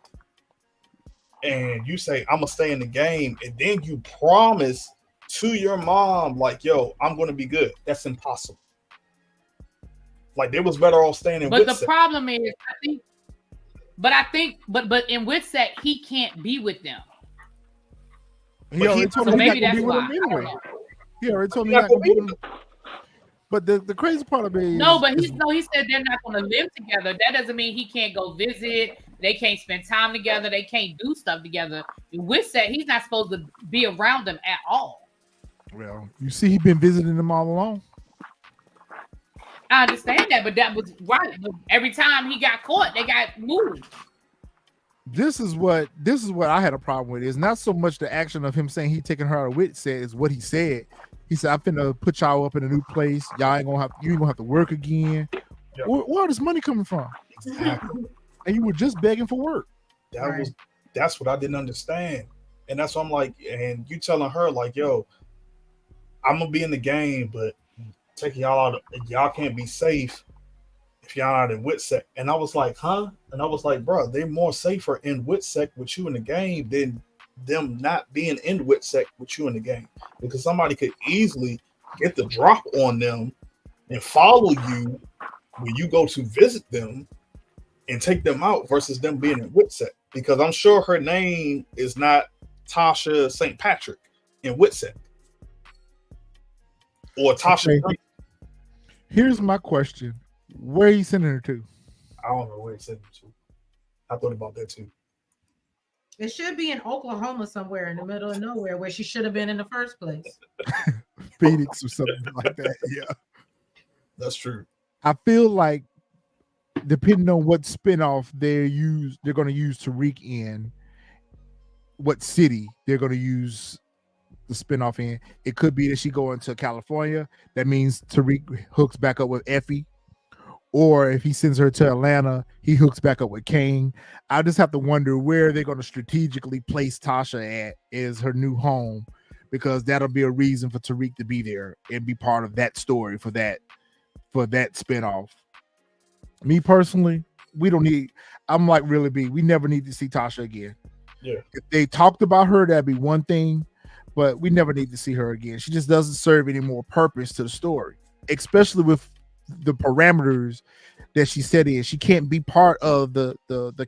and you say, I'm going to stay in the game. And then you promise to your mom, like, yo, I'm going to be good. That's impossible. Like, they was better off staying in But Witsec. the problem is, I think, but in Witsec, he can't be with them. He But already he- told So me maybe he's not that's gonna why. be with him I don't anyway. know. He already told me He's he's not not gonna be gonna with him. But the crazy part of it is, No, but he said they're not going to live together. That doesn't mean he can't go visit. They can't spend time together. They can't do stuff together. In Witsec, he's not supposed to be around them at all. well, you see, he's been visiting them all along. I understand that, but that was right. But every time he got caught, they got moved. This is what I had a problem with. It's not so much the action of him saying he taking her out of Witsec, is what he said. He said, "I'm finna put y'all up in a new place. Y'all ain't gonna have to work again." Yeah. Where all this money coming from? Exactly. And you were just begging for work. That's what I didn't understand. And that's what I'm like, and you telling her, like, yo, I'm gonna be in the game, but taking y'all out, y'all can't be safe if y'all not in Witsec. And I was like, huh? And I was like, bro, they're more safer in Witsec with you in the game than them not being in Witsec with you in the game. Because somebody could easily get the drop on them and follow you when you go to visit them and take them out versus them being in Witsec. Because I'm sure her name is not Tasha St. Patrick in Witsec. Or Tasha Okay. Green. Here's my question: where are you sending her to? I don't know where it's sent to. I thought about that too. It should be in Oklahoma somewhere in the middle of nowhere where she should have been in the first place. Phoenix or something like that. Yeah. That's true. I feel like depending on what spinoff they're going to use Tariq in, what city they're going to use the spinoff in. It could be that she go into California. That means Tariq hooks back up with Effie. Or if he sends her to Atlanta, he hooks back up with Kane. I just have to wonder where they're going to strategically place Tasha at as her new home, because that'll be a reason for Tariq to be there and be part of that story for that spinoff. Me personally, I'm like really B. We never need to see Tasha again. Yeah. If they talked about her, that'd be one thing, but we never need to see her again. She just doesn't serve any more purpose to the story, especially with the parameters that she set in. She can't be part of the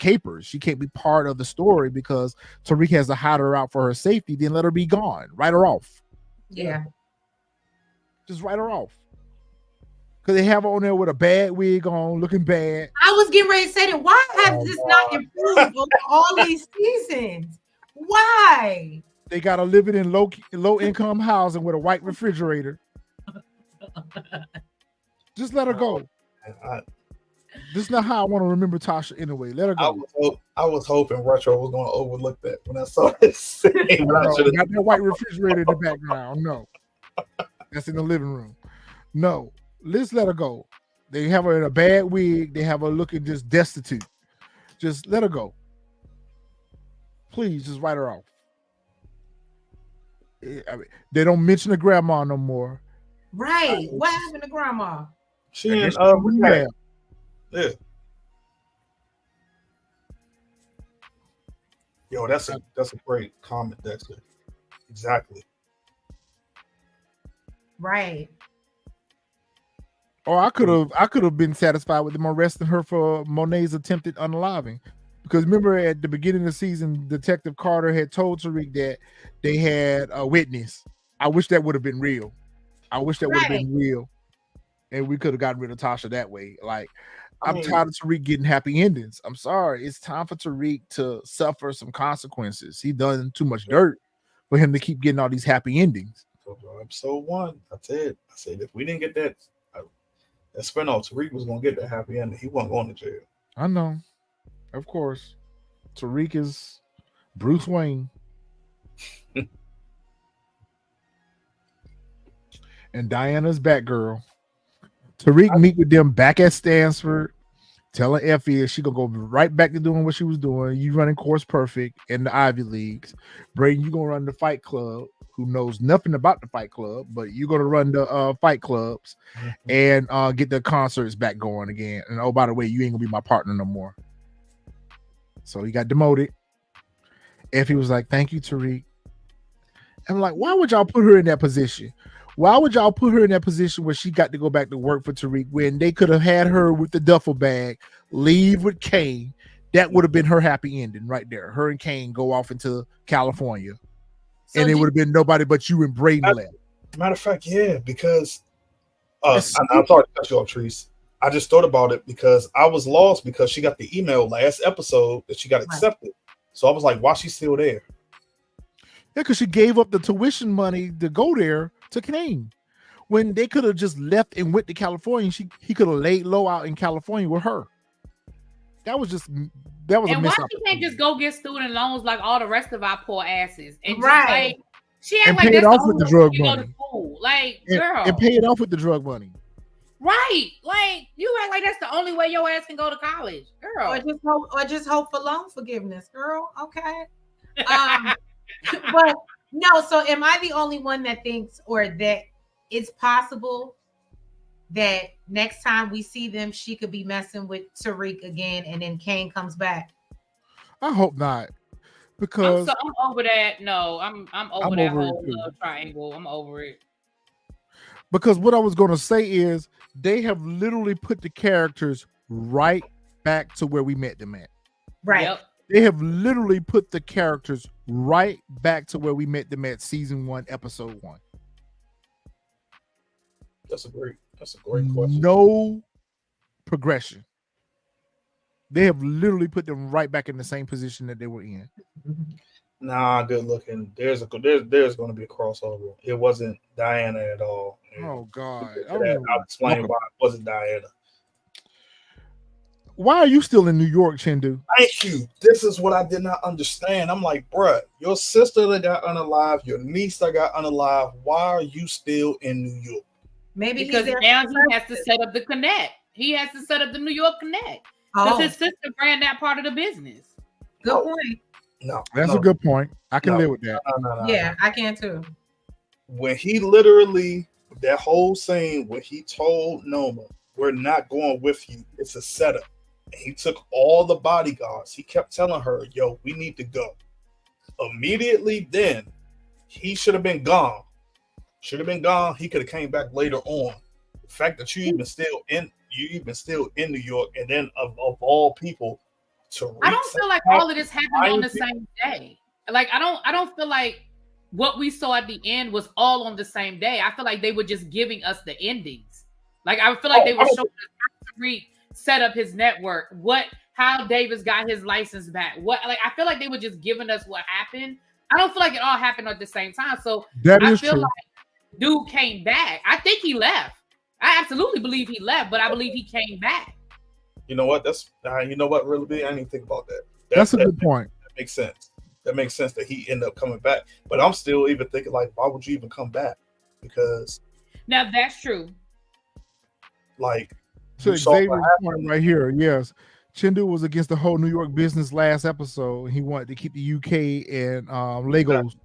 capers. She can't be part of the story because Tariq has to hide her out for her safety. Then let her be gone. Write her off. Yeah. Just write her off. Because they have her on there with a bad wig on, looking bad. I was getting ready to say that. Why have Oh, this not improved over all these seasons? Why? They got her living in low income housing with a white refrigerator. Just let her go. And This is not how I want to remember Tasha anyway. Let her go. I was hoping Retro was going to overlook that when I saw this scene. No, not that white refrigerator in the background. No. That's in the living room. No. Let's let her go. They have her in a bad wig. They have her looking just destitute. Just let her go. Please, just write her off. I mean, they don't mention the grandma no more. Right. What happened to grandma? She I in guess she rehab. yeah. Yo, that's a great comment, Dexter. Exactly. Right. Or I could have been satisfied with them arresting her for Monet's attempted unaliving. Because remember at the beginning of the season, Detective Carter had told Tariq that they had a witness. I wish that would have been real. I wish that would have been real. And we could have gotten rid of Tasha that way. Like, I'm tired of Tariq getting happy endings. I'm sorry. It's time for Tariq to suffer some consequences. He done too much dirt for him to keep getting all these happy endings. So episode 1, I said if we didn't get that spinoff, Tariq was gonna get that happy ending. He wasn't going to jail. I know, of course. Tariq is Bruce Wayne. And Diana's Batgirl. Tariq meet with them back at Stanford, telling Effie she gonna go right back to doing what she was doing. You running Course Perfect in the Ivy Leagues. Braden, you gonna run the Fight Club, who knows nothing about the Fight Club, but you're gonna run the fight clubs and get the concerts back going again. And oh, by the way, you ain't gonna be my partner no more. So he got demoted. Effie was like, "Thank you, Tariq." I'm like, why would y'all put her in that position? Why would y'all put her in that position where she got to go back to work for Tariq when they could have had her with the duffel bag, leave with Kane? That would have been her happy ending right there. Her and Kane go off into California. So and it would have been nobody but you and Braden left. Matter of fact, yeah, because I'm sorry to cut you off, Treese. I just thought about it because I was lost because she got the email last episode that she got accepted. So I was like, why is she still there? Yeah, because she gave up the tuition money to go there to Kane. When they could have just left and went to California, he could have laid low out in California with her. That was a and why she can't just go get student loans like all the rest of our poor asses and just like she ain't like that's off with the drug money. Go to school. Like girl, and pay it off with the drug money. Right, like you act like that's the only way your ass can go to college, girl. Or just hope for loan forgiveness, girl. Okay. But no, so am I the only one that thinks or that it's possible that next time we see them, she could be messing with Tariq again and then Kane comes back? I hope not. Because I'm over that. No, I'm over that whole love triangle. I'm over it. Because what I was going to say is they have literally put the characters right back to where we met them at. Right. Yep. They have literally put the characters right back to where we met them at season 1, episode 1. That's a great question. No progression. They have literally put them right back in the same position that they were in. Nah, good looking. There's going to be a crossover. It wasn't Diana at all. Oh God! I'll explain why it wasn't Diana. Why are you still in New York, Chindu? Thank you. This is what I did not understand. I'm like, bruh, your sister that got unalive, your niece that got unalive. Why are you still in New York? Maybe because now he has to set up the connect. He has to set up the New York connect because his sister ran that part of the business. Good point. No, that's a good point. I can live with that. No, yeah, I can too. When he literally, that whole scene when he told Noma, "We're not going with you. It's a setup." And he took all the bodyguards. He kept telling her, "Yo, we need to go." Immediately then, he should have been gone. Should have been gone. He could have came back later on. The fact that you even still in New York, and then of all people, I don't feel like all of this happened on the same day. Like I don't feel like what we saw at the end was all on the same day. I feel like they were just giving us the endings. Like I feel like they were showing us how Tariq set up his network, how Davis got his license back. I feel like they were just giving us what happened. I don't feel like it all happened at the same time. So I feel like dude came back. I think he left. I absolutely believe he left, but I believe he came back. You know what? Really big. I didn't even think about that. That's a good point. That makes sense. That makes sense that he ended up coming back. But I'm still even thinking, like, why would you even come back? Because now that's true. Like, so Xavier's point right here, yes. Chindu was against the whole New York business last episode. He wanted to keep the UK and Legos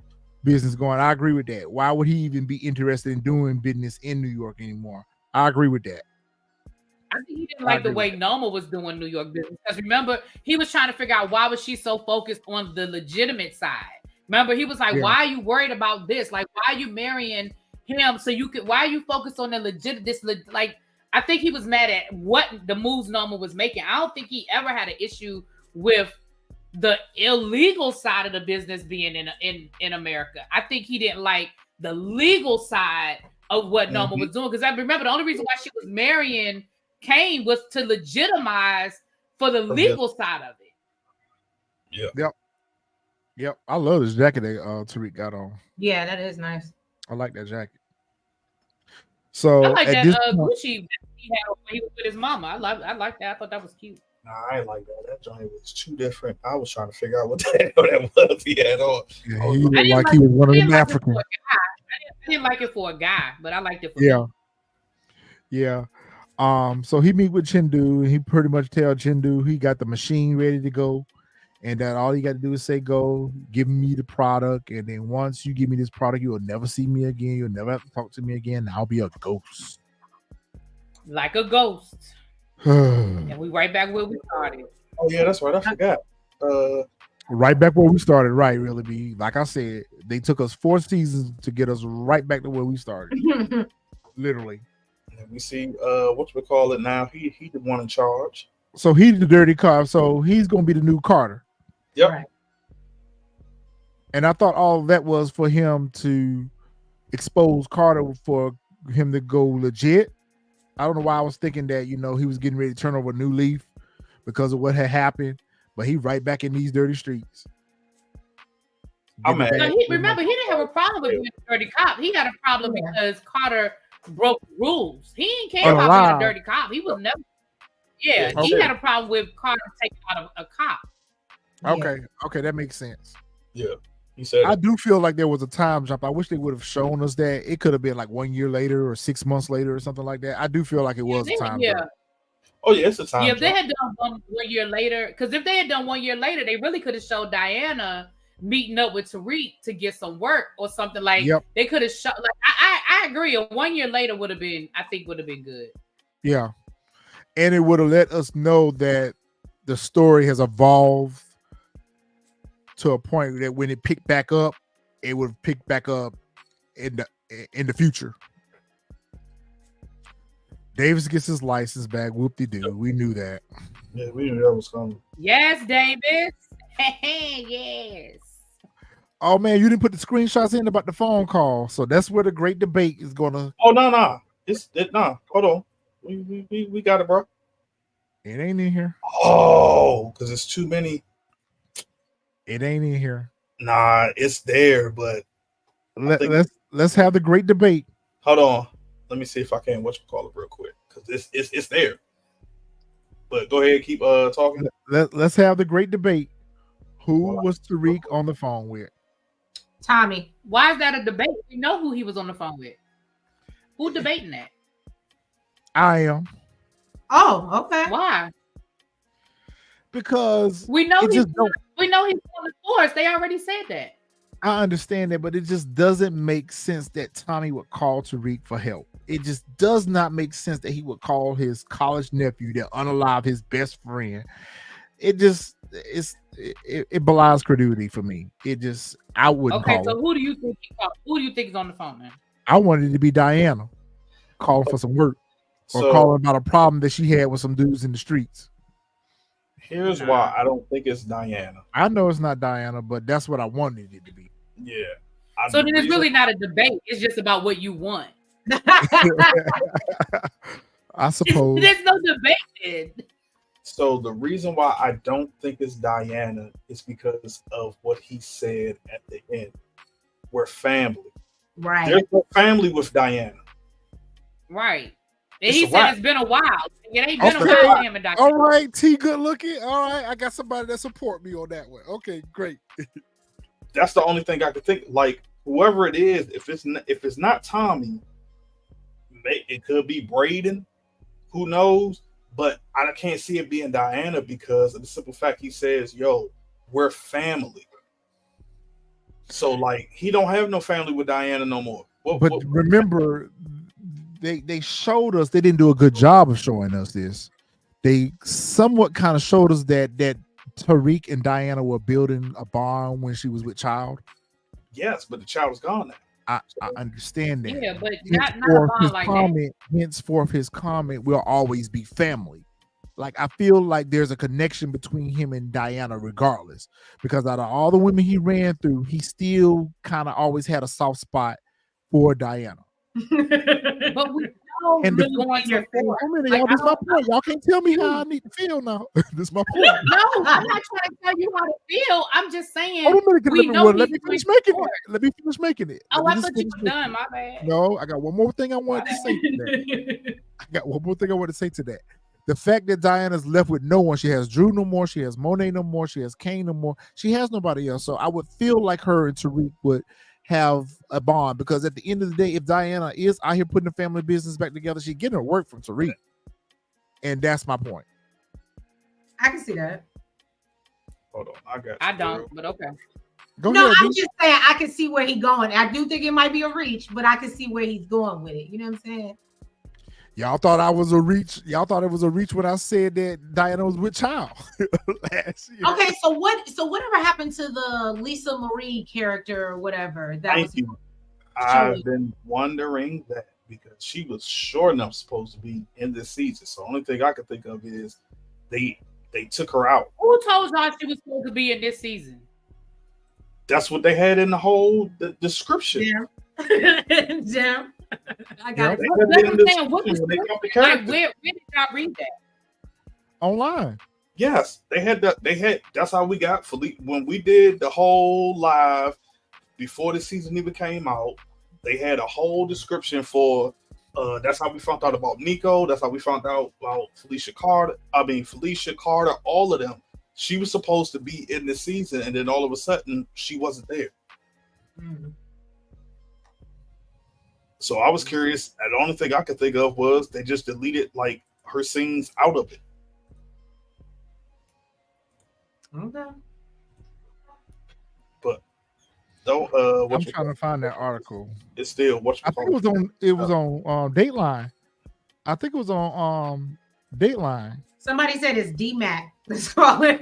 business going. I agree with that. Why would he even be interested in doing business in New York anymore? I agree with that. I think he didn't like the way Noma was doing New York business. Because remember, he was trying to figure out why was she so focused on the legitimate side. Remember, he was like, why are you worried about this? Like, why are you marrying him so you could, why are you focused on the like, I think he was mad at what the moves Noma was making. I don't think he ever had an issue with the illegal side of the business being in America. I think he didn't like the legal side of what Noma was doing. Because I remember the only reason why she was marrying came was to legitimize for the legal side of it. Yep. I love this jacket that Tariq got on. Yeah, that is nice. I like that jacket. I So like at that this point, Gucci that he had when he was with his mama. I like that. I thought that was cute. Nah, I ain't like that. That joint was too different. I was trying to figure out what the hell that was he had on. yeah, I was he like, looked like he was one of them like Africans. I didn't like it for a guy, but I liked it for Yeah. me. Yeah. So he meet with Chindu, and he pretty much tell Chindu he got the machine ready to go, and that all you got to do is say go, give me the product, and then once you give me this product, you will never see me again. You'll never have to talk to me again. I'll be a ghost. Like a ghost. And we right back where we started. oh yeah, that's right. I forgot. Right back where we started, right? Really, be like I said, they took us 4 seasons to get us right back to where we started. Literally. And we see whatchamacallit now. He the one in charge. So he's the dirty cop. So he's gonna be the new Carter. Yep. Right. And I thought all of that was for him to expose Carter for him to go legit. I don't know why I was thinking that, you know, he was getting ready to turn over a new leaf because of what had happened, but he right back in these dirty streets. I'm mad. No, remember, he didn't have a problem with being a dirty cop. He had a problem because Carter broke rules. He didn't care about being a dirty cop. He was never. Yeah, he Okay. had a problem with Carter taking out a cop. Okay, that makes sense. Yeah. He said I do feel like there was a time jump. I wish they would have shown us that. It could have been like 1 year later or 6 months later or something like that. I do feel like it was a time jump. oh yeah, it's a time. Yeah, if they jump. had done one year later, because if they had done 1 year later, they really could have showed Diana meeting up with Tariq to get some work or something like. Yep. They could have shot. Like I agree. A 1 year later would have been, I think, would have been good. Yeah. And it would have let us know that the story has evolved to a point that when it picked back up, it would have picked back up in the future. Davis gets his license back. Whoop-de-doo. We knew that. Yeah, we knew that was coming. Yes, Davis. Yes. Oh man, you didn't put the screenshots in about the phone call. So that's where the great debate is gonna. Oh no. Nah. Hold on. We got it, bro. It ain't in here. Oh, because it's too many. It ain't in here. Nah, it's there, but Let's have the great debate. hold on. Let me see if I can whatchamacallit real quick. Because it's there. But go ahead, keep talking. Let's have the great debate. Who was Tariq on the phone with? Tommy. Why is that a debate? We know who he was on the phone with. Who debating that? I am. Oh, okay. Why? Because We know it he's just don't. on the force. They already said that. I understand that, but it just doesn't make sense that Tommy would call Tariq for help. It just does not make sense that he would call his college nephew that unalived his best friend. It belies credulity for me. I wouldn't Okay, call so him. who do you think he called? Who do you think is on the phone, man? I wanted it to be Diana calling for some work or So calling about a problem that she had with some dudes in the streets. here's why I don't think it's Diana. I know it's not Diana, but that's what I wanted it to be. Yeah. So then it's really not a debate. It's just about what you want. I suppose. There's no debate then. So the reason why I don't think it's Diana is because of what he said at the end. We're family. Right. There's no family with Diana. Right. And It's he a said wrap. it's been a while. It ain't been a Okay. while for him and Diana. All right, T, good looking. All right, I got somebody that support me on that one. Okay, great. That's the only thing I could think. Like whoever it is, if it's not Tommy, it could be Braden. Who knows? But I can't see it being Diana because of the simple fact he says, "Yo, we're family." So like he don't have no family with Diana no more. But remember, they showed us. They didn't do a good job of showing us this. They somewhat kind of showed us that Tariq and Diana were building a bond when she was with Child. yes, but the child is gone now. I understand that. Yeah, but not a bond like that. Henceforth, his comment will always be family. Like I feel like there's a connection between him and Diana, regardless, because out of all the women he ran through, he still kind of always had a soft spot for Diana. But we know know And what's the- going to Like, force. Wait a minute, Like, y'all. I This my don't- point. Y'all can't tell me how I need to feel now. This my point. No, I'm not trying to tell you how to feel. I'm just saying. Hold on a minute. We Let me, know well, he's let me going finish to making score. it. Let me finish making it. Oh, Let me I just thought you finish were making done. it. My bad. No, I got one more thing I wanted to say to that. I got one more thing I want to say to that. The fact that Diana's left with no one, she has Drew no more, she has Monet no more, she has Kane no more, she has nobody else. So I would feel like her and Tariq would have a bond, because at the end of the day, if Diana is out here putting the family business back together, she's getting her work from Tariq. And that's my point. I can see that. Hold on, I got you. I girl. don't, but okay. Go No, ahead. I'm D. just saying I can see where he's going. I do think it might be a reach, but I can see where he's going with it. You know what I'm saying? Y'all thought I was a reach. Y'all thought it was a reach when I said that Diana was with child last year. Okay, so whatever happened to the Lisa Marie character or whatever? That Thank was you. I've been wondering that because she was sure enough supposed to be in this season. So the only thing I can think of is they took her out. Who told y'all she was supposed to be in this season? That's what they had in the whole description. Jim. I got it. They What- had that's it in what the I'm saying. What description when they got the Like, character. where did y'all read that? Online. Yes, they had that. They had. That's how we got Philippe when we did the whole live before the season even came out. They had a whole description for. That's how we found out about Nico. That's how we found out about Felicia Carter. All of them. She was supposed to be in the season, and then all of a sudden, she wasn't there. Mm. So I was curious. And the only thing I could think of was they just deleted like her scenes out of it. Okay. Don't. I'm trying to find that article. It's still what I think it was on. It was on Dateline. I think it was on Dateline. Somebody said it's DMAC. Let's call it.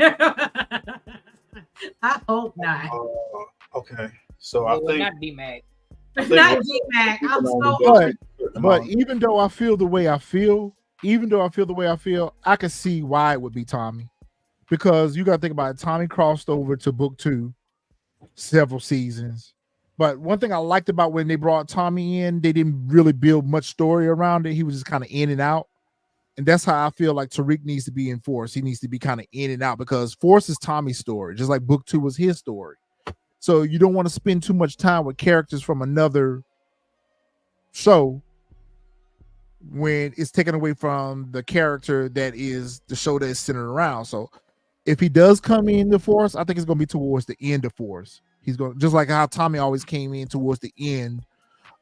I hope not. Okay, so I Well, think. not D-Mac. It's think not what- DMAC. I'm so But even though I feel the way I feel, I can see why it would be Tommy, because you got to think about it. Tommy crossed over to book 2 several seasons. But one thing I liked about when they brought Tommy in, they didn't really build much story around it. He was just kind of in and out. And that's how I feel like Tariq needs to be in Force. He needs to be kind of in and out, because Force is Tommy's story, just like book 2 was his story. So you don't want to spend too much time with characters from another show when it's taken away from the character that is the show that is centered around. So if he does come in the Force, I think it's going to be towards the end of Force. He's going, just like how Tommy always came in towards the end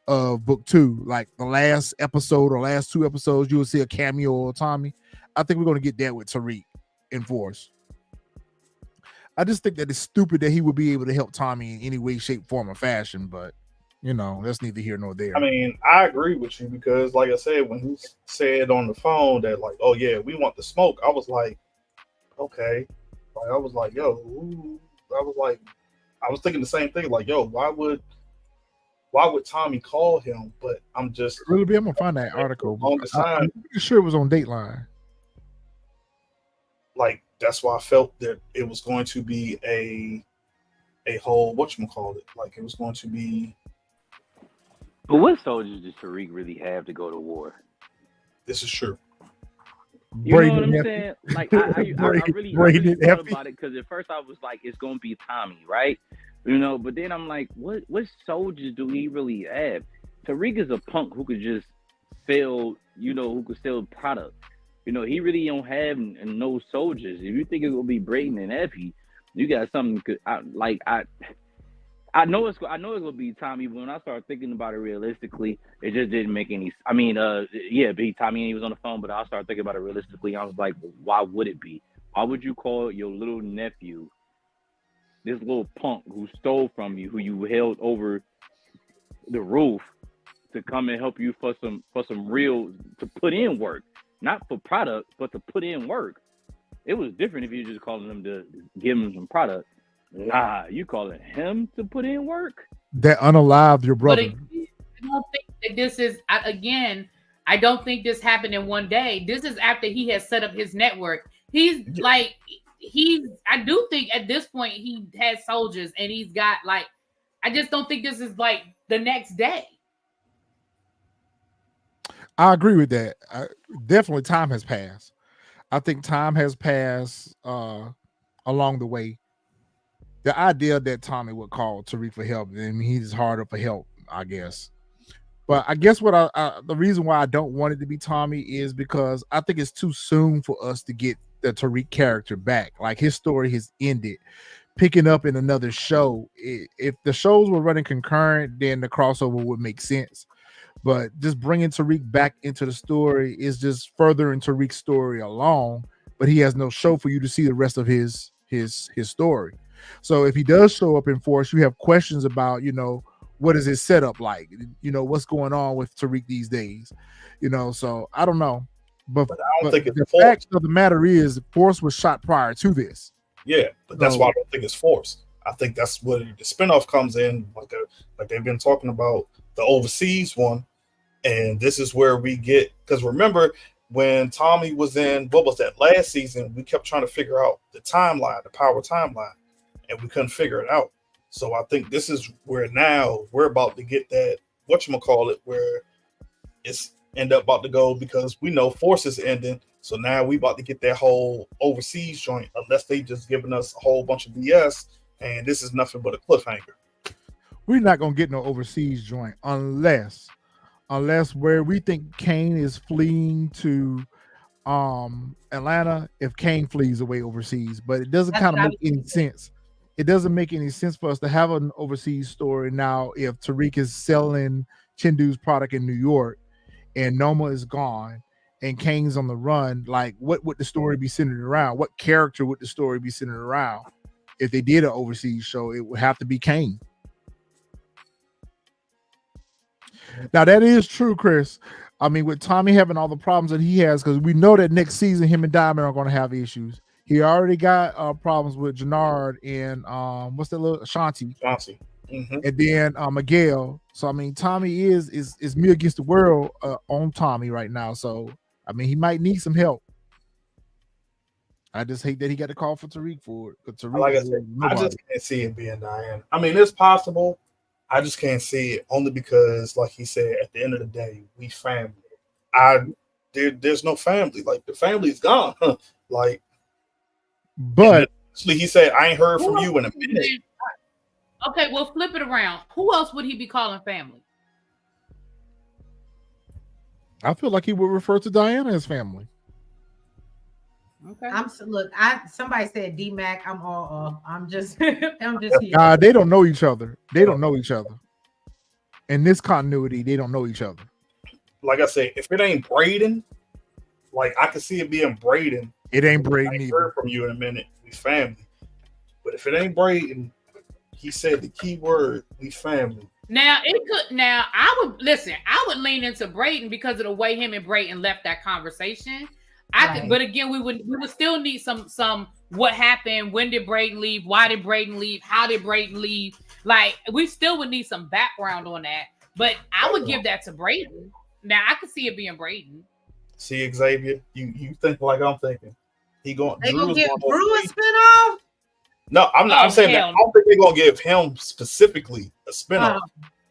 of book 2, like the last episode or last 2 episodes, you will see a cameo of Tommy. I think we're going to get that with Tariq in Force. I just think that it's stupid that he would be able to help Tommy in any way, shape, form, or fashion, but you know, that's neither here nor there. I mean, I agree with you because, like I said, when he said on the phone that, like, oh yeah, we want the smoke, I was like, okay, like I was like, yo, ooh. I was thinking the same thing, like, yo, why would Tommy call him? But I'm just I'm gonna find that article. on the side. I'm pretty sure it was on Dateline. Like that's why I felt that it was going to be a whole whatchamacallit. Like it was going to be. But what soldiers does Tariq really have to go to war? This is true. You know what I'm Brayden saying? Like I really Brayden thought Effie. about it because at first I was like, it's gonna be Tommy, right? You know, but then I'm like, what soldiers do he really have? Tariq is a punk who could just sell, who could sell product. You know, he really don't have no soldiers. If you think it's gonna be Brayden and Effie, you got something. I know it's gonna be Tommy, but when I started thinking about it realistically, it just didn't make any. I mean, be Tommy and he was on the phone, but I started thinking about it realistically. I was like, why would it be? Why would you call your little nephew this little punk who stole from you, who you held over the roof, to come and help you for some real, to put in work, not for product, but to put in work? It was different if you just calling him to give him some product. Nah, you calling him to put in work? That unalived your brother. But I don't think that this is, I don't think this happened in one day. This is after he has set up his network. I do think at this point he has soldiers and he's got I just don't think this is like the next day. I agree with that. Definitely, time has passed. I think time has passed along the way. The idea that Tommy would call Tariq for help, and he's harder for help, I guess. But I guess what the reason why I don't want it to be Tommy is because I think it's too soon for us to get the Tariq character back. Like his story has ended. Picking up in another show, if the shows were running concurrent, then the crossover would make sense. But just bringing Tariq back into the story is just furthering Tariq's story along. But he has no show for you to see the rest of his story. So if he does show up in Force, you have questions about, what is his setup like? What's going on with Tariq these days? So I don't know. But I don't think it's the forced. fact of the matter is Force was shot prior to this. Yeah, but that's why I don't think it's forced. I think that's where the spinoff comes in, like they've been talking about the overseas one, and this is where we get, because remember when Tommy was in, what was that, last season, we kept trying to figure out the timeline, the power timeline, and we couldn't figure it out. So I think this is where now we're about to get that, whatchamacallit, where it's end up about to go, because we know Force is ending. So now we about to get that whole overseas joint, unless they just giving us a whole bunch of BS, and this is nothing but a cliffhanger. We're not gonna get no overseas joint unless where we think Kane is fleeing to Atlanta, if Kane flees away overseas. But it doesn't kind of make any sense. It doesn't make any sense for us to have an overseas story now if Tariq is selling Chindu's product in New York and Noma is gone and Kane's on the run. Like, what would the story be centered around? What character would the story be centered around? If they did an overseas show, it would have to be Kane. Now, that is true, Chris. I mean, with Tommy having all the problems that he has, because we know that next season him and Diamond are going to have issues. He already got problems with Jannard and what's that little Ashanti. Mm-hmm. And then Miguel. So I mean, Tommy is me against the world on Tommy right now. So I mean, he might need some help. I just hate that he got to call for Tariq for it. But Tariq, like I said, I just can't see it being Diane. I mean, it's possible. I just can't see it, only because, like he said, at the end of the day, we family. There's no family. Like, the family's gone. Like, but he said, I ain't heard from you in a minute. Okay, well, flip it around. Who else would he be calling family? I feel like he would refer to Diana as family. Okay. Somebody said D-Mac. I'm all off. I'm just here. They don't know each other. They don't know each other. In this continuity, they don't know each other. Like I said, if it ain't Braden, like, I can see it being Braden. It ain't Braden I either. heard from you in a minute. We family. But if it ain't Braden, he said the key word, we family. Now it could. Now I would lean into Braden because of the way him and Braden left that conversation. But again, we would still need some what happened, when did Braden leave, why did Braden leave, how did Braden leave? Like, we still would need some background on that. But I would give that to Braden. Now I could see it being Braden. See, Xavier, you think like I'm thinking. They gonna give Drew a spinoff? No, I'm not. I'm saying that I don't think they're gonna give him specifically a spinoff.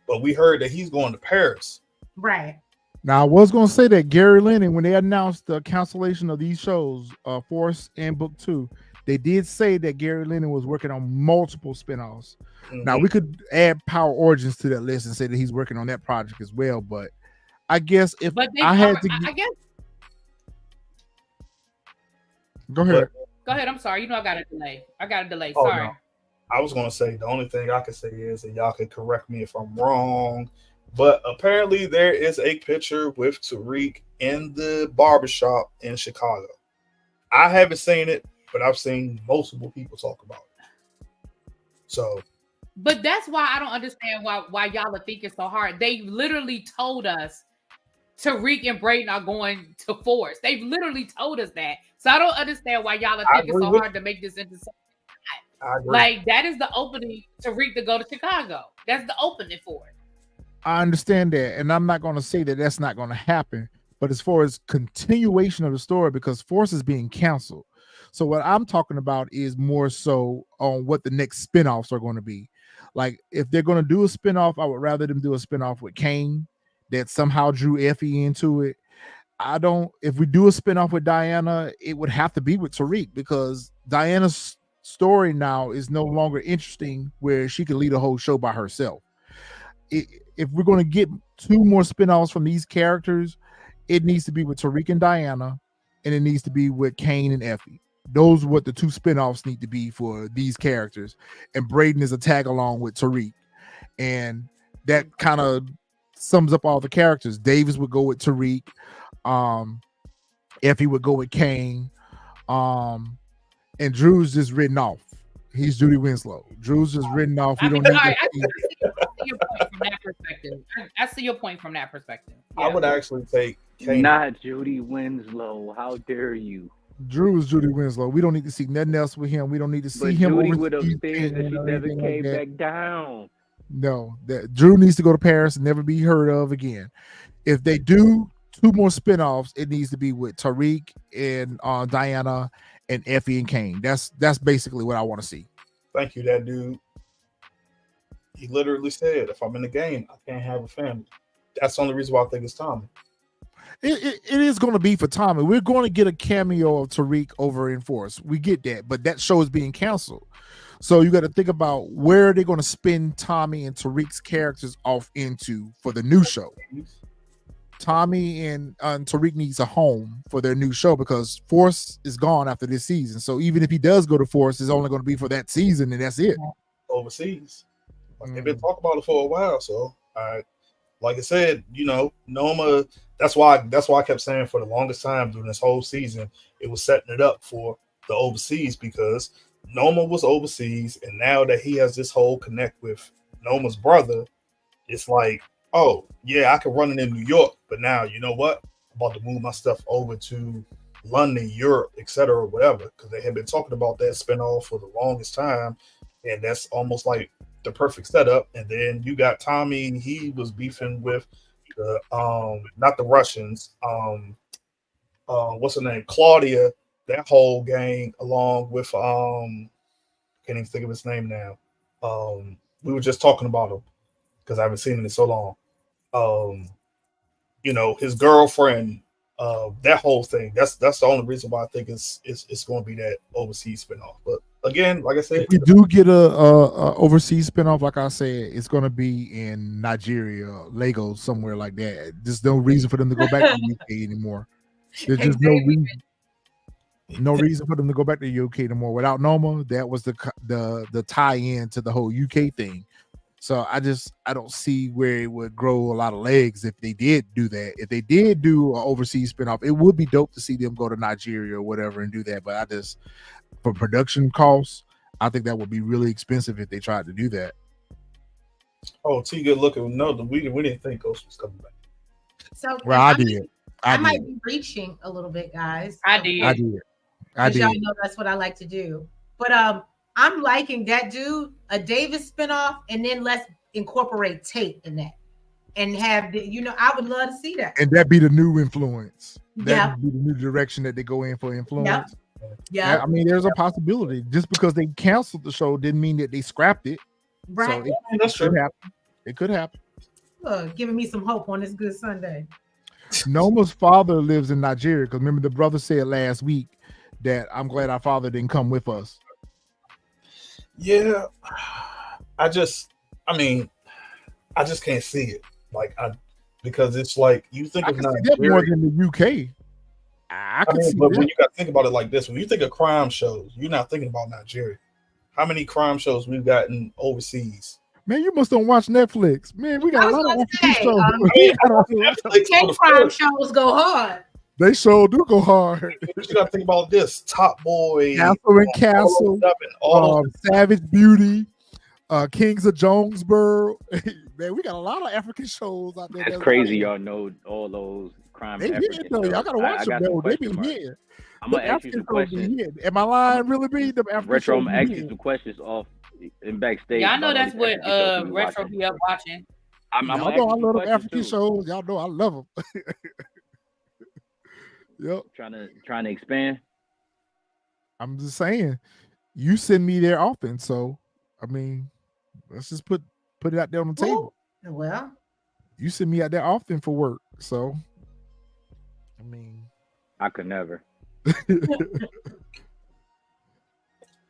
But we heard that he's going to Paris. Right. Now, I was going to say that Gary Lennon, when they announced the cancellation of these shows, Force and Book 2, they did say that Gary Lennon was working on multiple spinoffs. Mm-hmm. Now, we could add Power Origins to that list and say that he's working on that project as well. But I guess if I had to... Go ahead. Go ahead. I'm sorry. I got a delay. Oh, sorry. No. I was going to say, the only thing I can say is that y'all can correct me if I'm wrong, but apparently there is a picture with Tariq in the barbershop in Chicago. I haven't seen it, but I've seen multiple people talk about it. So, but that's why I don't understand why y'all are thinking so hard. They literally told us Tariq and Braden are going to Force. They've literally told us that. So I don't understand why y'all are thinking so hard to make this into something. Like, that is the opening Tariq to go to Chicago. That's the opening for it. I understand that, and I'm not going to say that that's not going to happen. But as far as continuation of the story, because Force is being canceled, so what I'm talking about is more so on what the next spinoffs are going to be. Like, if they're going to do a spinoff, I would rather them do a spinoff with Kane that somehow drew Effie into it. I don't. If we do a spinoff with Diana, it would have to be with Tariq because Diana's story now is no longer interesting, where she could lead a whole show by herself. If we're going to get 2 more spinoffs from these characters, it needs to be with Tariq and Diana, and it needs to be with Kane and Effie. Those are what the 2 spinoffs need to be for these characters. And Braden is a tag along with Tariq, and that kind of sums up all the characters. Davis would go with Tariq. Effie would go with Kane, and Drew's just written off. He's Judy Winslow. Drew's just written off. We don't need I to see your point from that perspective. I see your point from that perspective. I would actually take Kane. Not Judy Winslow. How dare you? Drew is Judy Winslow. We don't need to see nothing else with him. We don't need to see But him. Judy overseas would have stayed if and she never everything like came that. back down. No, that Drew needs to go to Paris and never be heard of again. If they do 2 more spinoffs, it needs to be with Tariq and Diana and Effie and Kane. That's basically what I want to see. Thank you, that dude. He literally said, if I'm in the game, I can't have a family. That's the only reason why I think it's Tommy. It is going to be for Tommy. We're going to get a cameo of Tariq over in Force. We get that, but that show is being canceled. So you got to think about where they're going to spin Tommy and Tariq's characters off into for the new show. Tommy and Tariq needs a home for their new show because Force is gone after this season. So even if he does go to Force, it's only going to be for that season, and that's it. Overseas. Like, they've been talking about it for a while. So, like I said, Noma. That's why I kept saying for the longest time during this whole season, it was setting it up for the overseas because Noma was overseas, and now that he has this whole connect with Noma's brother, it's like, oh yeah, I can run it in New York, but now you know what? I'm about to move my stuff over to London, Europe, etc., whatever, because they had been talking about that spinoff for the longest time, and that's almost like the perfect setup. And then you got Tommy; he was beefing with the not the Russians, what's her name, Claudia, that whole gang, along with can't even think of his name now. We were just talking about him because I haven't seen him in so long. His girlfriend, that whole thing. That's the only reason why I think it's going to be that overseas spinoff. But again, like I said, if we do get a overseas spinoff, like I said, it's going to be in Nigeria, Lagos, somewhere like that. There's no reason for them to go back to the UK anymore. There's just no reason for them to go back to the UK anymore. Without Noma, that was the tie-in to the whole UK thing. So I don't see where it would grow a lot of legs if they did do that. If they did do an overseas spinoff, it would be dope to see them go to Nigeria or whatever and do that. But for production costs, I think that would be really expensive if they tried to do that. Oh, T good looking. No, we didn't think Ghost was coming back. So Well, I did. I might be reaching a little bit, guys. I did. I did. Y'all know that's what I like to do. But I'm liking that dude, a Davis spinoff, and then let's incorporate Tate in that. And have I would love to see that. And that be the new influence. Yeah. That be the new direction that they go in for influence. Yeah. I mean, there's a possibility. Just because they canceled the show didn't mean that they scrapped it. Right. So That's it could true. happen. It could happen. Giving me some hope on this good Sunday. Noma's father lives in Nigeria because remember the brother said last week that I'm glad our father didn't come with us. Yeah, I just can't see it. Because it's like you think I of can see that more Nigeria. than the UK. I can see But that. when you got to think about it like this, when you think of crime shows, you're not thinking about Nigeria. How many crime shows we've gotten overseas? Man, you must don't watch Netflix. Man, we got I a was lot of gonna say, Netflix K for the crime first. shows go hard. They sure do go hard. But you got to think about this: Top Boy, Castle and all Castle, those stuff, and all those Savage Beauty, Kings of Jonesboro. Man, we got a lot of African shows out there. That's crazy. Y'all know all those crime. They African hit though. Y'all shows. gotta watch them though. They be here. I'm gonna ask you some questions. Am I lying? Really be the African Retro, I'm shows gonna ask be you here. some questions off in backstage. Yeah, I know about that's all what these African shows we Retro watching. be up watching. I'm Y'all gonna ask know you I some love them questions, African too. shows. Y'all know I love them. Yep. Trying to expand. I'm just saying, you send me there often, so I mean, let's just put it out there on the table. Well, You send me out there often for work, so I mean, I could never.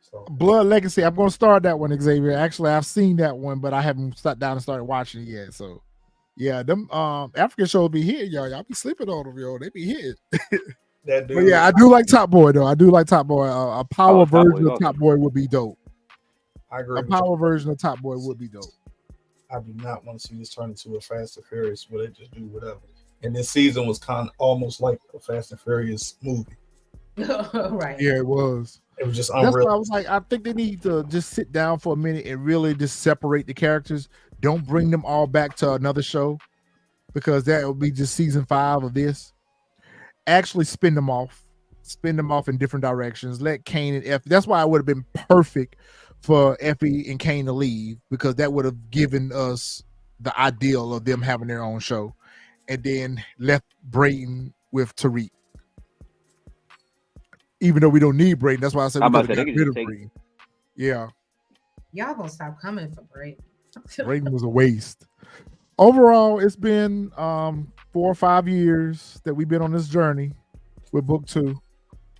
So Blood Legacy. I'm gonna start that one, Xavier. Actually, I've seen that one, but I haven't sat down and started watching it yet. So, yeah, them African shows be hitting y'all. Y'all be sleeping on them, yo. They be hitting. that dude, But yeah, I do like Top Boy though. I do like Top Boy. A power Oh, Top Boy's version of awesome. Top Boy would be dope. I agree. A with power version of Top Boy would be dope. I do not want to see this turn into a Fast and Furious where they just do whatever. And this season was kind of almost like a Fast and Furious movie. Right. Yeah, it was. It was just That's unreal. why I was like, I think they need to just sit down for a minute and really just separate the characters. Don't bring them all back to another show because that will be just season 5 of this. Actually spin them off in different directions. Let Kane and Effie. That's why it would have been perfect for Effie and Kane to leave because that would have given us the ideal of them having their own show, and then left Brayden with Tariq. Even though we don't need Brayden, that's why I said we I'm about could to have say, got they rid could of just take- Brayden. Yeah, Y'all gonna stop coming for break. Brayden was a waste. Overall, it's been 4 or 5 years that we've been on this journey with book 2. Just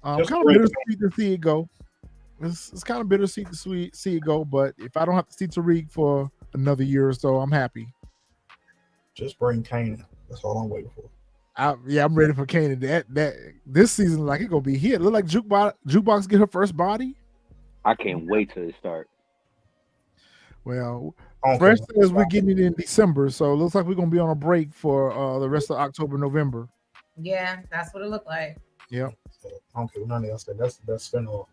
Kind of great. bittersweet to see it go. It's kind of bittersweet to see it go, but if I don't have to see Tariq for another year or so, I'm happy. Just bring Kane. That's all I'm waiting for. I'm ready for Kanan. That this season, like, it gonna be here. Look like Jukebox get her first body. I can't wait till it start. Well, I don't Fresh care. says we're getting it in December, so it looks like we're gonna be on a break for the rest of October, November. Yeah, that's what it looked like. Yep. So, I don't care what none of y'all say. That's the best spin-off.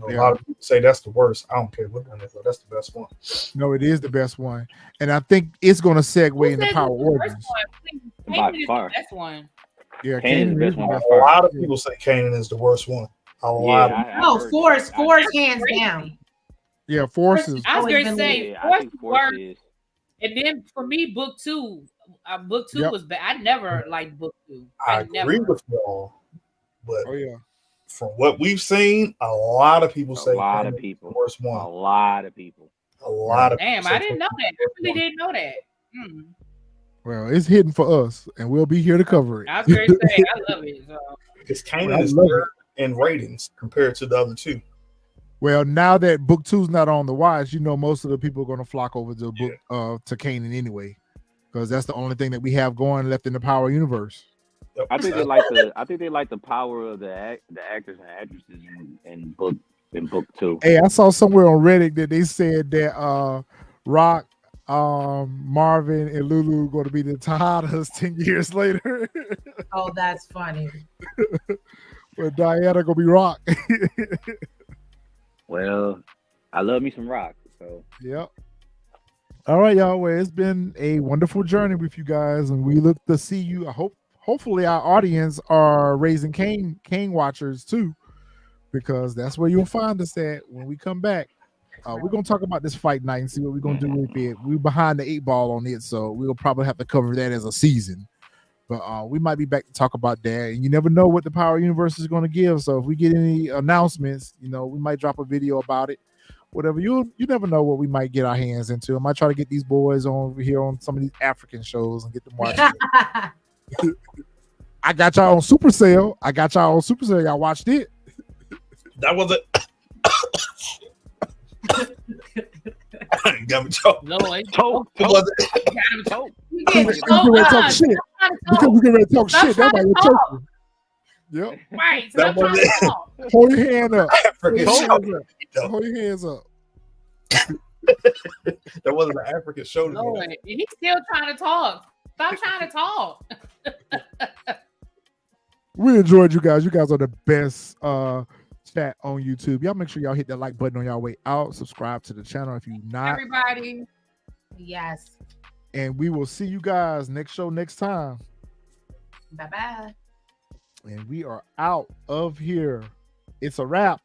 A Yeah. lot of people say that's the worst. I don't care what none of y'all. That's the best one. No, it is the best one, and I think it's gonna segue Who into said Power this is the Origins. first one? Please, By Kanan is the far. best one. Yeah, Kanan's the Kanan best is one by best A far. lot of Yeah. people say Kanan is the worst one. A Yeah, lot of I No, heard Force, that. Force, hands Crazy. down. Yeah, Forces. I was Always going been to say, Yeah, I Force think was Force worse. is. And then for me, book two Yep. was bad. I never liked book 2. I never. agree with y'all, but Oh yeah. from what we've seen, a lot of people A say lot Kanan of is people. the worst A one. lot of people. A lot of Damn, people I say didn't know Kanan that. is the I worst really one. didn't know that. Hmm. Well, it's hidden for us, and we'll be here to cover it. I was going to say, I love it. So. Because Well, Kanan I is love third in ratings compared to the other two. Well, now that book 2's not on the watch, you know most of the people are going to flock over to book to Kanan anyway, because that's the only thing that we have going left in the Power universe. Yep. I think they like the. I think they like the power of the actors and actresses in book 2. Hey, I saw somewhere on Reddit that they said that Rock, Marvin, and Lulu going to be the Tejadas 10 years later. Oh, that's funny. But Diana gonna be Rock. Well, I love me some rock. So Yep. All right, y'all. Well, it's been a wonderful journey with you guys, and we look to see you. Hopefully, our audience are raising Kane watchers too, because that's where you'll find us at when we come back. We're gonna talk about this fight night and see what we're gonna do with it. We're behind the 8 ball on it, so we'll probably have to cover that as a season. But we might be back to talk about that. And you never know what the Power Universe is going to give. So if we get any announcements, we might drop a video about it. Whatever. You never know what we might get our hands into. I might try to get these boys over here on some of these African shows and get them watching. I got y'all on Supercell. Y'all watched it. That was it. Got me choked. Lord, choke. It wasn't. got him choked. You Because get we choked ready to talk up. shit. Trying to Because talk. we get ready to talk Stop shit. That's why trying to you're talk. choking. Yep. Right. That Stop trying wasn't- to talk. Hold your hand up. African Hold show. your hands up. Hold your hands up. That wasn't an African show to me. Lord, he's still trying to talk. Stop trying to talk. We enjoyed you guys. You guys are the best chat on YouTube. Y'all make sure y'all hit that like button on y'all way out. Subscribe to the channel if you not. Everybody. Yes. And we will see you guys next show next time. Bye bye. And we are out of here. It's a wrap.